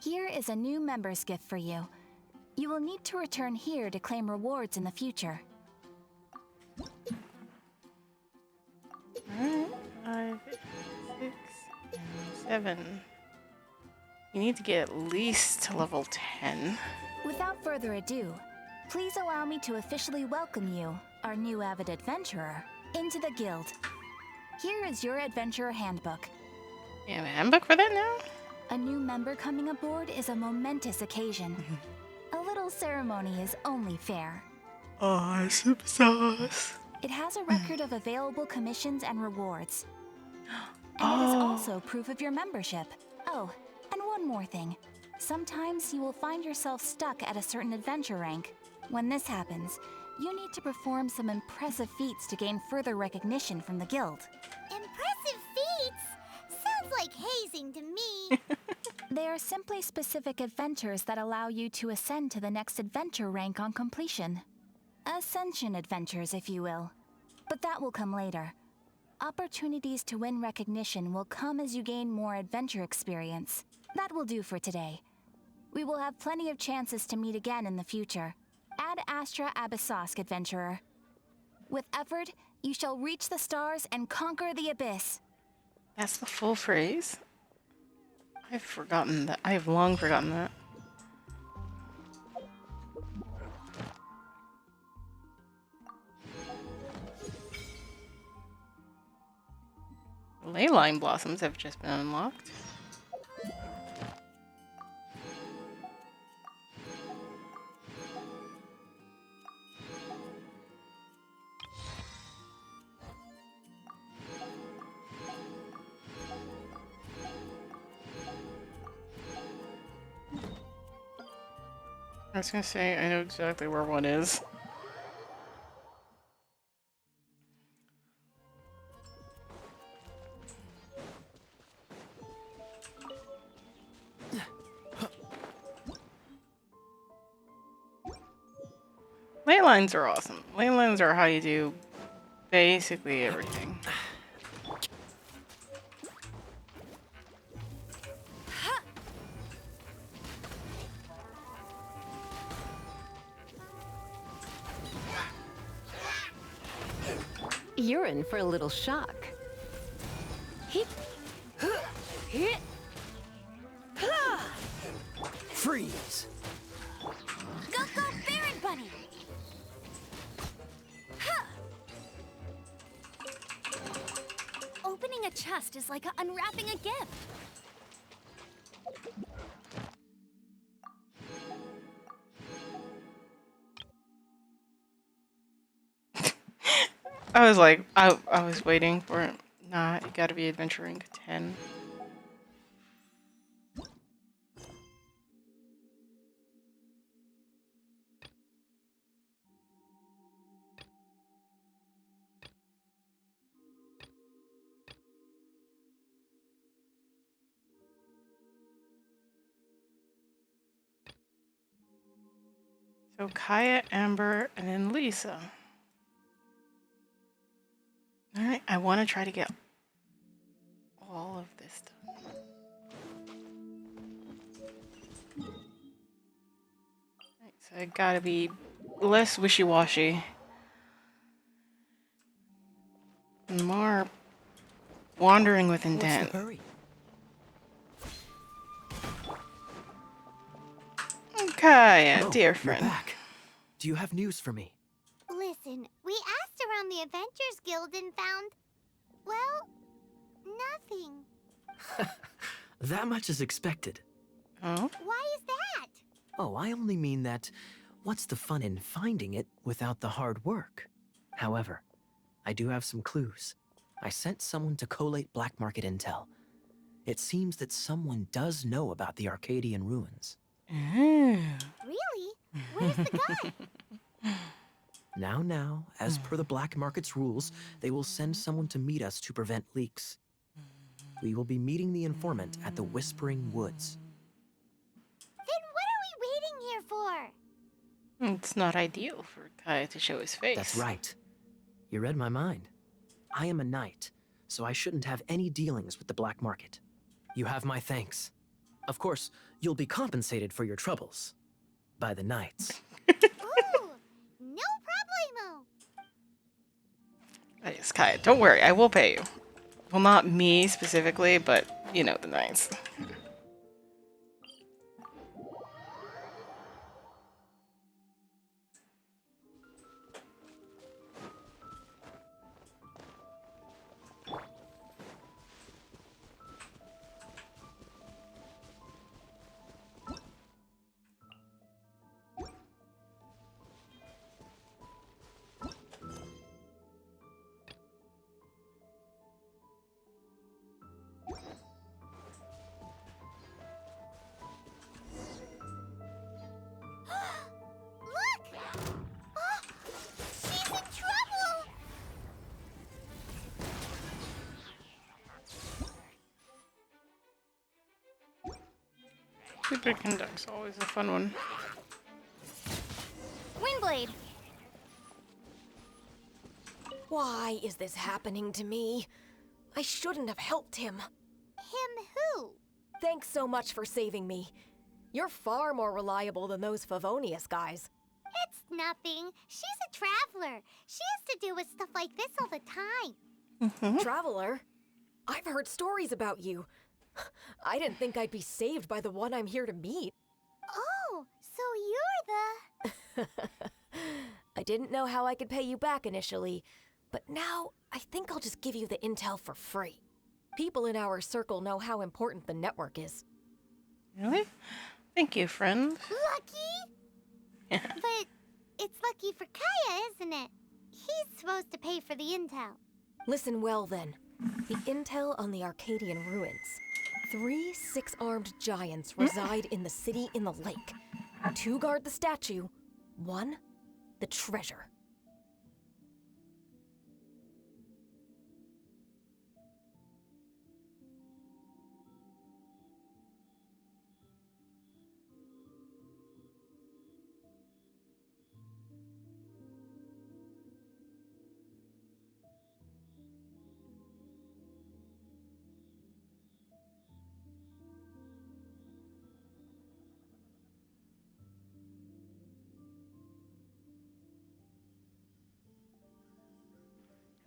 [SPEAKER 12] Here is a new member's gift for you. You will need to return here to claim rewards in the future.
[SPEAKER 1] Alright, 5, 6, and 7. You need to get at least to level 10.
[SPEAKER 12] Without further ado, please allow me to officially welcome you, our new avid adventurer, into the guild. Here is your adventurer handbook.
[SPEAKER 1] You have a handbook for that now?
[SPEAKER 12] A new member coming aboard is a momentous occasion. A little ceremony is only fair.
[SPEAKER 1] Awesome sauce.
[SPEAKER 12] It has a record of available commissions and rewards. And it is also proof of your membership. Oh, and one more thing. Sometimes you will find yourself stuck at a certain adventure rank. When this happens, you need to perform some impressive feats to gain further recognition from the guild.
[SPEAKER 2] Impressive feats? Sounds like hazing to me.
[SPEAKER 12] They are simply specific adventures that allow you to ascend to the next adventure rank on completion. Ascension adventures, if you will. But that will come later. Opportunities to win recognition will come as you gain more adventure experience. That will do for today. We will have plenty of chances to meet again in the future. Ad Astra Abyssosk, adventurer. With effort, you shall reach the stars and conquer the abyss.
[SPEAKER 1] That's the full phrase? I've forgotten that. I've long forgotten that. Leyline blossoms have just been unlocked. I was gonna say, I know exactly where one is. Ley lines are awesome. Ley lines are how you do basically everything.
[SPEAKER 7] You're in for a little shock.
[SPEAKER 11] Freeze!
[SPEAKER 5] Go, go, Baron Bunny! Opening a chest is like unwrapping a gift.
[SPEAKER 1] I was like, I was waiting for it. Nah, you gotta be adventuring 10. So Kaya, Amber, and then Lisa. Alright, I want to try to get all of this done. Right, so I gotta be less wishy-washy. And more wandering with intent.
[SPEAKER 11] What's the hurry?
[SPEAKER 1] Kaya,
[SPEAKER 11] Oh,
[SPEAKER 1] dear
[SPEAKER 11] you're
[SPEAKER 1] friend.
[SPEAKER 11] back. Do you have news for me?
[SPEAKER 2] Listen, we asked around the Adventurers Guild and found, well, nothing.
[SPEAKER 11] That much is expected.
[SPEAKER 1] Oh?
[SPEAKER 2] Why is that?
[SPEAKER 11] Oh, I only mean that what's the fun in finding it without the hard work? However, I do have some clues. I sent someone to collate black market intel. It seems that someone does know about the Arcadian ruins.
[SPEAKER 1] Oh.
[SPEAKER 2] Really? Where's the guy?
[SPEAKER 11] Now, as per the black market's rules, they will send someone to meet us to prevent leaks. We will be meeting the informant at the Whispering Woods.
[SPEAKER 2] Then what are we waiting here for?
[SPEAKER 1] It's not ideal for Kaya to show his face.
[SPEAKER 11] That's right. You read my mind. I am a knight, so I shouldn't have any dealings with the black market. You have my thanks. Of course, you'll be compensated for your troubles. By the knights.
[SPEAKER 2] Ooh, no problemo.
[SPEAKER 1] Yes, Kaya, don't worry, I will pay you. Well, not me specifically, but, you know, the knights.
[SPEAKER 2] Look! Oh, she's in trouble!
[SPEAKER 1] Super Conduct's always a fun one.
[SPEAKER 5] Windblade!
[SPEAKER 13] Why is this happening to me? I shouldn't have helped him.
[SPEAKER 2] Him who?
[SPEAKER 13] Thanks so much for saving me. You're far more reliable than those Favonius guys.
[SPEAKER 2] It's nothing. She's a traveler. She has to deal with stuff like this all the time.
[SPEAKER 13] Traveler? I've heard stories about you. I didn't think I'd be saved by the one I'm here to meet.
[SPEAKER 2] Oh, so you're the...
[SPEAKER 13] I didn't know how I could pay you back initially, but now I think I'll just give you the intel for free. People in our circle know how important the network is.
[SPEAKER 1] Really? Thank you, friend.
[SPEAKER 2] Lucky? But it's lucky for Kaya, isn't it? He's supposed to pay for the intel.
[SPEAKER 13] Listen well then. The intel on the Arcadian ruins. 3 6-armed giants reside in the city in the lake. 2 guard the statue, 1 the treasure.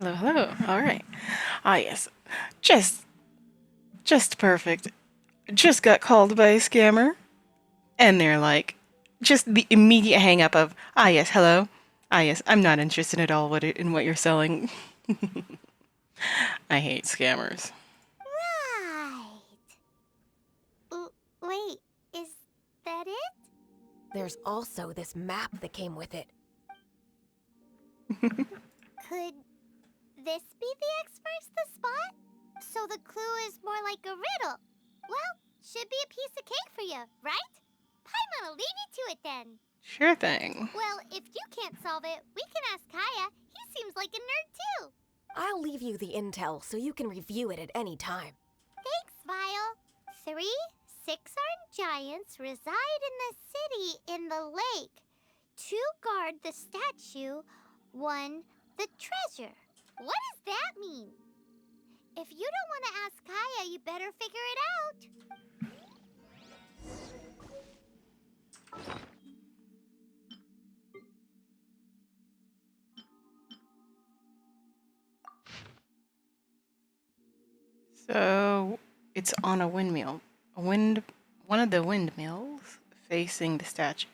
[SPEAKER 1] Hello, hello. All right. Ah, yes. Just perfect. Just got called by a scammer. And they're like, just the immediate hang up of, ah, yes, hello. Ah, yes, I'm not interested at all in what you're selling. I hate scammers.
[SPEAKER 2] Right. Wait, is that it?
[SPEAKER 13] There's also this map that came with it.
[SPEAKER 2] Could this be the expert's the spot? So the clue is more like a riddle. Well, should be a piece of cake for you, right? Paimon'll leave you to it then.
[SPEAKER 1] Sure thing.
[SPEAKER 2] Well, if you can't solve it, we can ask Kaya. He seems like a nerd too.
[SPEAKER 13] I'll leave you the intel so you can review it at any time.
[SPEAKER 2] Thanks, Vile. 3 6-armed giants reside in the city in the lake. 2 guard the statue, 1 the treasure. What does that mean? If you don't want to ask Kaya, you better figure it out.
[SPEAKER 1] So it's on a windmill. One of the windmills facing the statue.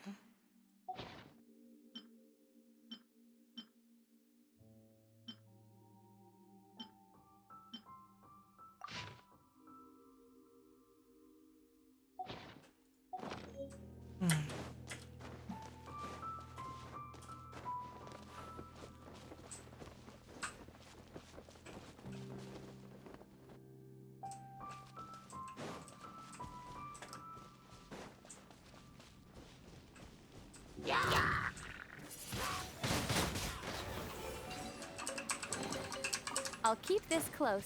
[SPEAKER 3] I'll keep this close.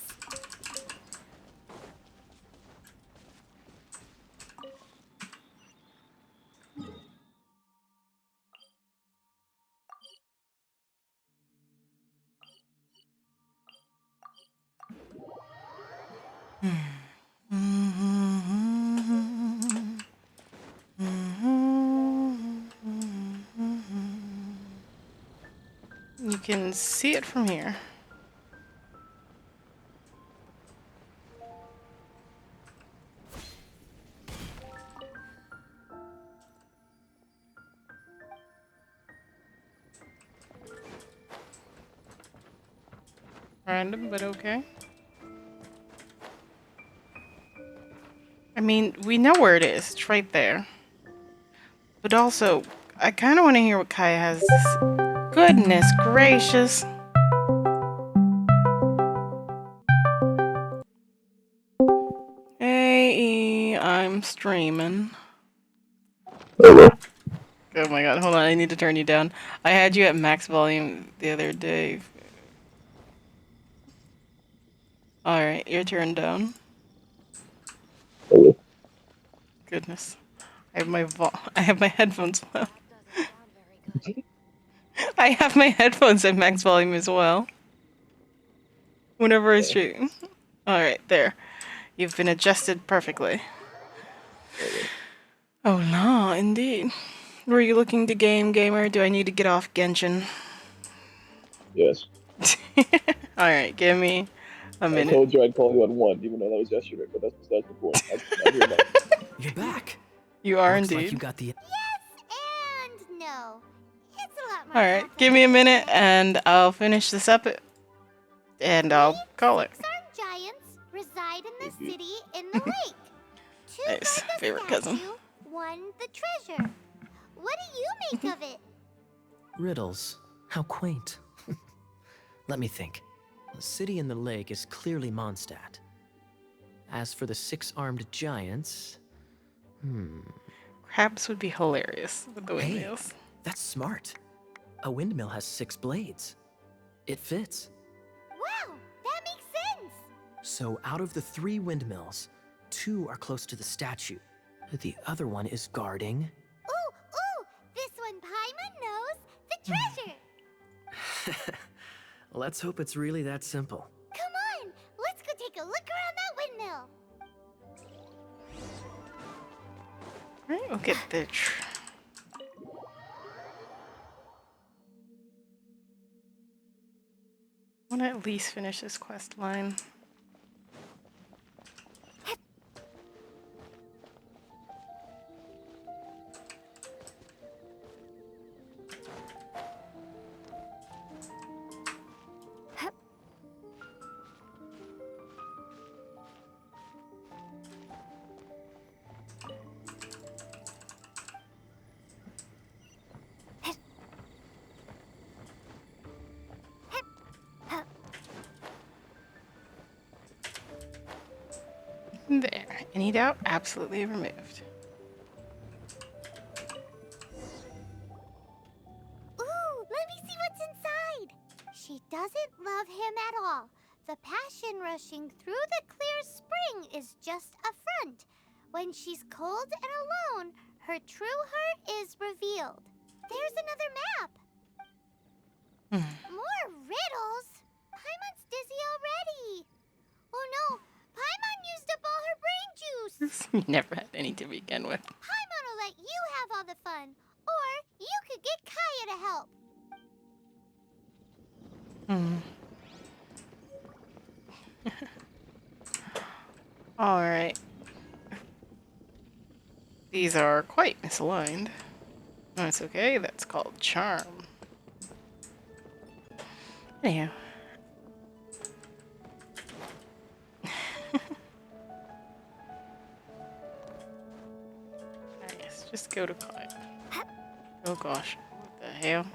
[SPEAKER 1] can see it from here. Random, but okay. I mean, we know where it is. It's right there. But also, I kind of want to hear what Kaya has to say. Goodness gracious. Hey, I'm streaming. Oh my god, hold on, I need to turn you down. I had you at max volume the other day. Alright, your turn down. Goodness. I have my headphones low. I have my headphones at max volume as well. Whenever I stream. Alright, there. You've been adjusted perfectly. Oh no, indeed. Were you looking to game, gamer? Do I need to get off Genshin?
[SPEAKER 14] Yes.
[SPEAKER 1] Alright, give me a minute.
[SPEAKER 14] I told you I'd call you on one, even though that was yesterday, but that's besides the point. I'm here now.
[SPEAKER 6] You're back.
[SPEAKER 1] You are
[SPEAKER 6] Looks
[SPEAKER 1] indeed.
[SPEAKER 6] like you got the.
[SPEAKER 2] Yes and no. It's a lot more
[SPEAKER 1] Alright, give me a minute and I'll finish this up and I'll call it.
[SPEAKER 2] Six-armed giants reside in the city in the lake. Two
[SPEAKER 1] Nice.
[SPEAKER 2] guard the
[SPEAKER 1] Favorite cousin.
[SPEAKER 2] statue, one the treasure. What do you make of it?
[SPEAKER 6] Riddles. How quaint. Let me think. The city in the lake is clearly Mondstadt. As for the six-armed giants...
[SPEAKER 1] Crabs would be hilarious with the windmills.
[SPEAKER 6] Hey, that's smart. A windmill has 6 blades. It fits.
[SPEAKER 2] Wow, that makes sense.
[SPEAKER 6] So out of the 3 windmills, 2 are close to the statue. The other one is guarding...
[SPEAKER 2] Ooh, this one Paimon knows, the treasure.
[SPEAKER 6] Let's hope it's really that simple.
[SPEAKER 2] Come on, let's go take a look around that windmill.
[SPEAKER 1] Alright, we'll get the... I want to at least finish this quest line. There. Any doubt? Absolutely removed.
[SPEAKER 2] Ooh, let me see what's inside. She doesn't love him at all. The passion rushing through the clear spring is just a front. When she's cold and alone, her true heart is revealed. There's another map. More riddles? Paimon's dizzy already. Oh no, Paimon used up all her brain juice.
[SPEAKER 1] You never had any to begin with.
[SPEAKER 2] Paimon will let you have all the fun. Or you could get Kaya to help.
[SPEAKER 1] Alright. These are quite misaligned. That's okay, that's called charm. Anyhow. Nice, just go to Kaya. Oh gosh, what the hell?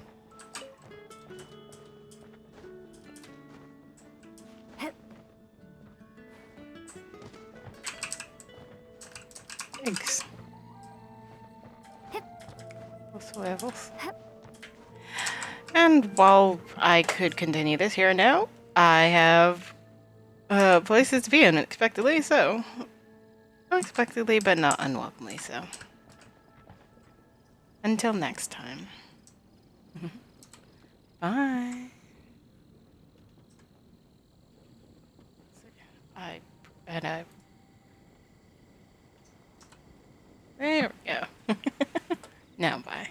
[SPEAKER 1] Thanks. Also levels. And while I could continue this here and now, I have places to be unexpectedly so. Unexpectedly, but not unwelcomely so. Until next time. Bye. There we go. Now bye.